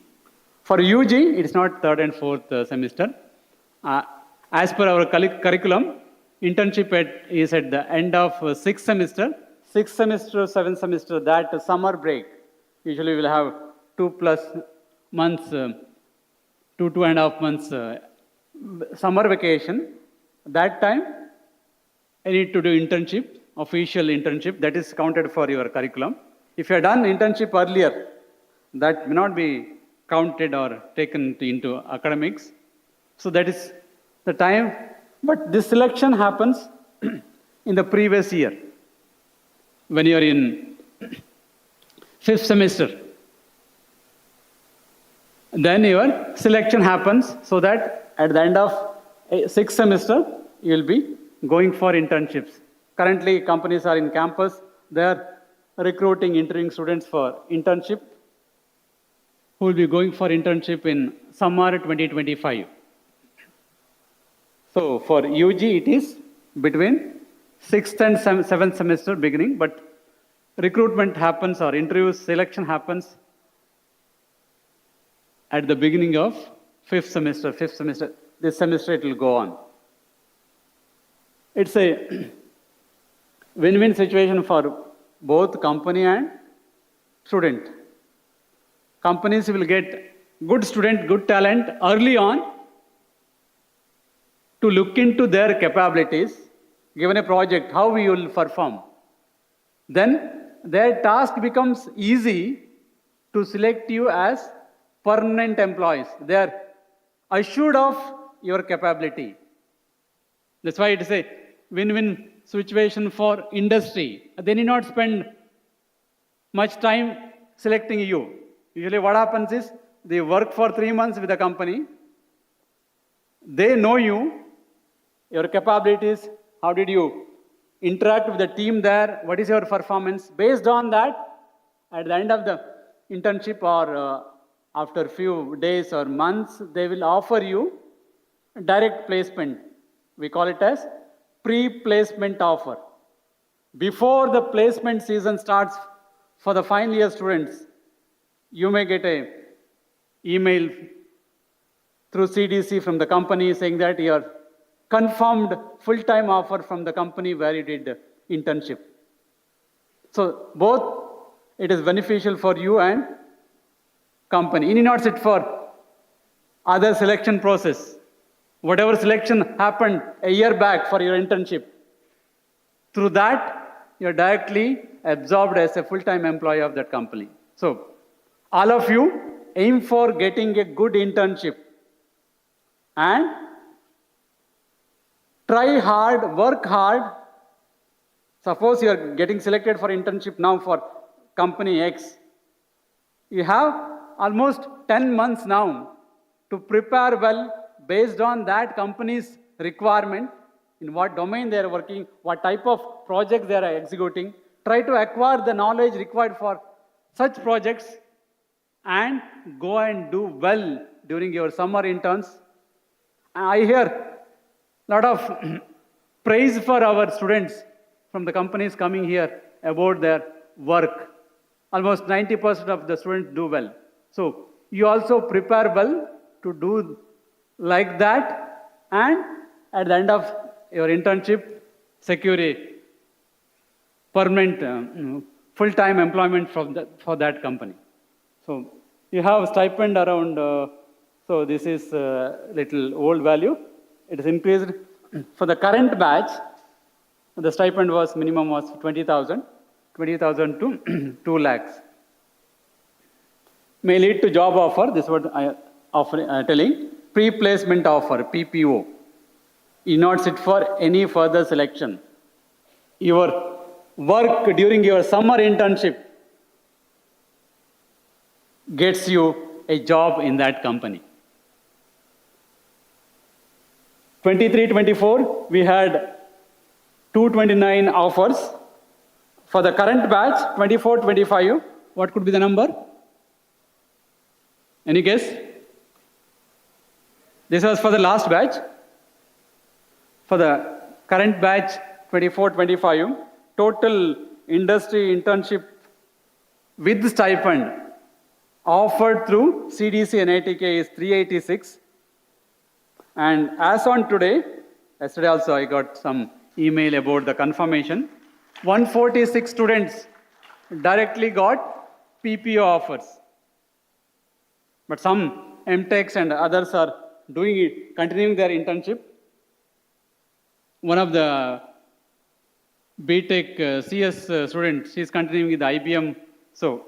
For UG, it's not third and fourth semester. As per our curriculum, internship is at the end of sixth semester, seventh semester, that summer break. Usually we'll have 2+ months, 2.5 months summer vacation. That time, I need to do internship, official internship, that is counted for your curriculum. If you have done internship earlier, that may not be counted or taken into academics. So that is the time, but this selection happens in the previous year. When you are in 5th semester, then your selection happens so that at the end of 6th semester, you will be going for internships. Currently, companies are in campus. They are recruiting, interviewing students for internship, who will be going for internship in summer 2025. So for UG, it is between 6th and 7th semester beginning, but recruitment happens or interview selection happens at the beginning of 5th semester. This semester it will go on. It's a win-win situation for both company and student. Companies will get good student, good talent early on to look into their capabilities, given a project, how we will perform. Then their task becomes easy to select you as permanent employees. They are assured of your capability. That's why it is a win-win situation for industry. They need not spend much time selecting you. Usually what happens is, they work for 3 months with the company. They know you, your capabilities, how did you interact with the team there, what is your performance. Based on that, at the end of the internship or after a few days or months, they will offer you direct placement. We call it as pre-placement offer. Before the placement season starts for the final year students, you may get an email through CDC from the company saying that you are confirmed full-time offer from the company where you did internship. So both it is beneficial for you and company. You need not sit for other selection process. Whatever selection happened a year back for your internship, through that, you're directly absorbed as a full-time employee of that company. So, all of you aim for getting a good internship and try hard, work hard. Suppose you're getting selected for internship now for company X. You have almost 10 months now to prepare well based on that company's requirement, in what domain they are working, what type of projects they are executing. Try to acquire the knowledge required for such projects and go and do well during your summer interns. I hear a lot of praise for our students from the companies coming here about their work. Almost 90% of the students do well. So you also prepare well to do like that, and at the end of your internship, secure a permanent full-time employment for that company. So you have stipend around, so this is little old value. It is increased for the current batch. The stipend was minimum was 20,000 to 2 lakhs. May lead to job offer. This is what I offer telling. Pre-placement offer, PPO. You not sit for any further selection. Your work during your summer internship gets you a job in that company. 23-24, we had 229 offers. For the current batch, 24-25, what could be the number? Any guess? This was for the last batch. For the current batch, 24-25, total industry internship with stipend offered through CDC and ITK is 386. And as on today, yesterday also I got some email about the confirmation, 146 students directly got PPO offers. But some MTechs and others are doing it, continuing their internship. One of the BTech CS student, she is continuing with IBM. So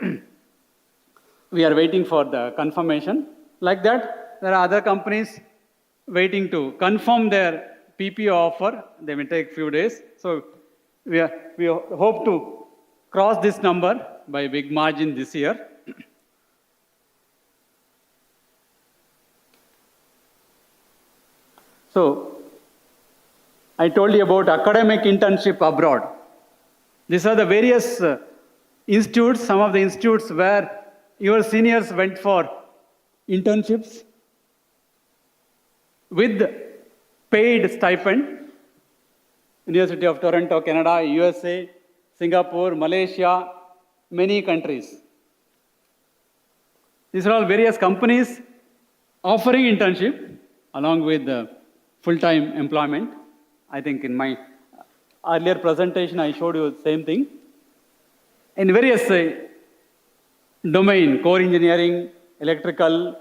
we are waiting for the confirmation. Like that, there are other companies waiting to confirm their PPO offer. They may take few days. So we hope to cross this number by a big margin this year. So I told you about academic internship abroad. These are the various institutes, some of the institutes where your seniors went for internships with paid stipend. University of Toronto, Canada, USA, Singapore, Malaysia, many countries. These are all various companies offering internship along with full-time employment. I think in my earlier presentation, I showed you the same thing. In various domain, core engineering, electrical,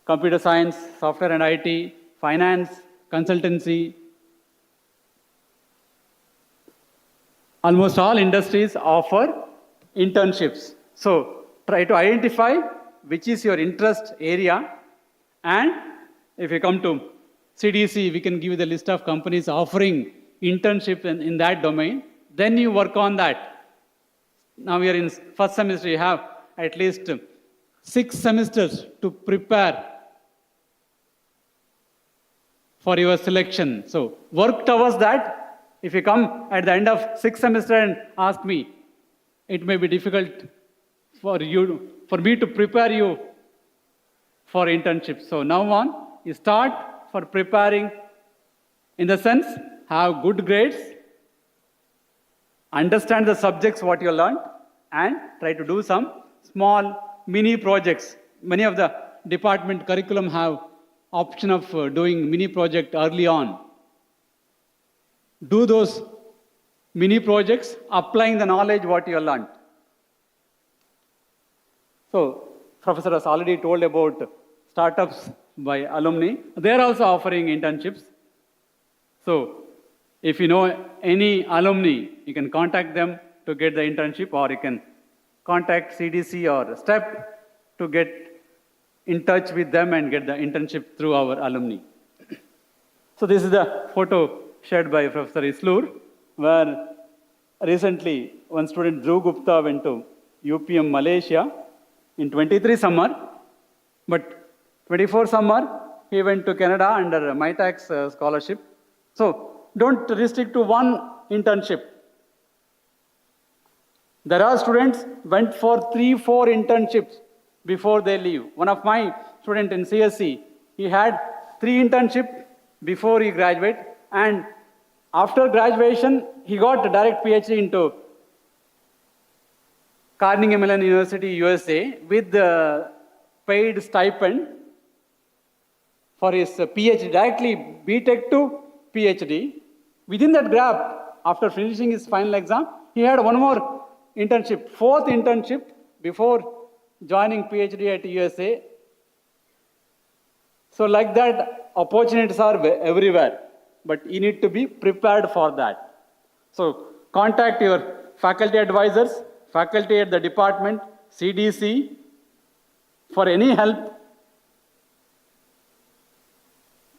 computer science, software and IT, finance, consultancy. Almost all industries offer internships. So try to identify which is your interest area, and if you come to CDC, we can give you the list of companies offering internships in that domain. Then you work on that. Now we are in first semester, you have at least 6 semesters to prepare for your selection. So work towards that. If you come at the end of 6th semester and ask me, it may be difficult for me to prepare you for internship. So now on, you start for preparing, in the sense, have good grades, understand the subjects what you learned, and try to do some small mini projects. Many of the department curriculum have option of doing mini project early on. Do those mini projects, applying the knowledge what you learned. So, Professor has already told about startups by alumni. They are also offering internships. So, if you know any alumni, you can contact them to get the internship, or you can contact CDC or STEP to get in touch with them and get the internship through our alumni. So this is the photo shared by Professor Islur, where recently one student, Dhruv Gupta, went to UPM Malaysia in 23 summer, but 24 summer, he went to Canada under MyTax scholarship. So don't restrict to one internship. There are students went for 3-4 internships before they leave. One of my students in CSC, he had 3 internships before he graduated, and after graduation, he got a direct PhD into Carnegie Mellon University, USA, with the paid stipend for his PhD, directly BTech to PhD. Within that gap, after finishing his final exam, he had one more internship, 4th internship before joining PhD at USA. So like that, opportunities are everywhere, but you need to be prepared for that. So contact your faculty advisors, faculty at the department, CDC, for any help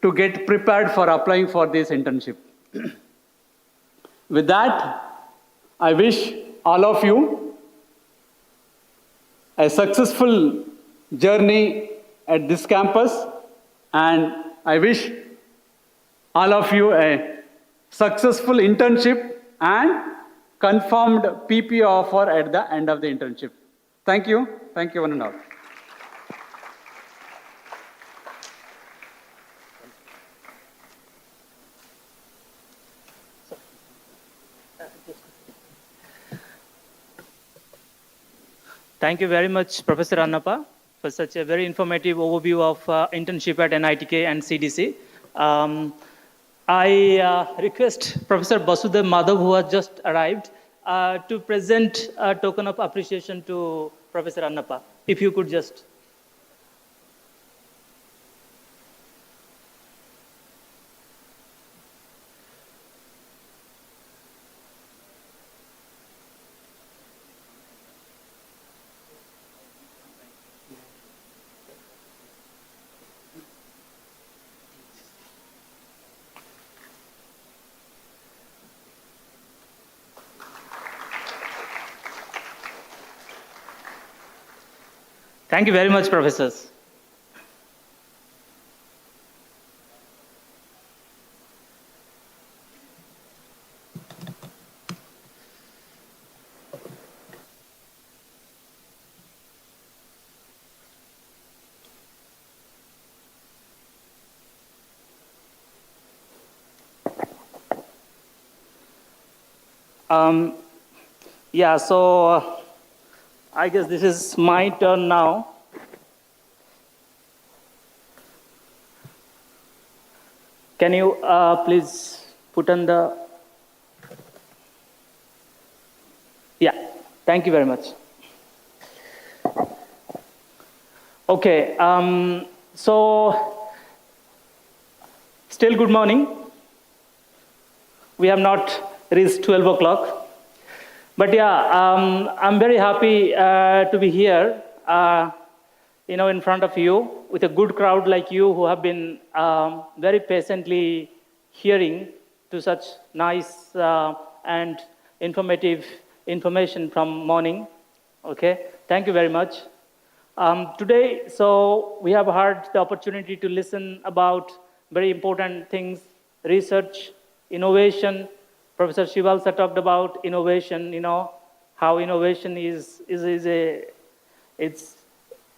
to get prepared for applying for this internship. With that, I wish all of you a successful journey at this campus, and I wish all of you a successful internship and confirmed PPO offer at the end of the internship. Thank you. Thank you, one and all. Thank you very much, Professor Annappa, for such a very informative overview of internship at NITK and CDC. I request Professor Basudev Madhav, who has just arrived, to present a token of appreciation to Professor Annappa. If you could just. Thank you very much, professors. Yeah, so I guess this is my turn now. Can you please put on the... Yeah, thank you very much. Okay, so still good morning. We have not reached 12 o'clock. But yeah, I'm very happy to be here, in front of you with a good crowd like you who have been very patiently hearing to such nice and informative information from morning. Okay, thank you very much. Today, so we have had the opportunity to listen about very important things, research, innovation. Professor Shivalsa talked about innovation, how innovation is a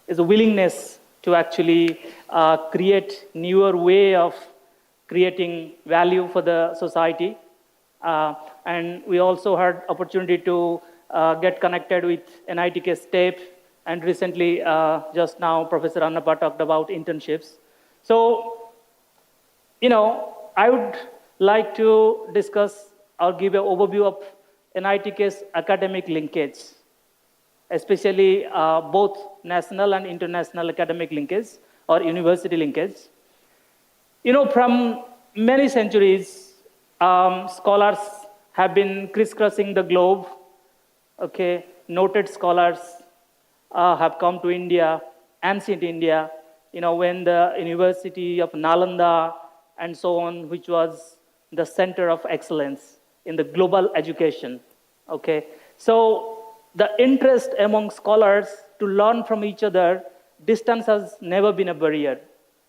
willingness to actually create newer way of creating value for the society. And we also had opportunity to get connected with NITK STEP, and recently, just now, Professor Annappa talked about internships. So, I would like to discuss or give an overview of NITK's academic linkage, especially both national and international academic linkage or university linkage. From many centuries, scholars have been crisscrossing the globe. Okay, noted scholars have come to India, ancient India, when the University of Nalanda and so on, which was the center of excellence in the global education. Okay, so the interest among scholars to learn from each other, distance has never been a barrier.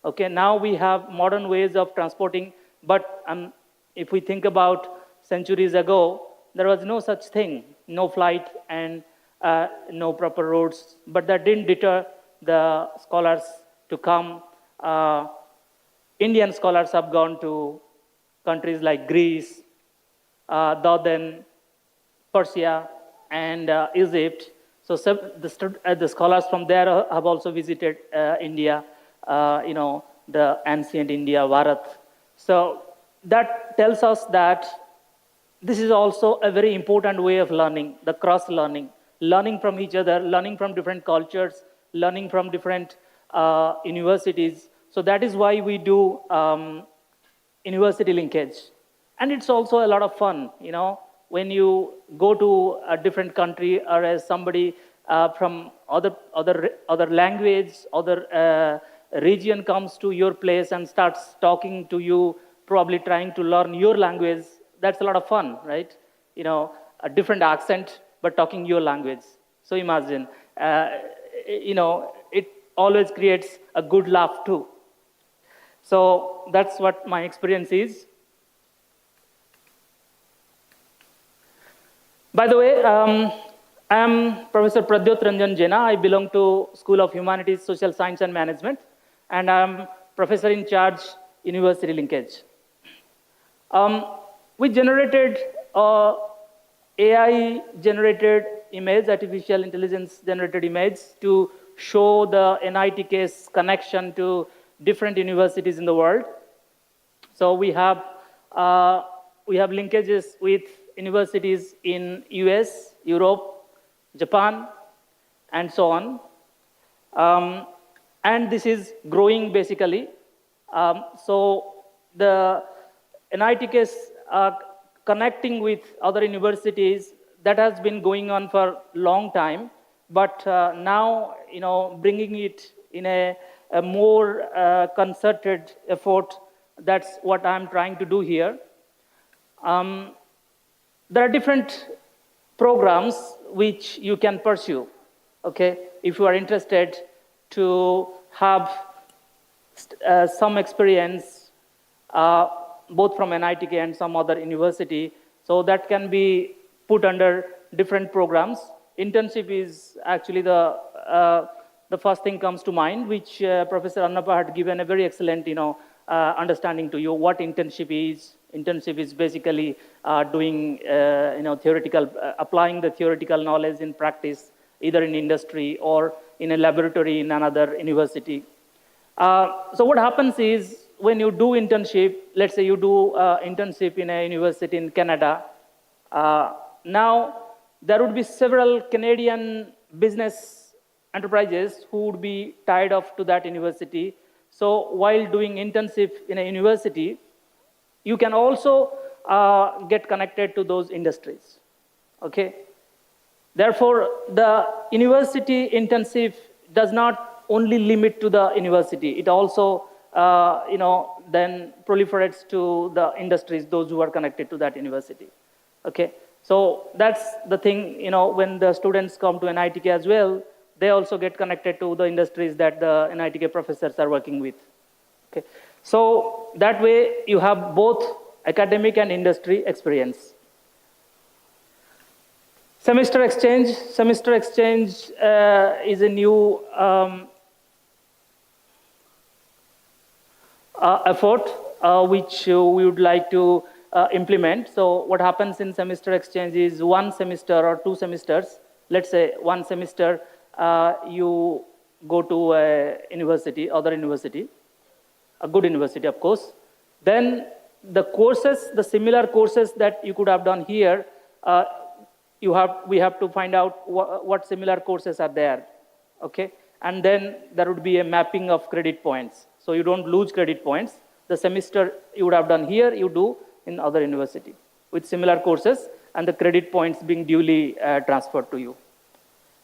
Okay, now we have modern ways of transporting, but if we think about centuries ago, there was no such thing, no flight and no proper roads, but that didn't deter the scholars to come. Indian scholars have gone to countries like Greece, Jordan, Persia, and Egypt. So the scholars from there have also visited India, the ancient India, Bharat. So that tells us that this is also a very important way of learning, the cross-learning, learning from each other, learning from different cultures, learning from different universities. So that is why we do university linkage. And it's also a lot of fun, when you go to a different country, or as somebody from other language, other region comes to your place and starts talking to you, probably trying to learn your language. That's a lot of fun, right? A different accent, but talking your language. So imagine, it always creates a good laugh too. So that's what my experience is. By the way, I am Professor Pradyot Ranjan Jena. I belong to School of Humanities, Social Science and Management, and I am Professor in charge, University Linkage. We generated AI-generated image, artificial intelligence-generated image, to show the NIT case connection to different universities in the world. So we have linkages with universities in US, Europe, Japan, and so on. And this is growing basically. So the NIT case connecting with other universities, that has been going on for a long time, but now, bringing it in a more concerted effort, that's what I'm trying to do here. There are different programs which you can pursue, okay, if you are interested to have some experience, both from NITK and some other university. So that can be put under different programs. Internship is actually the first thing comes to mind, which Professor Annappa had given a very excellent, understanding to you what internship is. Internship is basically doing, theoretical, applying the theoretical knowledge in practice, either in industry or in a laboratory in another university. So what happens is, when you do internship, let's say you do internship in a university in Canada, now there would be several Canadian business enterprises who would be tied off to that university. So while doing internship in a university, you can also get connected to those industries, okay? Therefore, the university internship does not only limit to the university, it also then proliferates to the industries, those who are connected to that university, okay? So that's the thing, when the students come to NITK as well, they also get connected to the industries that the NITK professors are working with, okay? So that way you have both academic and industry experience. Semester exchange is a new effort which we would like to implement. So what happens in semester exchange is 1 semester or 2 semesters, let's say 1 semester, you go to a university, other university, a good university, of course. Then the courses, the similar courses that you could have done here, we have to find out what similar courses are there, okay? And then there would be a mapping of credit points. So you don't lose credit points. The semester you would have done here, you do in other university with similar courses, and the credit points being duly transferred to you.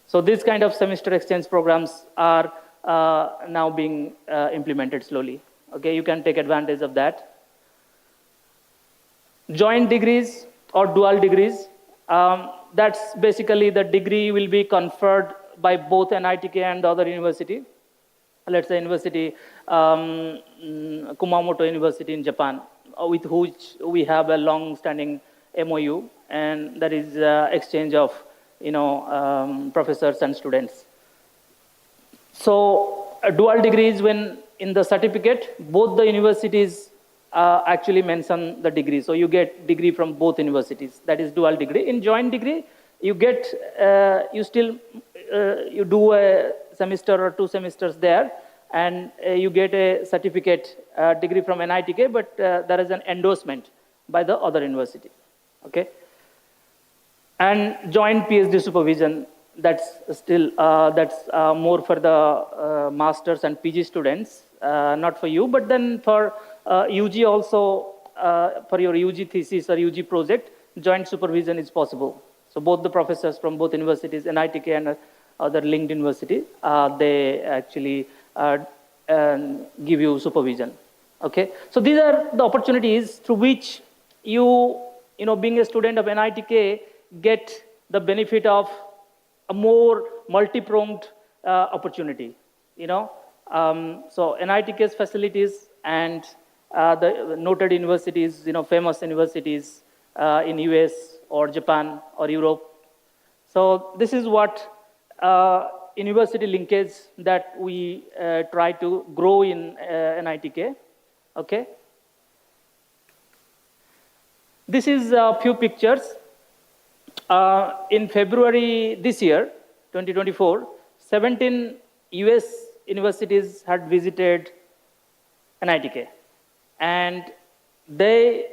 So these kind of semester exchange programs are now being implemented slowly. Okay, you can take advantage of that. Joint degrees or dual degrees, that's basically the degree will be conferred by both NITK and the other university. Let's say university, Kumamoto University in Japan, with which we have a long-standing MOU, and that is exchange of professors and students. So dual degrees, when in the certificate, both the universities actually mention the degree. So you get degree from both universities. That is dual degree. In joint degree, you get, you do a semester or 2 semesters there, and you get a certificate degree from NITK, but there is an endorsement by the other university, okay? And joint PhD supervision, that's still, that's more for the masters and PG students, not for you, but then for UG also, for your UG thesis or UG project, joint supervision is possible. So both the professors from both universities, NITK and other linked university, they actually give you supervision, okay? So these are the opportunities through which you being a student of NITK, get the benefit of a more multi-pronged opportunity, So NITK's facilities and the noted universities, famous universities in US or Japan or Europe. So this is what university linkage that we try to grow in NITK. Okay. This is a few pictures. In February this year, 2024, 17 US universities had visited NITK, and they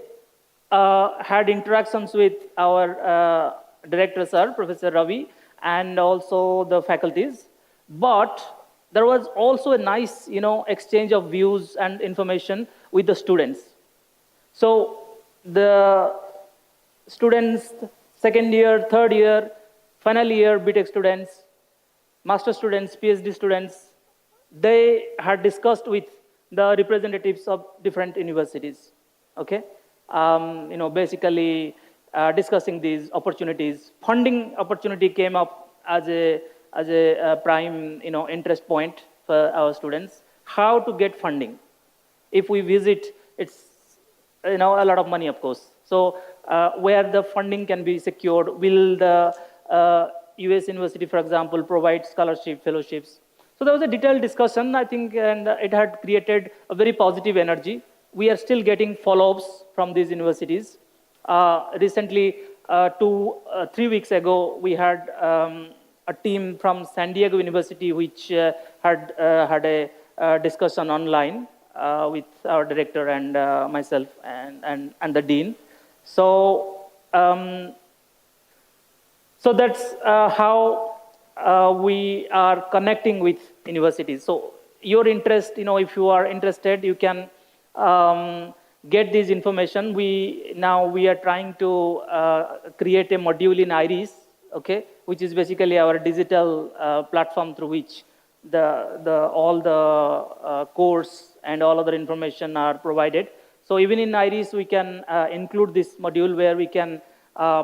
had interactions with our director, sir, Professor Ravi, and also the faculties. But there was also a nice, exchange of views and information with the students. So the students, second year, third year, final year BTech students, master students, PhD students, they had discussed with the representatives of different universities. Okay, basically discussing these opportunities. Funding opportunity came up as a prime, interest point for our students. How to get funding? If we visit, it's a lot of money, of course. So where the funding can be secured? Will the US university, for example, provide scholarship, fellowships? So there was a detailed discussion, I think, and it had created a very positive energy. We are still getting follow-ups from these universities. Recently, 3 weeks ago, we had a team from San Diego University which had a discussion online with our director and myself and the dean. So, so that's how we are connecting with universities. So your interest, if you are interested, you can get this information. We are trying to create a module in IRIS, okay, which is basically our digital platform through which all the course and all other information are provided. So even in IRIS, we can include this module where we can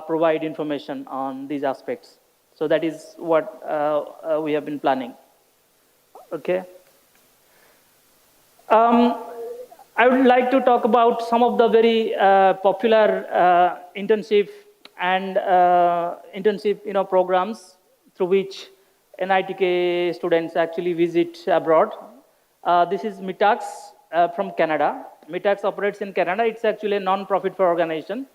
provide information on these aspects. So that is what we have been planning. Okay. I would like to talk about some of the very popular internship and programs through which NITK students actually visit abroad. This is MITAX from Canada. MITAX operates in Canada. It's actually a non-profit organization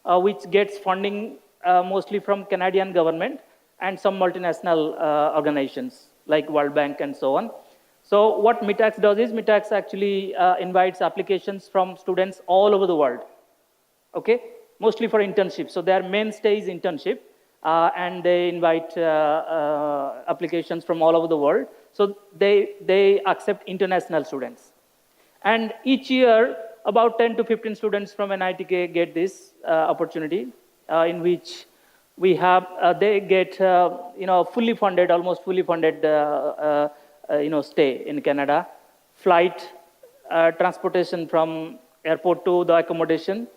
which gets funding mostly from Canadian government and some multinational organizations like World Bank and so on. So what MITAX does is MITAX actually invites applications from students all over the world, okay, mostly for internship. So their mainstay is internship, and they invite applications from all over the world. So they accept international students. And each year, about 10 to 15 students from NITK get this opportunity in which we have, they get, fully funded, almost fully funded, stay in Canada, flight, transportation from airport to the accommodation.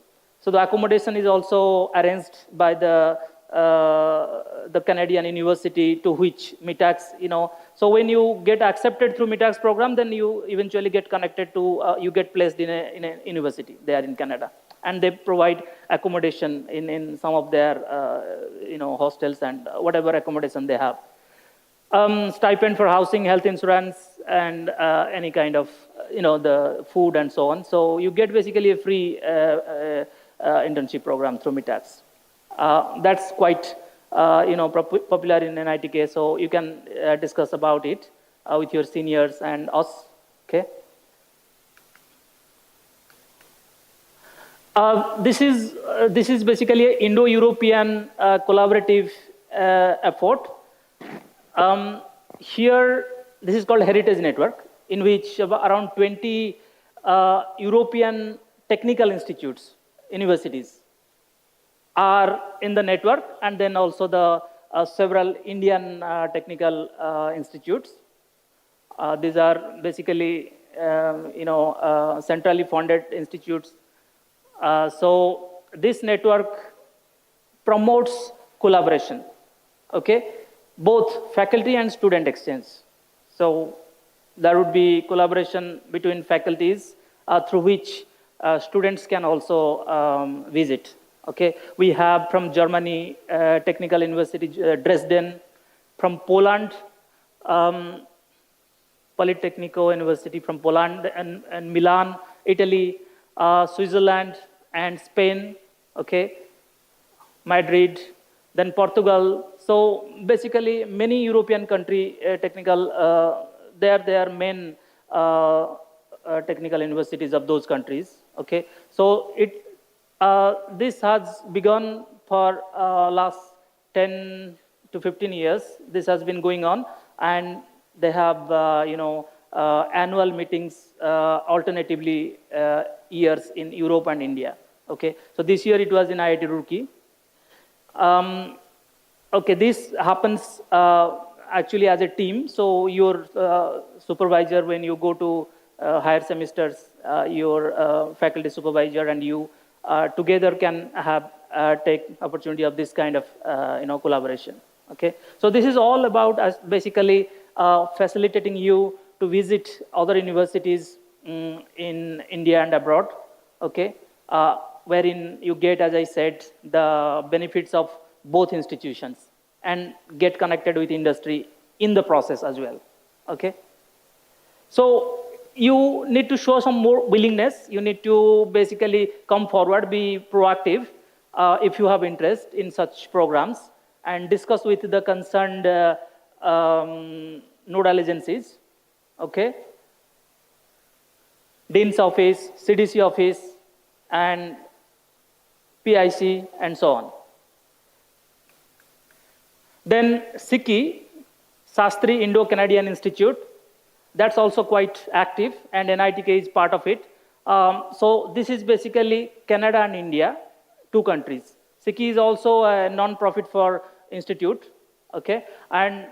So the accommodation is also arranged by the Canadian university to which MITAX, so when you get accepted through MITAX program, then you eventually get connected to, you get placed in a university there in Canada. And they provide accommodation in some of their, hostels and whatever accommodation they have. Stipend for housing, health insurance, and any kind of, the food and so on. So you get basically a free internship program through MITAX. That's quite, popular in NITK, so you can discuss about it with your seniors and us, okay? This is basically an Indo-European collaborative effort. Here, this is called Heritage Network, in which around 20 European technical institutes, universities, are in the network, and then also the several Indian technical institutes. These are basically, centrally funded institutes. So this network promotes collaboration, okay? Both faculty and student exchange. So there would be collaboration between faculties through which students can also visit. Okay, we have from Germany, Technical University Dresden, from Poland, Politecnico University from Poland and Milan, Italy, Switzerland and Spain, okay, Madrid, then Portugal. So basically many European country they are their main technical universities of those countries, okay. So this has begun for last 10 to 15 years. This has been going on, and they have annual meetings alternatively years in Europe and India. Okay, so this year it was in IIT Roorkee. Okay, this happens actually as a team. So your supervisor, when you go to higher semesters, your faculty supervisor and you together can have take opportunity of this kind of collaboration. Okay, so this is all about us basically facilitating you to visit other universities in India and abroad, okay, wherein you get, as I said, the benefits of both institutions and get connected with industry in the process as well, okay. So you need to show some more willingness. You need to basically come forward, be proactive if you have interest in such programs, and discuss with the concerned nodal agencies, okay, Dean's office, CDC office, and PIC, and so on. Then SICI, Sastri Indo-Canadian Institute, that's also quite active, and NITK is part of it. So this is basically Canada and India, two countries. SICI is also a non-profit for institute, okay, and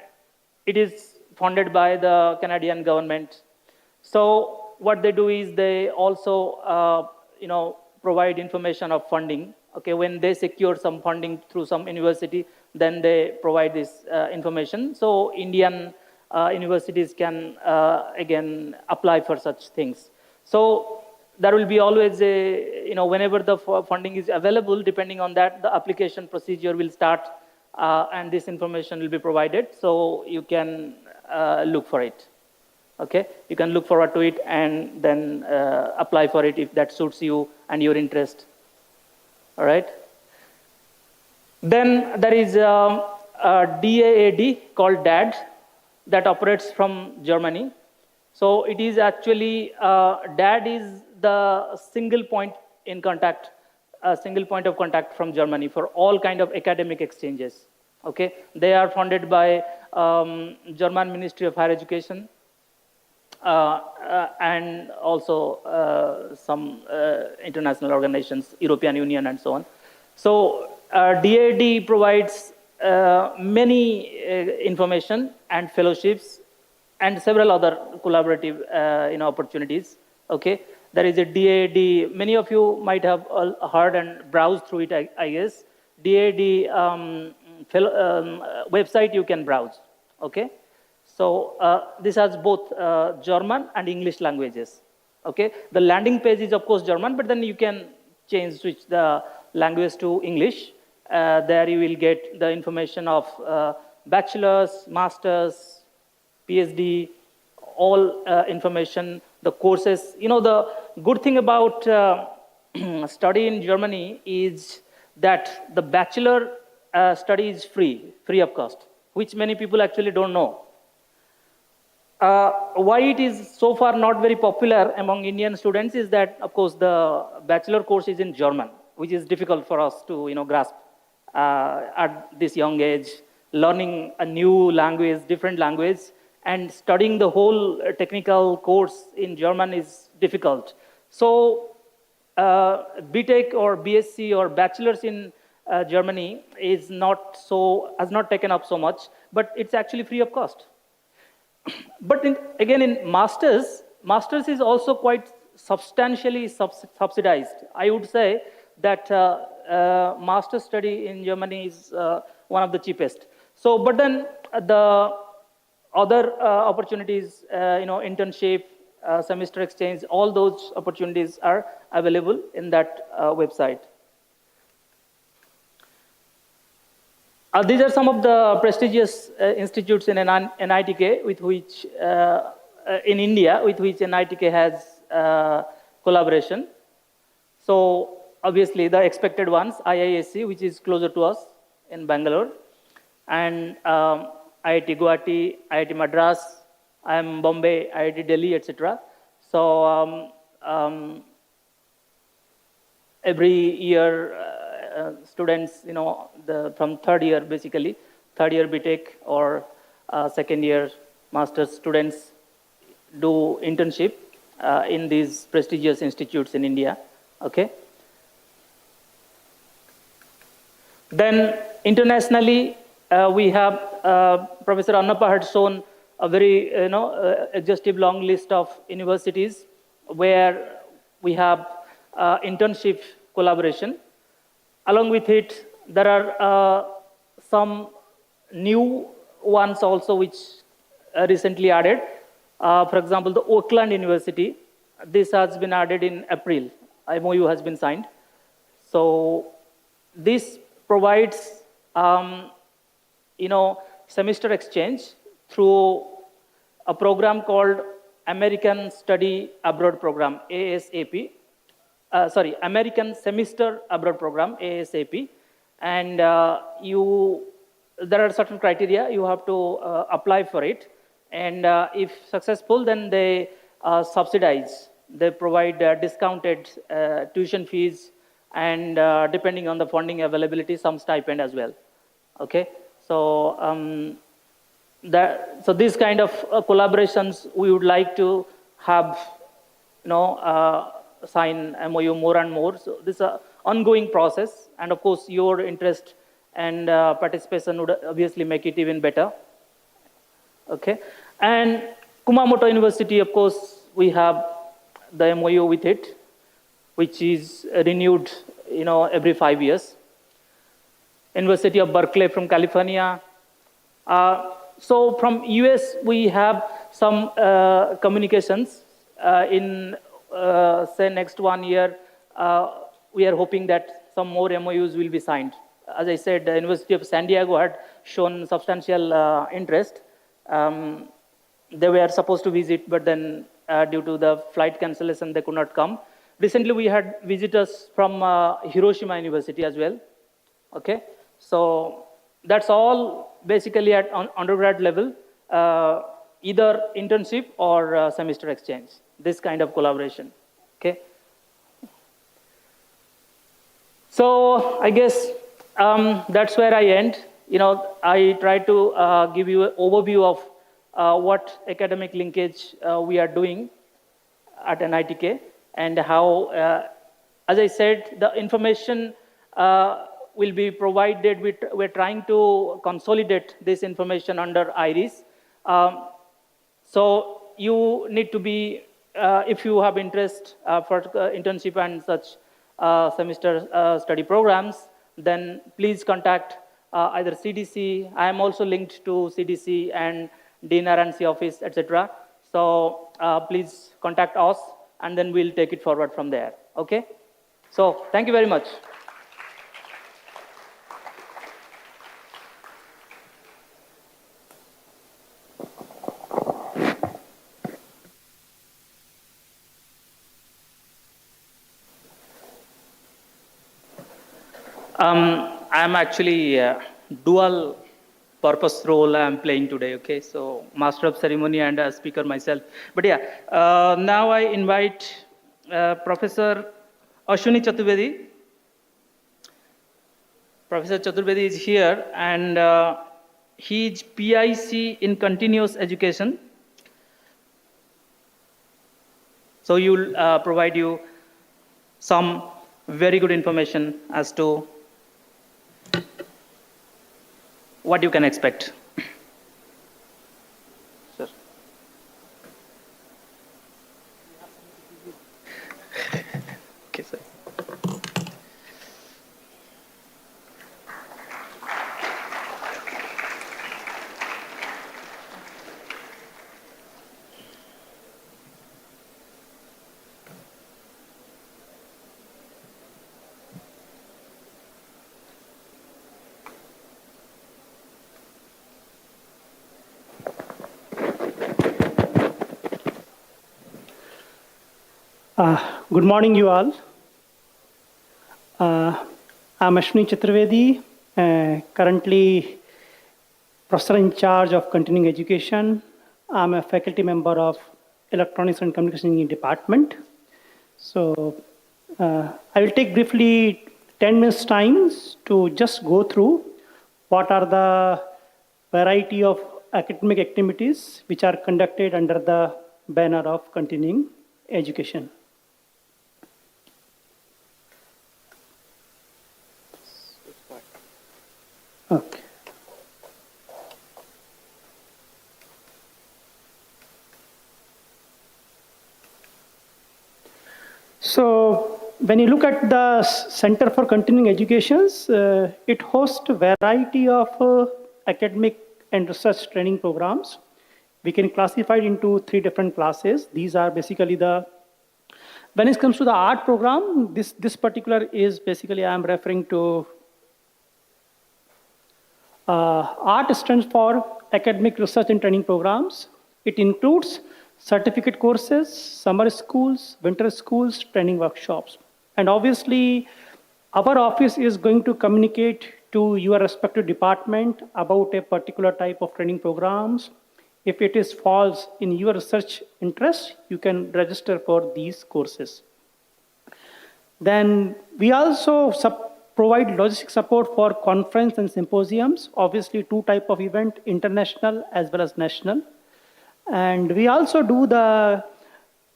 it is funded by the Canadian government. So what they do is they also, provide information of funding. Okay, when they secure some funding through some university, then they provide this information. So Indian universities can again apply for such things. So there will be always a, whenever the funding is available, depending on that, the application procedure will start and this information will be provided. So you can look for it. Okay, you can look forward to it and then apply for it if that suits you and your interest. All right. Then there is a DAAD called DAD that operates from Germany. So it is actually, DAD is the single point in contact, a single point of contact from Germany for all kind of academic exchanges. Okay, they are funded by German Ministry of Higher Education and also some international organizations, European Union and so on. So DAD provides many information and fellowships and several other collaborative opportunities. Okay, there is a DAD. Many of you might have heard and browsed through it, I guess. DAD website you can browse. Okay, so this has both German and English languages. Okay, the landing page is of course German, but then you can switch the language to English. There you will get the information of bachelor's, master's, PhD, all information, the courses. The good thing about study in Germany is that the bachelor study is free of cost, which many people actually don't know. Why it is so far not very popular among Indian students is that, of course, the bachelor course is in German, which is difficult for us to grasp at this young age. Learning a new language, different language, and studying the whole technical course in German is difficult. So BTech or BSc or bachelor's in Germany has not taken up so much, but it's actually free of cost. But again, in master's is also quite substantially subsidized. I would say that master's study in Germany is one of the cheapest. So, but then the other opportunities, internship, semester exchange, all those opportunities are available in that website. These are some of the prestigious institutes in NITK with which, in India, with which NITK has collaboration. So obviously the expected ones, IISc, which is closer to us in Bangalore, and IIT Guwahati, IIT Madras, IIM Bombay, IIT Delhi, etc. So every year students, from third year basically, third year BTech or second year master's students do internship in these prestigious institutes in India. Okay. Then internationally, we have Professor Annappa had shown a very exhaustive long list of universities where we have internship collaboration. Along with it, there are some new ones also which recently added. For example, the Oakland University, this has been added in April. MOU has been signed. So this provides, semester exchange through a program called American Study Abroad Program, ASAP. American Semester Abroad Program, ASAP. And there are certain criteria, you have to apply for it. And if successful, then they subsidize. They provide discounted tuition fees and depending on the funding availability, some stipend as well. Okay, so so these kind of collaborations we would like to have, sign MOU more and more. So this is an ongoing process, and of course your interest and participation would obviously make it even better. Okay, and Kumamoto University, of course, we have the MOU with it, which is renewed, every 5 years. University of Berkeley from California. So from US, we have some communications in, say, next 1 year. We are hoping that some more MOUs will be signed. As I said, the University of San Diego had shown substantial interest. They were supposed to visit, but then due to the flight cancellation, they could not come. Recently, we had visitors from Hiroshima University as well. Okay, so that's all basically at undergrad level, either internship or semester exchange, this kind of collaboration. Okay. So I guess that's where I end. I try to give you an overview of what academic linkage we are doing at NITK and how, as I said, the information will be provided. We're trying to consolidate this information under IRIS. So you need to be, if you have interest for internship and such semester study programs, then please contact either CDC. I am also linked to CDC and Dean RNC office, etc. So please contact us, and then we'll take it forward from there. Okay? So thank you very much. I'm actually dual purpose role I'm playing today, okay? So master of ceremony and a speaker myself. But yeah, now I invite Professor Ashwini Chaturvedi. Professor Chaturvedi is here, and he is PIC in continuous education. So he will provide you some very good information as to what you can expect. Sir. Okay, sir. Good morning, you all. I'm Ashwini Chaturvedi, currently professor in charge of continuing education. I'm a faculty member of Electronics and Communication Engineering Department. So I will take briefly 10 minutes time to just go through what are the variety of academic activities which are conducted under the banner of continuing education. Okay. So when you look at the Center for Continuing Educations, it hosts a variety of academic and research training programs. We can classify it into 3 different classes. These are basically when it comes to the art program, this particular is basically I'm referring to art stands for academic research and training programs. It includes certificate courses, summer schools, winter schools, training workshops. And obviously, our office is going to communicate to your respective department about a particular type of training programs. If it falls in your research interest, you can register for these courses. Then we also provide logistic support for conference and symposiums, obviously 2 types of event, international as well as national. And we also do the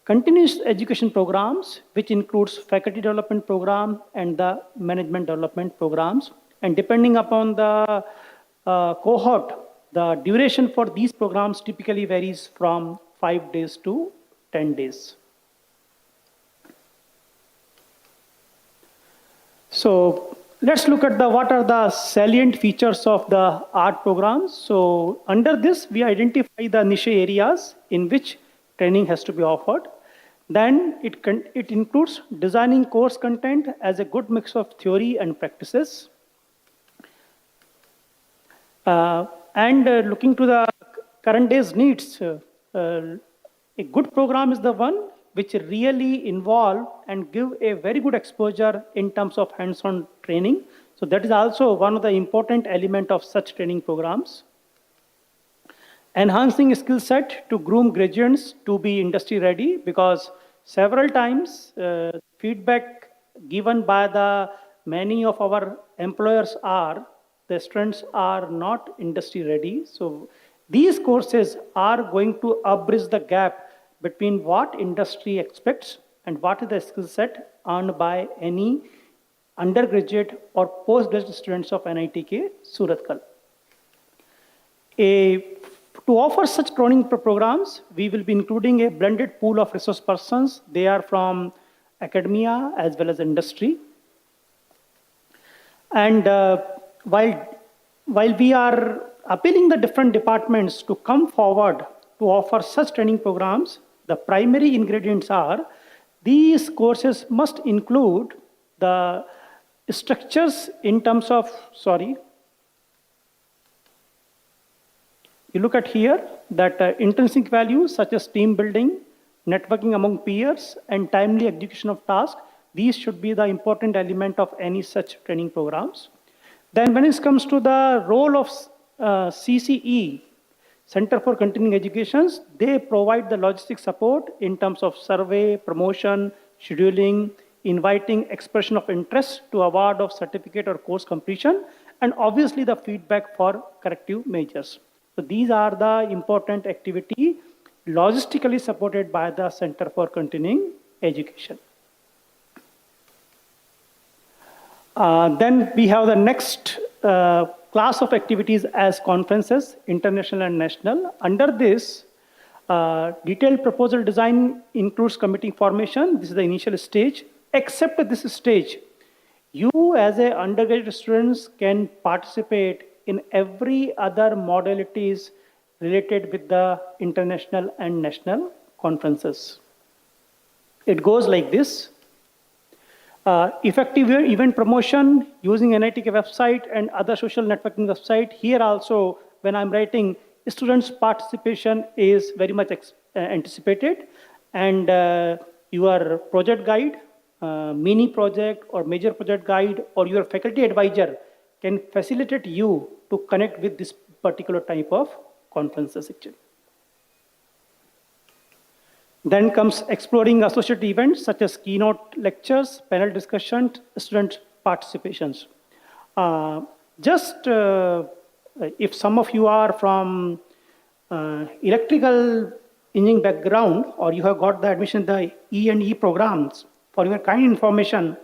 continuous education programs, which includes faculty development program and the management development programs. And depending upon the cohort, the duration for these programs typically varies from 5 days to 10 days. So let's look at what are the salient features of the art programs. So under this, we identify the niche areas in which training has to be offered. Then it includes designing course content as a good mix of theory and practices. Looking to the current day's needs, a good program is the one which really involve and give a very good exposure in terms of hands-on training. So that is also one of the important element of such training programs. Enhancing skill set to groom graduates to be industry ready, because several times feedback given by the many of our employers are the students are not industry ready. So these courses are going to bridge the gap between what industry expects and what is the skill set earned by any undergraduate or postgraduate students of NITK Surathkal. To offer such training programs, we will be including a blended pool of resource persons. They are from academia as well as industry. And while we are appealing the different departments to come forward to offer such training programs, the primary ingredients are these courses must include the structures in terms of, you look at here that intrinsic values such as team building, networking among peers, and timely execution of tasks. These should be the important element of any such training programs. Then when it comes to the role of CCE, Center for Continuing Educations, they provide the logistic support in terms of survey, promotion, scheduling, inviting expression of interest to award of certificate or course completion, and obviously the feedback for corrective measures. So these are the important activity logistically supported by the Center for Continuing Education. Then we have the next class of activities as conferences, international and national. Under this, detailed proposal design includes committee formation. This is the initial stage. Except this stage, you as a undergraduate students can participate in every other modalities related with the international and national conferences. It goes like this. Effective event promotion using NITK website and other social networking website. Here also, when I'm writing, students' participation is very much anticipated. And your project guide, mini project or major project guide, or your faculty advisor can facilitate you to connect with this particular type of conferences actually. Then comes exploring associate events such as keynote lectures, panel discussions, student participations. If some of you are from electrical engineering background, or you have got the admission in the E&E programs, for your kind information,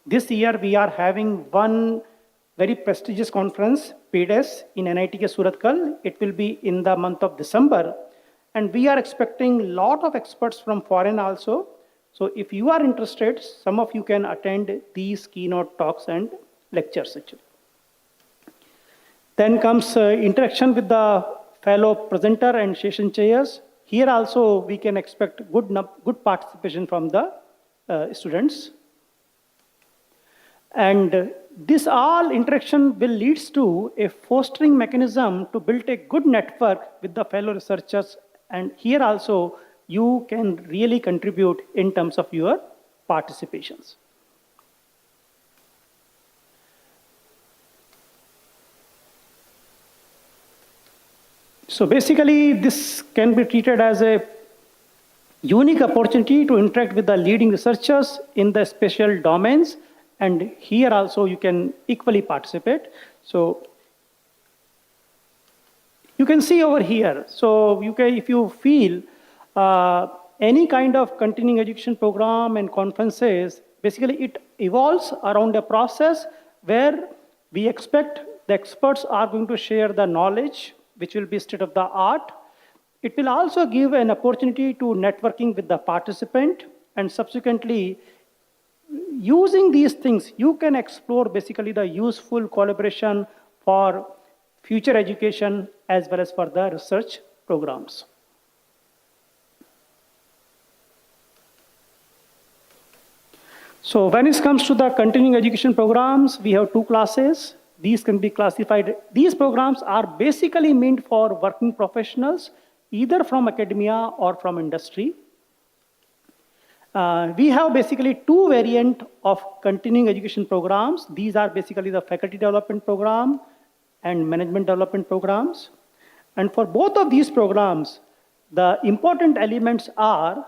this year we are having one very prestigious conference, PDES, in NITK Surathkal. It will be in the month of December. And we are expecting a lot of experts from foreign also. So if you are interested, some of you can attend these keynote talks and lectures actually. Then comes interaction with the fellow presenter and session chairs. Here also we can expect good participation from the students. And this all interaction will lead to a fostering mechanism to build a good network with the fellow researchers. And here also you can really contribute in terms of your participations. So basically, this can be treated as a unique opportunity to interact with the leading researchers in the special domains. And here also you can equally participate. So you can see over here. So you can, if you feel any kind of continuing education program and conferences, basically it evolves around a process where we expect the experts are going to share the knowledge, which will be state of the art. It will also give an opportunity to networking with the participant, and subsequently, using these things, you can explore basically the useful collaboration for future education as well as for the research programs. So when it comes to the continuing education programs, we have two classes. These can be classified. These programs are basically meant for working professionals, either from academia or from industry. We have basically two variants of continuing education programs. These are basically the faculty development program and management development programs. And for both of these programs, the important elements are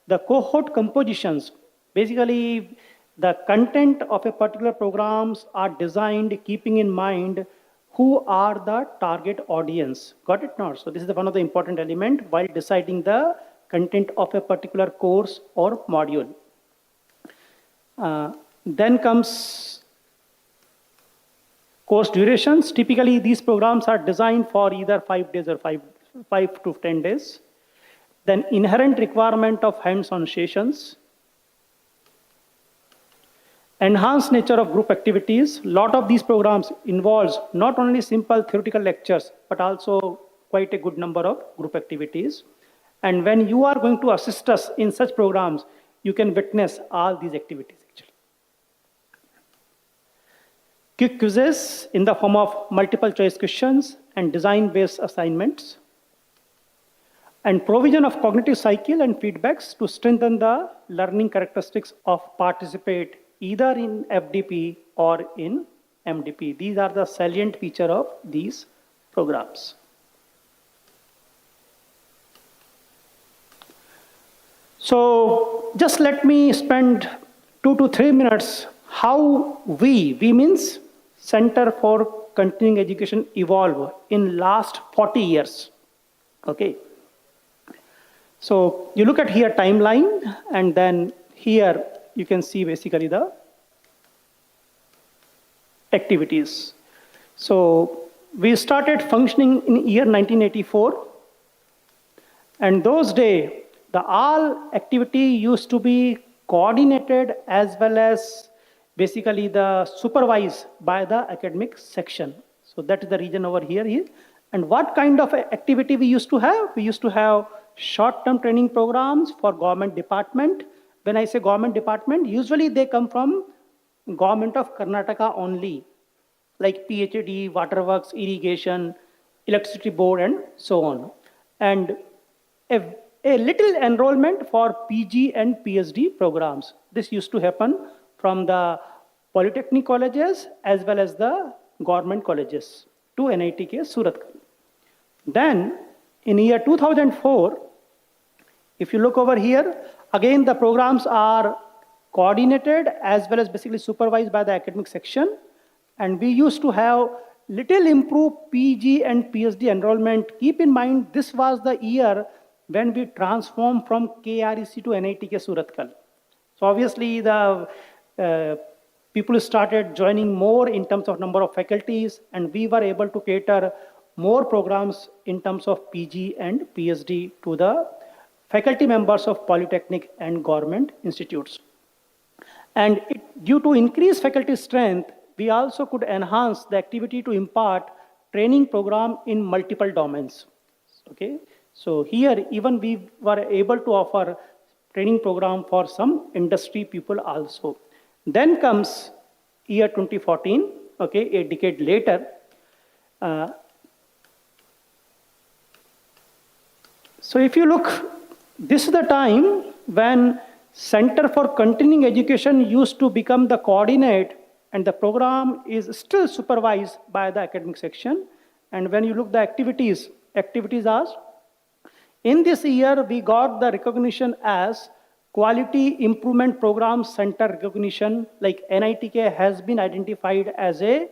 the cohort compositions. Basically, the content of a particular programs are designed keeping in mind who are the target audience. Got it now? So this is one of the important elements while deciding the content of a particular course or module. Then comes course durations. Typically, these programs are designed for either 5 days or 5 to 10 days. Then inherent requirement of hands-on sessions. Enhanced nature of group activities. A lot of these programs involves not only simple theoretical lectures, but also quite a good number of group activities. And when you are going to assist us in such programs, you can witness all these activities actually. Quick quizzes in the form of multiple choice questions and design-based assignments. And provision of cognitive cycle and feedbacks to strengthen the learning characteristics of participate either in FDP or in MDP. These are the salient feature of these programs. So just let me spend 2 to 3 minutes how we means Center for Continuing Education evolve in last 40 years. Okay. So you look at here timeline, and then here you can see basically the activities. So we started functioning in year 1984, and those days the all activity used to be coordinated as well as basically the supervised by the academic section. So that is the region over here. And what kind of activity we used to have? We used to have short-term training programs for government department. When I say government department, usually they come from government of Karnataka only, like PhD, waterworks, irrigation, electricity board, and so on. And a a little enrollment for PG and PhD programs. This used to happen from the polytechnic colleges as well as the government colleges to NITK Surat. Then in year 2004, if you look over here, again the programs are coordinated as well as basically supervised by the academic section. And we used to have little improved PG and PhD enrollment. Keep in mind, this was the year when we transformed from KREC to NITK Surathkal. So obviously the people started joining more in terms of number of faculties, and we were able to cater more programs in terms of PG and PhD to the faculty members of polytechnic and government institutes. And due to increased faculty strength, we also could enhance the activity to impart training program in multiple domains. Okay, so here even we were able to offer training program for some industry people also. Then comes year 2014, okay, a decade later. So if you look, this is the time when Center for Continuing Education used to become the coordinate, and the program is still supervised by the academic section. And when you look the activities are, in this year, we got the recognition as Quality Improvement Program Center recognition, like NITK has been identified as a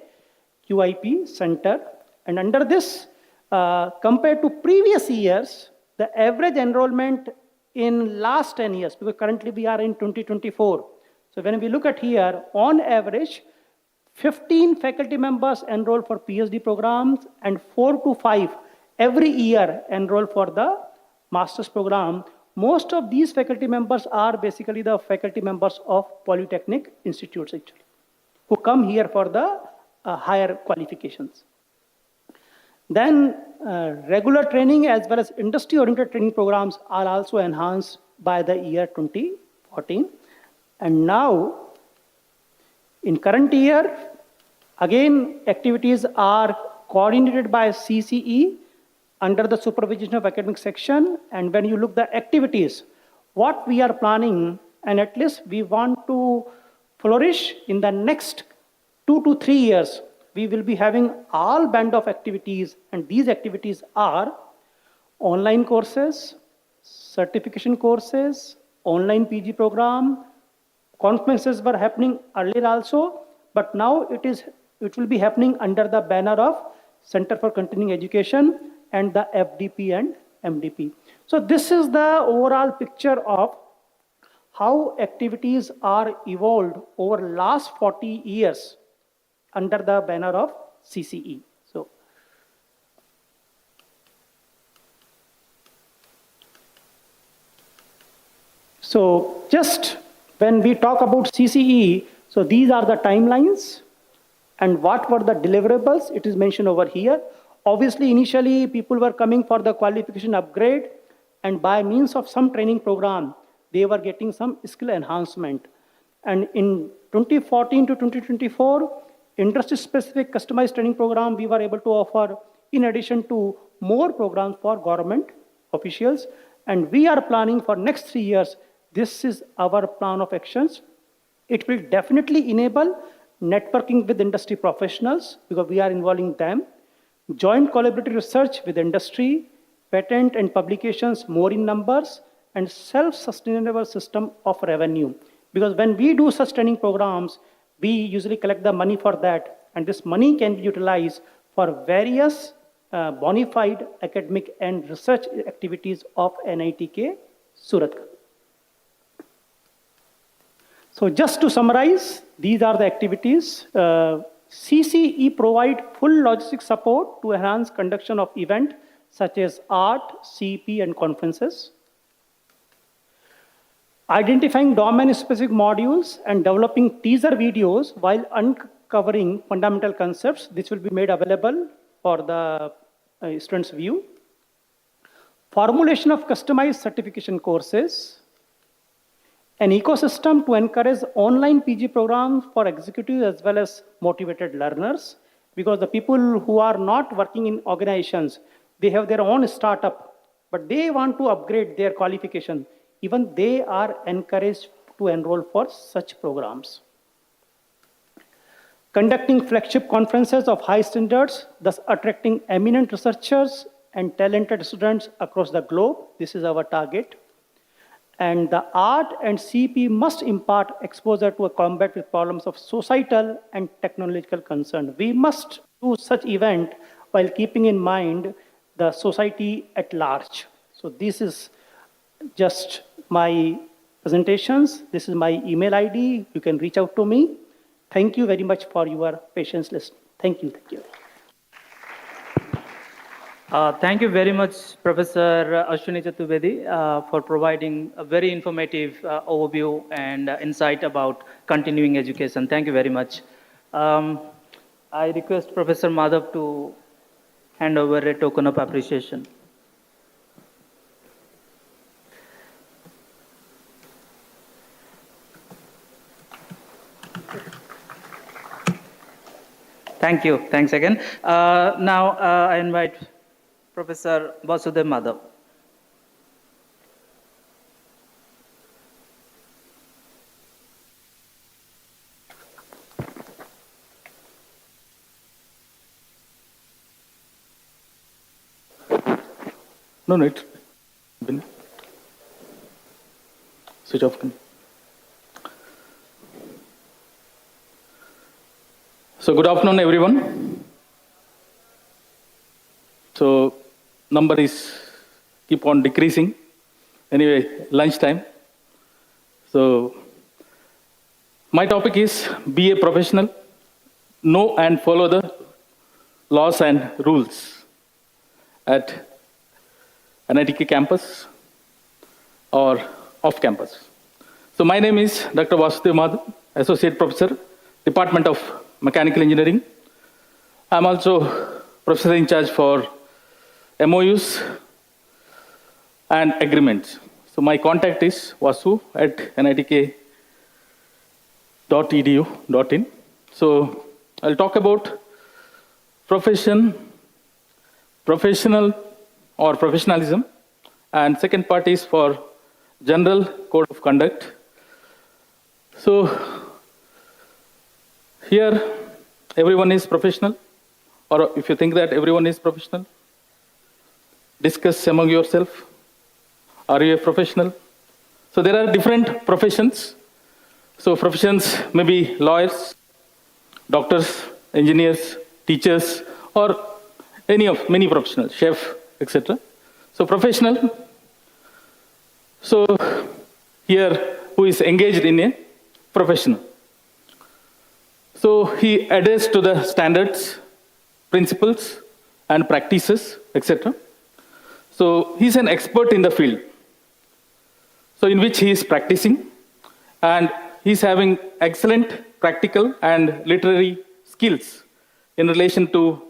QIP center. And under this, compared to previous years, the average enrollment in last 10 years, because currently we are in 2024. So when we look at here, on average, 15 faculty members enroll for PhD programs and 4 to 5 every year enroll for the master's program. Most of these faculty members are basically the faculty members of polytechnic institutes actually, who come here for the higher qualifications. Then regular training as well as industry-oriented training programs are also enhanced by the year 2014. And now, in current year, again, activities are coordinated by CCE under the supervision of academic section. And when you look the activities, what we are planning, and at least we want to flourish in the next 2 to 3 years, we will be having all band of activities, and these activities are online courses, certification courses, online PG program. Conferences were happening earlier also, but now it will be happening under the banner of Center for Continuing Education and the FDP and MDP. So this is the overall picture of how activities are evolved over last 40 years under the banner of CCE. So just when we talk about CCE, so these are the timelines and what were the deliverables, it is mentioned over here. Obviously, initially people were coming for the qualification upgrade, and by means of some training program, they were getting some skill enhancement. And in 2014 to 2024, industry-specific customized training program we were able to offer in addition to more programs for government officials. And we are planning for next 3 years, this is our plan of actions. It will definitely enable networking with industry professionals because we are involving them, joint collaborative research with industry, patent and publications more in numbers, and self-sustainable system of revenue. Because when we do such training programs, we usually collect the money for that, and this money can be utilized for various bona fide academic and research activities of NITK Surat. So just to summarize, these are the activities. CCE provide full logistic support to enhance conduction of events such as art, CP, and conferences. Identifying domain-specific modules and developing teaser videos while uncovering fundamental concepts. This will be made available for the students' view. Formulation of customized certification courses. An ecosystem to encourage online PG programs for executives as well as motivated learners. Because the people who are not working in organizations, they have their own startup but they want to upgrade their qualification, even they are encouraged to enroll for such programs. Conducting flagship conferences of high standards, thus attracting eminent researchers and talented students across the globe. This is our target. And the art and CP must impart exposure to a combat with problems of societal and technological concern. We must do such event while keeping in mind the society at large. So this is just my presentations. This is my email ID. You can reach out to me. Thank you very much for your patience listening. Thank you. Thank you. Thank you very much, Professor Ashwini Chaturvedi, for providing a very informative overview and insight about continuing education. Thank you very much. I request Professor Madhav to hand over a token of appreciation. Thank you. Thanks again. Now I invite Professor Vasudev Madhav. No, it's switch off. So good afternoon, everyone. So number is keep on decreasing. Anyway, lunchtime. So my topic is be a professional, know and follow the laws and rules at NITK campus or off campus. So my name is Dr. Vasudev Madhav, Associate Professor, Department of Mechanical Engineering. I'm also Professor in charge for MOUs and agreements. So my contact is vasu@nitk.edu.in. So I'll talk about profession, professional or professionalism, and second part is for general code of conduct. So here everyone is professional, or if you think that everyone is professional, discuss among yourself. Are you a professional? So there are different professions. So professions may be lawyers, doctors, engineers, teachers, or many professionals, chef, etc. So professional. So here, who is engaged in a profession? So he adheres to the standards, principles, and practices, etc. So he's an expert in the field, so in which he is practicing, and he's having excellent practical and literary skills in relation to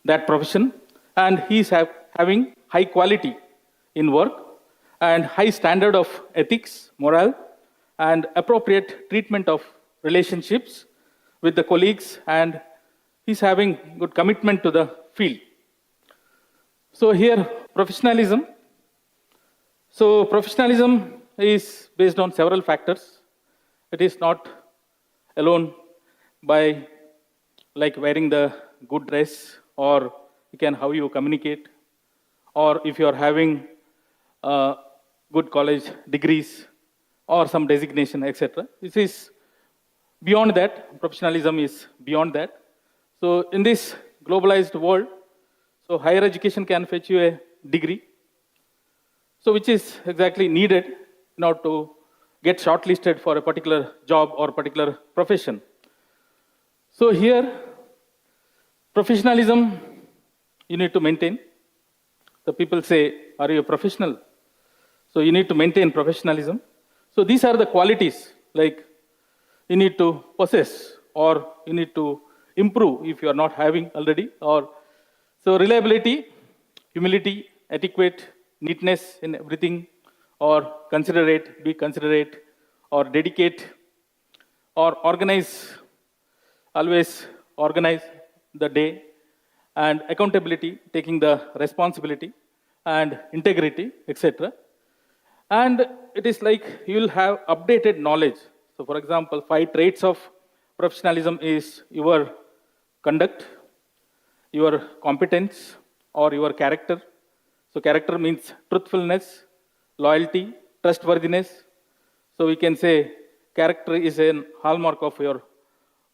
that profession, and he's having high quality in work and high standard of ethics, morale, and appropriate treatment of relationships with the colleagues, and he's having good commitment to the field. So here, professionalism. So professionalism is based on several factors. It is not alone by like wearing the good dress, or how you communicate, or if you are having good college degrees or some designation, etc. This is beyond that. Professionalism is beyond that. So in this globalized world, so higher education can fetch you a degree, so which is exactly needed in order to get shortlisted for a particular job or particular profession. So here, professionalism you need to maintain. The people say, are you a professional? So you need to maintain professionalism. So these are the qualities like you need to possess, or you need to improve if you are not having already. Or so reliability, humility, adequate, neatness in everything, or considerate, be considerate, or dedicate, or organize, always organize the day, and accountability, taking the responsibility, and integrity, etc. And it is like you will have updated knowledge. So for example, 5 traits of professionalism is your conduct, your competence, or your character. So character means truthfulness, loyalty, trustworthiness. So we can say character is a hallmark of your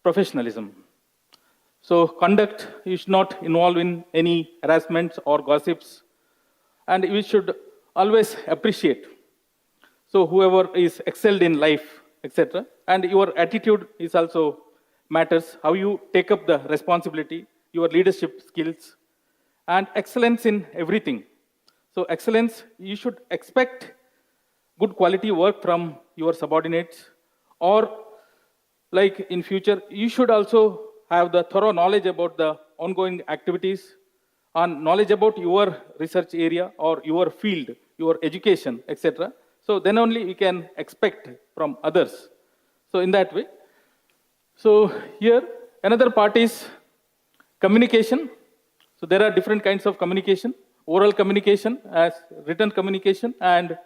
professionalism. So conduct, you should not involve in any harassments or gossips, and we should always appreciate. So whoever is excelled in life, etc. And your attitude is also matters, how you take up the responsibility, your leadership skills, and excellence in everything. So excellence, you should expect good quality work from your subordinates, or like in future, you should also have the thorough knowledge about the ongoing activities and knowledge about your research area or your field, your education, etc. So then only we can expect from others. So in that way. So here, another part is communication. So there are different kinds of communication: oral communication, as written communication, and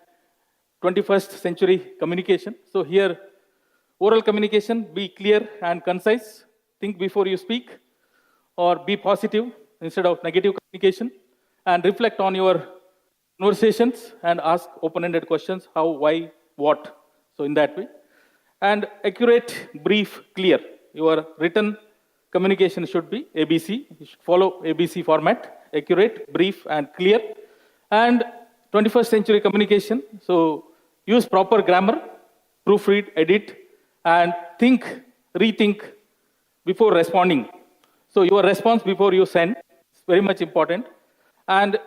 21st century communication. So here, oral communication, be clear and concise, think before you speak, or be positive instead of negative communication, and reflect on your conversations and ask open-ended questions: how, why, what. So in that way. And accurate, brief, clear. Your written communication should be ABC. You should follow ABC format: accurate, brief, and clear. And 21st century communication. So use proper grammar, proofread, edit, and think, rethink before responding. So your response before you send is very much important. And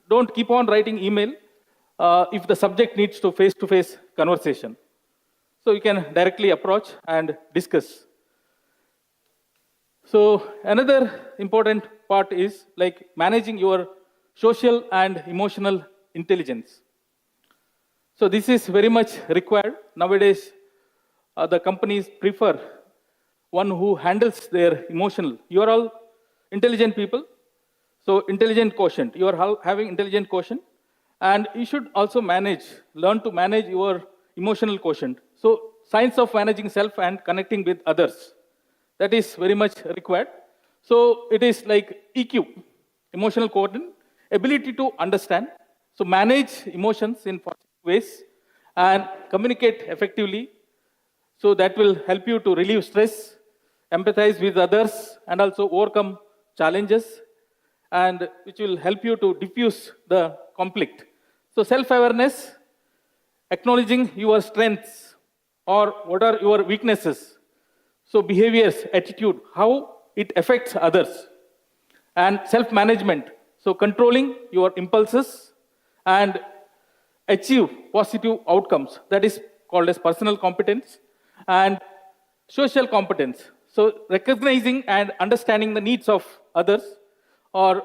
don't keep on writing email if the subject needs to face-to-face conversation. So you can directly approach and discuss. So another important part is like managing your social and emotional intelligence. So this is very much required. Nowadays, the companies prefer one who handles their emotional. You are all intelligent people. So intelligent quotient, you are having intelligent quotient. And you should also learn to manage your emotional quotient. So science of managing self and connecting with others. That is very much required. So it is like EQ, emotional quotient, ability to understand. So manage emotions in positive ways and communicate effectively. So that will help you to relieve stress, empathize with others, and also overcome challenges, and which will help you to diffuse the conflict. So self-awareness, acknowledging your strengths or what are your weaknesses. So behaviors, attitude, how it affects others. And self-management, so controlling your impulses and achieve positive outcomes. That is called as personal competence. And social competence, so recognizing and understanding the needs of others or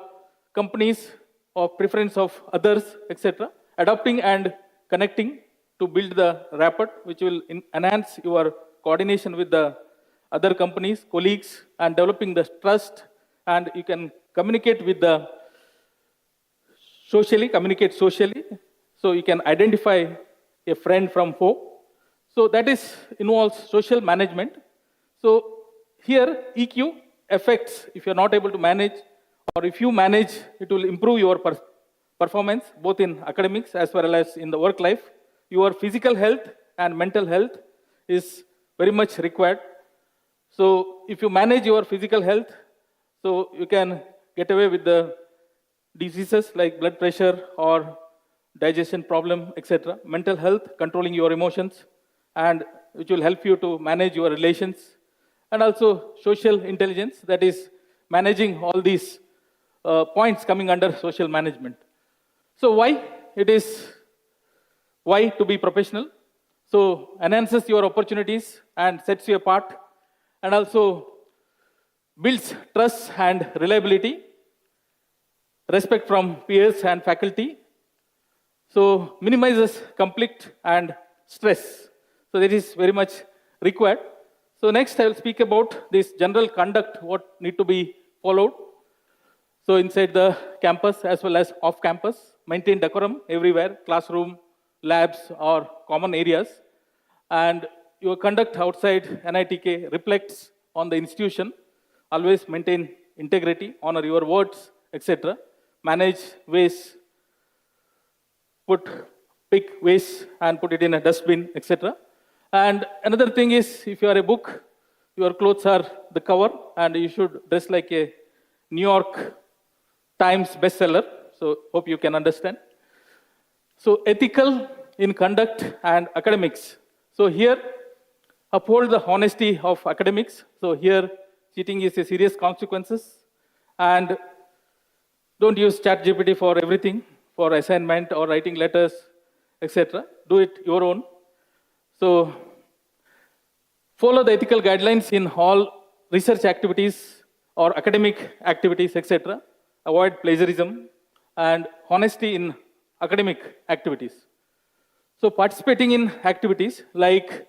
companies or preference of others, etc. Adapting and connecting to build the rapport, which will enhance your coordination with the other companies, colleagues, and developing the trust. And you can communicate with the communicate socially. So you can identify a friend from foe. So that involves social management. So here EQ affects if you're not able to manage, or if you manage, it will improve your performance both in academics as well as in the work life. Your physical health and mental health is very much required. So if you manage your physical health, so you can get away with the diseases like blood pressure or digestion problem, etc. Mental health, controlling your emotions, and which will help you to manage your relations. And also social intelligence, that is managing all these points coming under social management. So why to be professional? So enhances your opportunities and sets you apart, and also builds trust and reliability, respect from peers and faculty. So minimizes conflict and stress. So that is very much required. So next I will speak about this general conduct, what need to be followed. So inside the campus as well as off campus, maintain decorum everywhere, classroom, labs, or common areas. And your conduct outside NITK reflects on the institution. Always maintain integrity, honor your words, etc. Manage waste, pick waste and put it in a dustbin, etc. And another thing is, if you are a book, your clothes are the cover, and you should dress like a New York Times bestseller. So hope you can understand. So ethical in conduct and academics. So here, uphold the honesty of academics. So here, cheating is a serious consequences. And don't use ChatGPT for everything, for assignment or writing letters, etc. Do it your own. So follow the ethical guidelines in all research activities or academic activities, etc. Avoid plagiarism and honesty in academic activities. So participating in activities like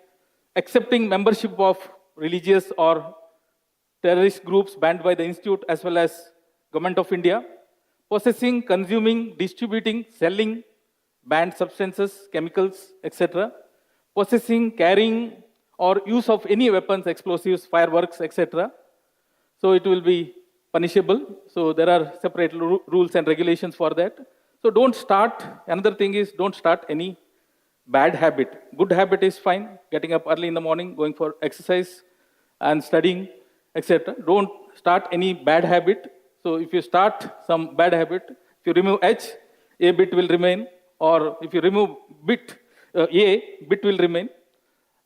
accepting membership of religious or terrorist groups banned by the institute as well as Government of India, possessing, consuming, distributing, selling banned substances, chemicals, etc., possessing, carrying, or use of any weapons, explosives, fireworks, etc. So it will be punishable. So there are separate rules and regulations for that. So don't start, another thing is don't start any bad habit. Good habit is fine, getting up early in the morning, going for exercise and studying, etc. Don't start any bad habit. So if you start some bad habit, if you remove H, A bit will remain, or if you remove bit, A, bit will remain,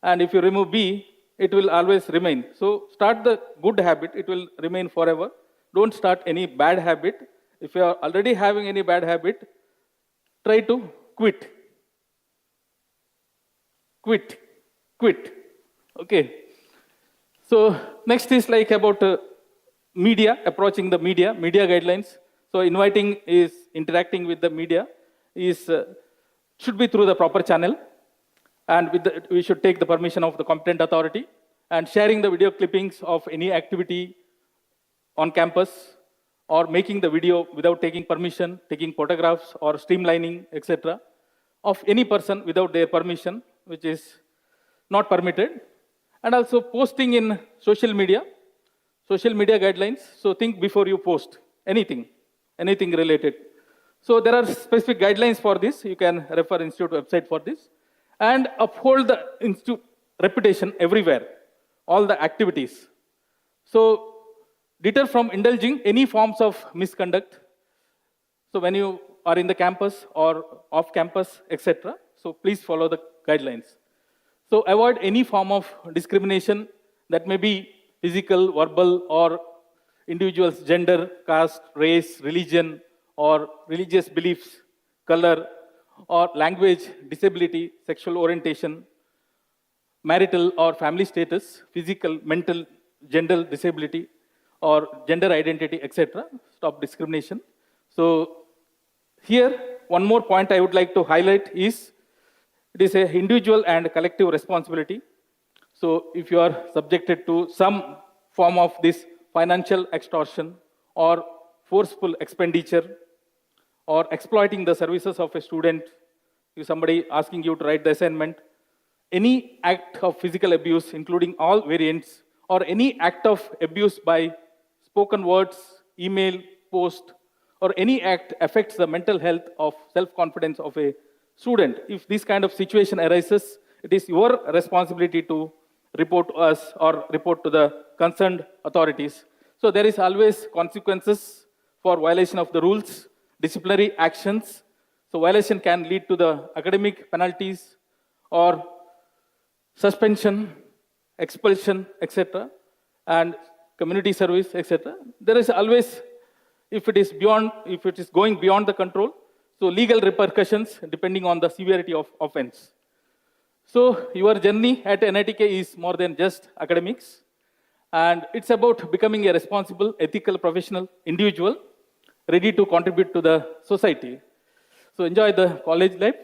and if you remove B, it will always remain. So start the good habit, it will remain forever. Don't start any bad habit. If you are already having any bad habit, try to quit. Quit. Okay. So next is like about media, approaching the media guidelines. So inviting is interacting with the media is should be through the proper channel, and we should take the permission of the competent authority, and sharing the video clippings of any activity on campus, or making the video without taking permission, taking photographs or streamlining, etc., of any person without their permission, which is not permitted. And also posting in social media guidelines. So think before you post anything related. So there are specific guidelines for this. You can refer institute website for this. And uphold the institute reputation everywhere, all the activities. So deter from indulging any forms of misconduct. So when you are in the campus or off campus, etc. So please follow the guidelines. So avoid any form of discrimination that may be physical, verbal, or individual's gender, caste, race, religion, or religious beliefs, color, or language, disability, sexual orientation, marital or family status, physical, mental, gender disability, or gender identity, etc. Stop discrimination. So here, one more point I would like to highlight is, it is an individual and collective responsibility. So if you are subjected to some form of this financial extortion or forceful expenditure or exploiting the services of a student, if somebody asking you to write the assignment, any act of physical abuse, including all variants, or any act of abuse by spoken words, email, post, or any act affects the mental health of self-confidence of a student. If this kind of situation arises, it is your responsibility to report to us or report to the concerned authorities. So there is always consequences for violation of the rules, disciplinary actions. So violation can lead to the academic penalties or suspension, expulsion, etc., and community service, etc. There is always, if it is going beyond the control, so legal repercussions depending on the severity of offense. So your journey at NITK is more than just academics, and it's about becoming a responsible, ethical, professional individual, ready to contribute to the society. So enjoy the college life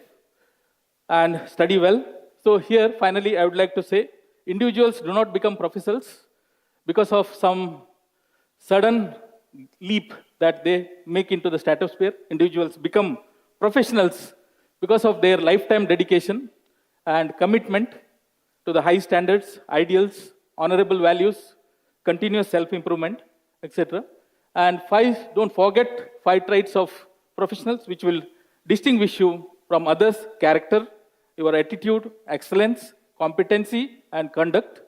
and study well. So here, finally, I would like to say, individuals do not become professionals because of some sudden leap that they make into the stratosphere. Individuals become professionals because of their lifetime dedication and commitment to the high standards, ideals, honorable values, continuous self-improvement, etc. And five, don't forget 5 traits of professionals which will distinguish you from others: character, your attitude, excellence, competency, and conduct.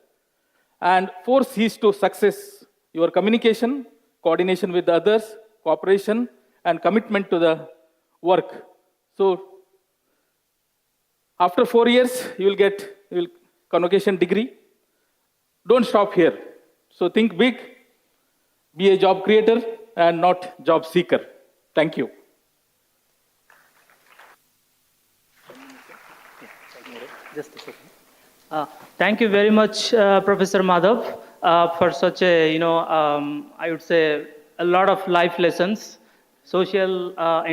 And 4 C's to success: your communication, coordination with others, cooperation, and commitment to the work. So after 4 years, you will get convocation degree. Don't stop here. So think big, be a job creator and not job seeker. Thank you. Just a second. Thank you very much, Professor Madhav, for such a, I would say, a lot of life lessons, social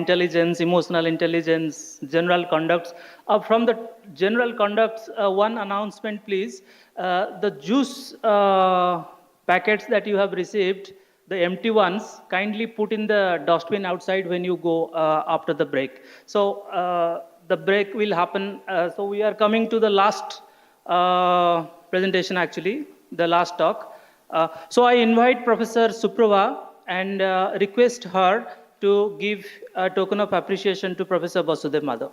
intelligence, emotional intelligence, general conducts. From the general conducts, one announcement, please. The juice packets that you have received, the empty ones, kindly put in the dustbin outside when you go after the break. So the break will happen. So we are coming to the last presentation, actually, the last talk. So I invite Professor Suprava and request her to give a token of appreciation to Professor Vasudev Madhav.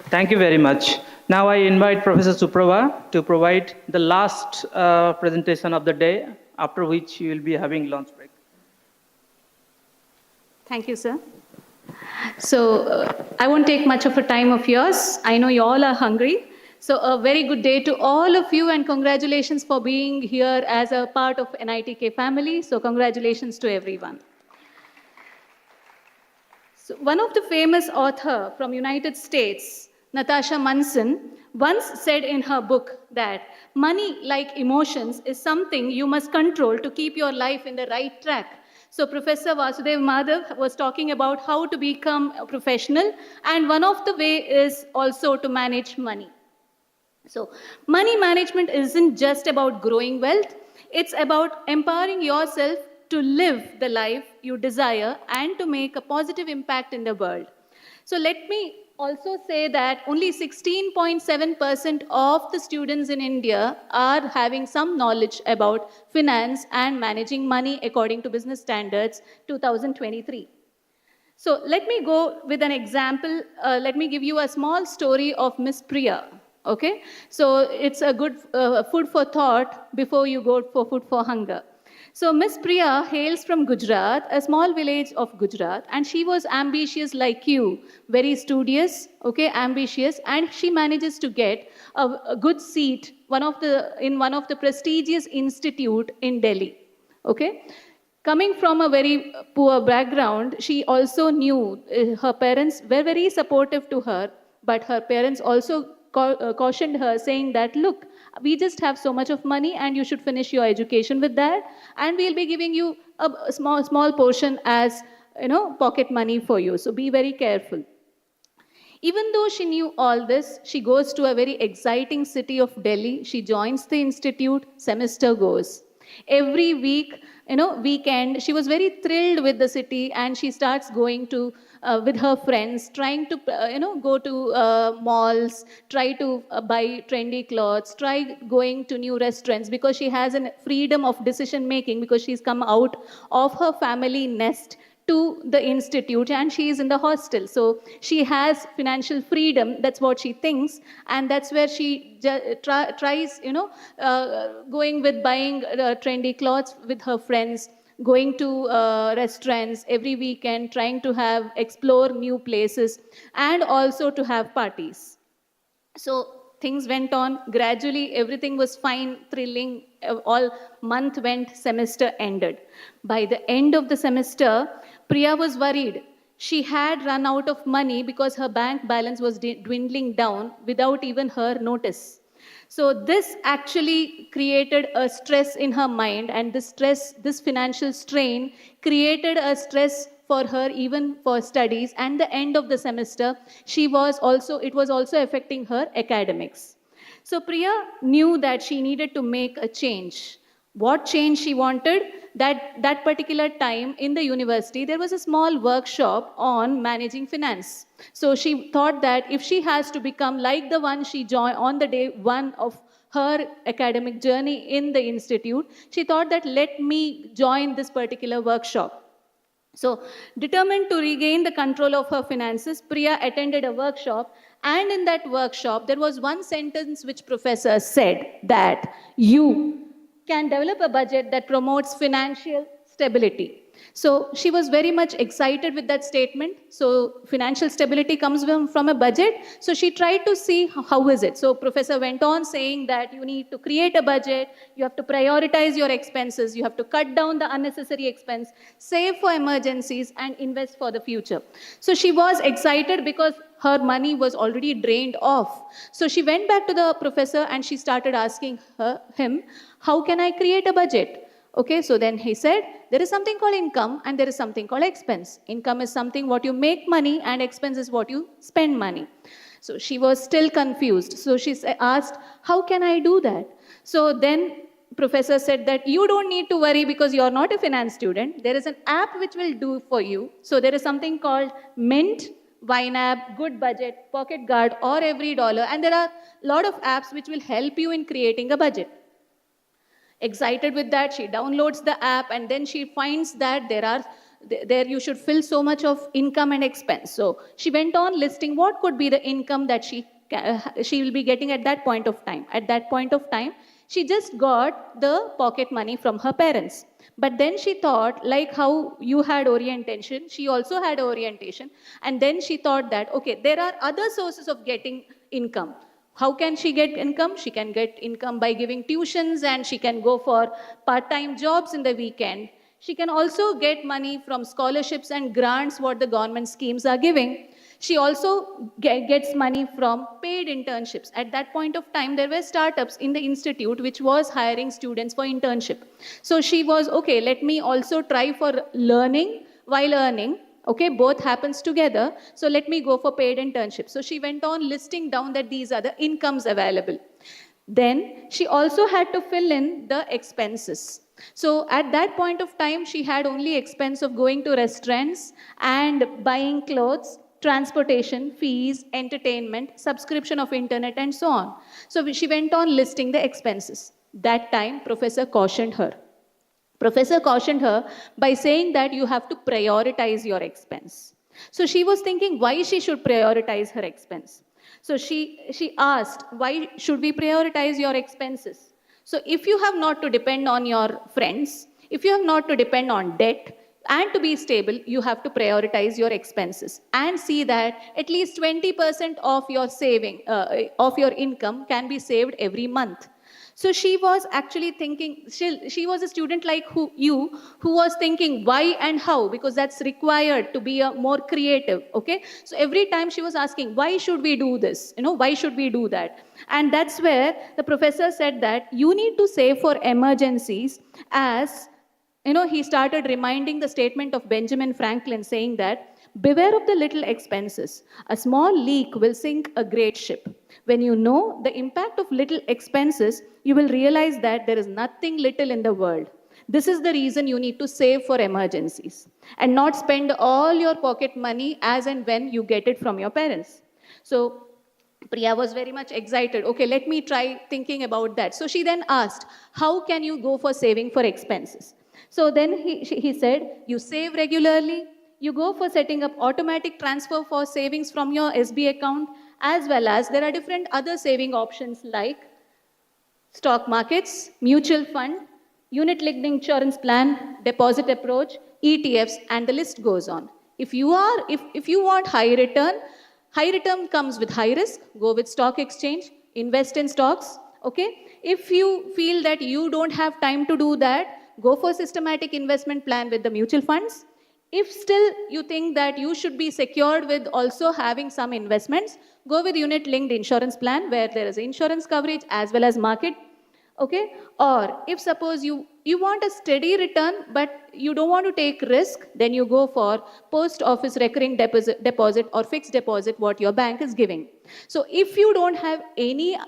Thank you very much. Now I invite Professor Suprava to provide the last presentation of the day, after which you will be having lunch break. Thank you, sir. So I won't take much of a time of yours. I know you all are hungry. So a very good day to all of you, and congratulations for being here as a part of NITK family. So congratulations to everyone. So one of the famous author from United States, Natasha Munson, once said in her book that money, like emotions, is something you must control to keep your life in the right track. So Professor Vasudev Madhav was talking about how to become a professional, and one of the way is also to manage money. So money management isn't just about growing wealth, it's about empowering yourself to live the life you desire and to make a positive impact in the world. So let me also say that only 16.7% of the students in India are having some knowledge about finance and managing money according to Business Standards 2023. So let me go with an example. Let me give you a small story of Miss Priya. Okay, so it's a good food for thought before you go for food for hunger. So Miss Priya hails from Gujarat, a small village of Gujarat, and she was ambitious like you, very studious, okay, ambitious, and she manages to get a good seat in one of the prestigious institute in Delhi. Okay. Coming from a very poor background, she also knew her parents were very supportive to her, but her parents also cautioned her, saying that, look, we just have so much of money and you should finish your education with that, and we'll be giving you a small portion as, pocket money for you. So be very careful. Even though she knew all this, she goes to a very exciting city of Delhi. She joins the institute, semester goes. Every week, weekend, she was very thrilled with the city, and she starts going to, with her friends, trying to, go to malls, try to buy trendy clothes, try going to new restaurants, because she has a freedom of decision making, because she's come out of her family nest to the institute, and she is in the hostel. So she has financial freedom, that's what she thinks, and that's where she tries, going with buying trendy clothes with her friends, going to restaurants every weekend, trying to explore new places, and also to have parties. So things went on. Gradually, everything was fine, thrilling. All month went, semester ended. By the end of the semester, Priya was worried. She had run out of money because her bank balance was dwindling down without even her notice. So this actually created a stress in her mind, and this financial strain created a stress for her even for studies. And the end of the semester, it was also affecting her academics. So Priya knew that she needed to make a change. What change she wanted? That particular time in the university, there was a small workshop on managing finance. So she thought that if she has to become like the one she joined on the day one of her academic journey in the institute, she thought that let me join this particular workshop. So, determined to regain the control of her finances, Priya attended a workshop, and in that workshop, there was one sentence which professor said that you can develop a budget that promotes financial stability. So she was very much excited with that statement. So financial stability comes from a budget. So she tried to see how is it. So professor went on saying that you need to create a budget, you have to prioritize your expenses, you have to cut down the unnecessary expense, save for emergencies and invest for the future. So she was excited because her money was already drained off. So she went back to the professor and she started asking him, how can I create a budget? Okay, so then he said, there is something called income and there is something called expense. Income is something what you make money and expense is what you spend money. So she was still confused. So she asked, how can I do that? So then professor said that you don't need to worry because you're not a finance student. There is an app which will do for you. So there is something called Mint, YNAB, Good Budget, Pocket Guard or Every Dollar. And there are a lot of apps which will help you in creating a budget. Excited with that, she downloads the app and then she finds that there you should fill so much of income and expense. So she went on listing what could be the income that she will be getting at that point of time. At that point of time, she just got the pocket money from her parents. But then she thought, like how you had orientation, she also had orientation. And then she thought that, okay, there are other sources of getting income. How can she get income? She can get income by giving tuitions and she can go for part-time jobs in the weekend. She can also get money from scholarships and grants what the government schemes are giving. She also gets money from paid internships. At that point of time, there were startups in the institute which was hiring students for internship. So she was, okay, let me also try for learning while earning. Okay, both happens together. So let me go for paid internship. So she went on listing down that these are the incomes available. Then she also had to fill in the expenses. So at that point of time, she had only expense of going to restaurants and buying clothes, transportation, fees, entertainment, subscription of internet and so on. So she went on listing the expenses. That time, professor cautioned her. Professor cautioned her by saying that you have to prioritize your expense. So she was thinking why she should prioritize her expense. So she asked, why should we prioritize your expenses? So if you have not to depend on your friends, if you have not to depend on debt, and to be stable, you have to prioritize your expenses and see that at least 20% of your saving, of your income can be saved every month. So she was actually thinking, she was a student like you who was thinking why and how, because that's required to be a more creative, okay? So every time she was asking, why should we do this? Why should we do that? And that's where the professor said that you need to save for emergencies as, he started reminding the statement of Benjamin Franklin saying that, beware of the little expenses. A small leak will sink a great ship. When you know the impact of little expenses, you will realize that there is nothing little in the world. This is the reason you need to save for emergencies and not spend all your pocket money as and when you get it from your parents. So Priya was very much excited. Okay, let me try thinking about that. So she then asked, how can you go for saving for expenses? So then he said, you save regularly, you go for setting up automatic transfer for savings from your SB account, as well as there are different other saving options like stock markets, mutual fund, unit-linked insurance plan, deposit approach, ETFs, and the list goes on. If you want high return comes with high risk, go with stock exchange, invest in stocks, okay? If you feel that you don't have time to do that, go for systematic investment plan with the mutual funds. If still you think that you should be secured with also having some investments, go with unit-linked insurance plan where there is insurance coverage as well as market, okay? Or if suppose you want a steady return but you don't want to take risk, then you go for post office recurring deposit or fixed deposit what your bank is giving. So if you don't have any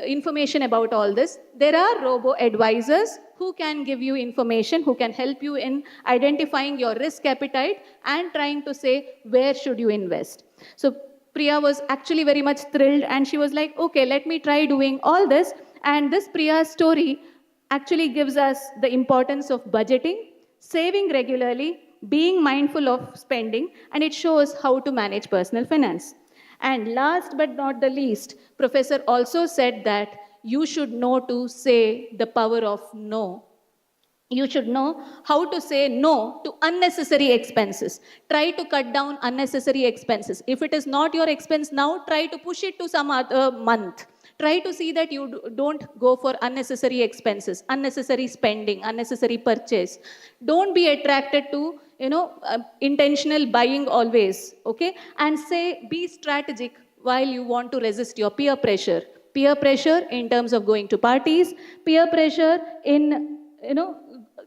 information about all this. There are robo-advisors who can give you information, who can help you in identifying your risk appetite and trying to say, where should you invest? So Priya was actually very much thrilled and she was like, okay, let me try doing all this. And this Priya's story actually gives us the importance of budgeting, saving regularly, being mindful of spending, and it shows how to manage personal finance. And last but not the least, Professor also said that you should know to say the power of no. You should know how to say no to unnecessary expenses. Try to cut down unnecessary expenses. If it is not your expense now, try to push it to some other month. Try to see that you don't go for unnecessary expenses, unnecessary spending, unnecessary purchase. Don't be attracted to, intentional buying always, okay? And say, be strategic while you want to resist your peer pressure. Peer pressure in terms of going to parties, peer pressure in,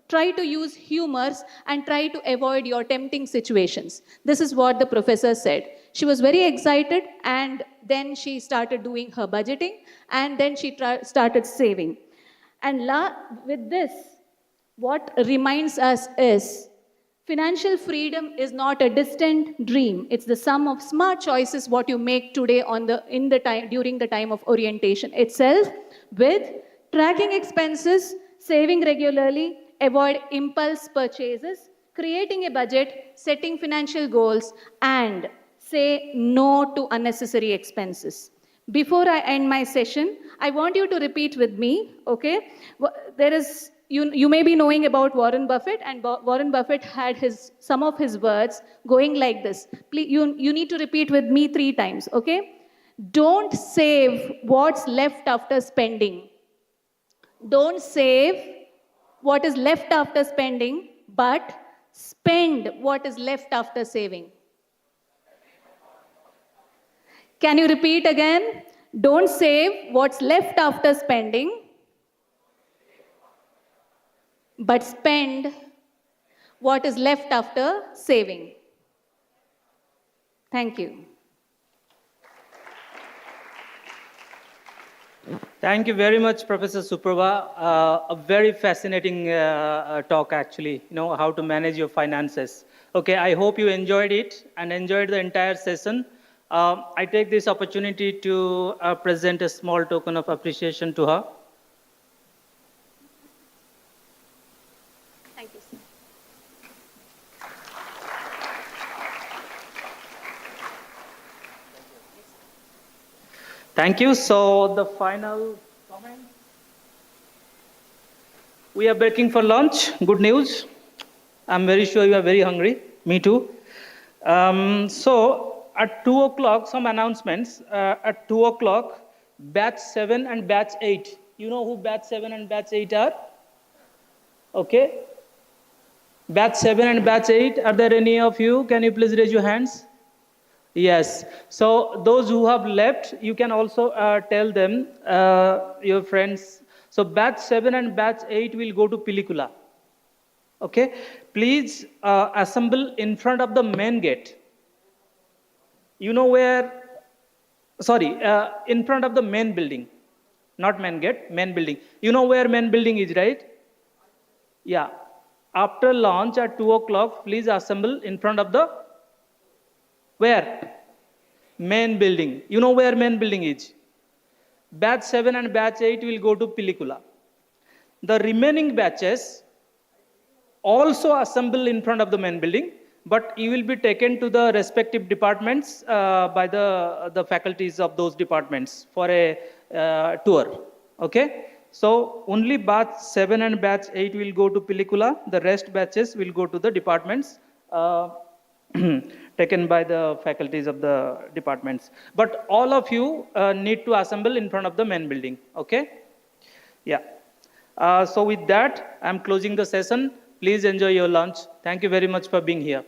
try to use humors and try to avoid your tempting situations. This is what the professor said. She was very excited and then she started doing her budgeting and then she started saving. And with this, what reminds us is financial freedom is not a distant dream. It's the sum of smart choices what you make today during the time of orientation itself, with tracking expenses, saving regularly, avoid impulse purchases, creating a budget, setting financial goals, and say no to unnecessary expenses. Before I end my session, I want you to repeat with me, okay? There is, you may be knowing about Warren Buffett, and Warren Buffett had some of his words going like this. Please, you need to repeat with me 3 times, okay? Don't save what's left after spending. Don't save what is left after spending, but spend what is left after saving. Can you repeat again? Don't save what's left after spending, but spend what is left after saving. Thank you. Thank you very much, Professor Suprabha. A very fascinating talk, actually, how to manage your finances. Okay, I hope you enjoyed it and enjoyed the entire session. I take this opportunity to present a small token of appreciation to her. Thank you, sir. Thank you. So the final comment. We are breaking for lunch. Good news. I'm very sure you are very hungry. Me too. So at 2 o'clock, some announcements. At 2 o'clock, batch 7 and batch 8. You know who batch 7 and batch 8 are? Okay. Batch 7 and batch 8, are there any of you? Can you please raise your hands? Yes. So those who have left, you can also tell them, your friends. So batch 7 and batch 8 will go to Pilikula. Okay. Please assemble in front of the main gate. You know where, in front of the main building. Not main gate, main building. You know where main building is, right? Yeah. After lunch at 2 o'clock, please assemble in front of the, where? Main building. You know where main building is? Batch 7 and batch 8 will go to Pilikula. The remaining batches also assemble in front of the main building, but you will be taken to the respective departments by the faculties of those departments for a tour. Okay? So only batch 7 and batch 8 will go to Pilikula. The rest batches will go to the departments taken by the faculties of the departments. But all of you need to assemble in front of the main building. Okay? Yeah. So with that, I'm closing the session. Please enjoy your lunch. Thank you very much for being here.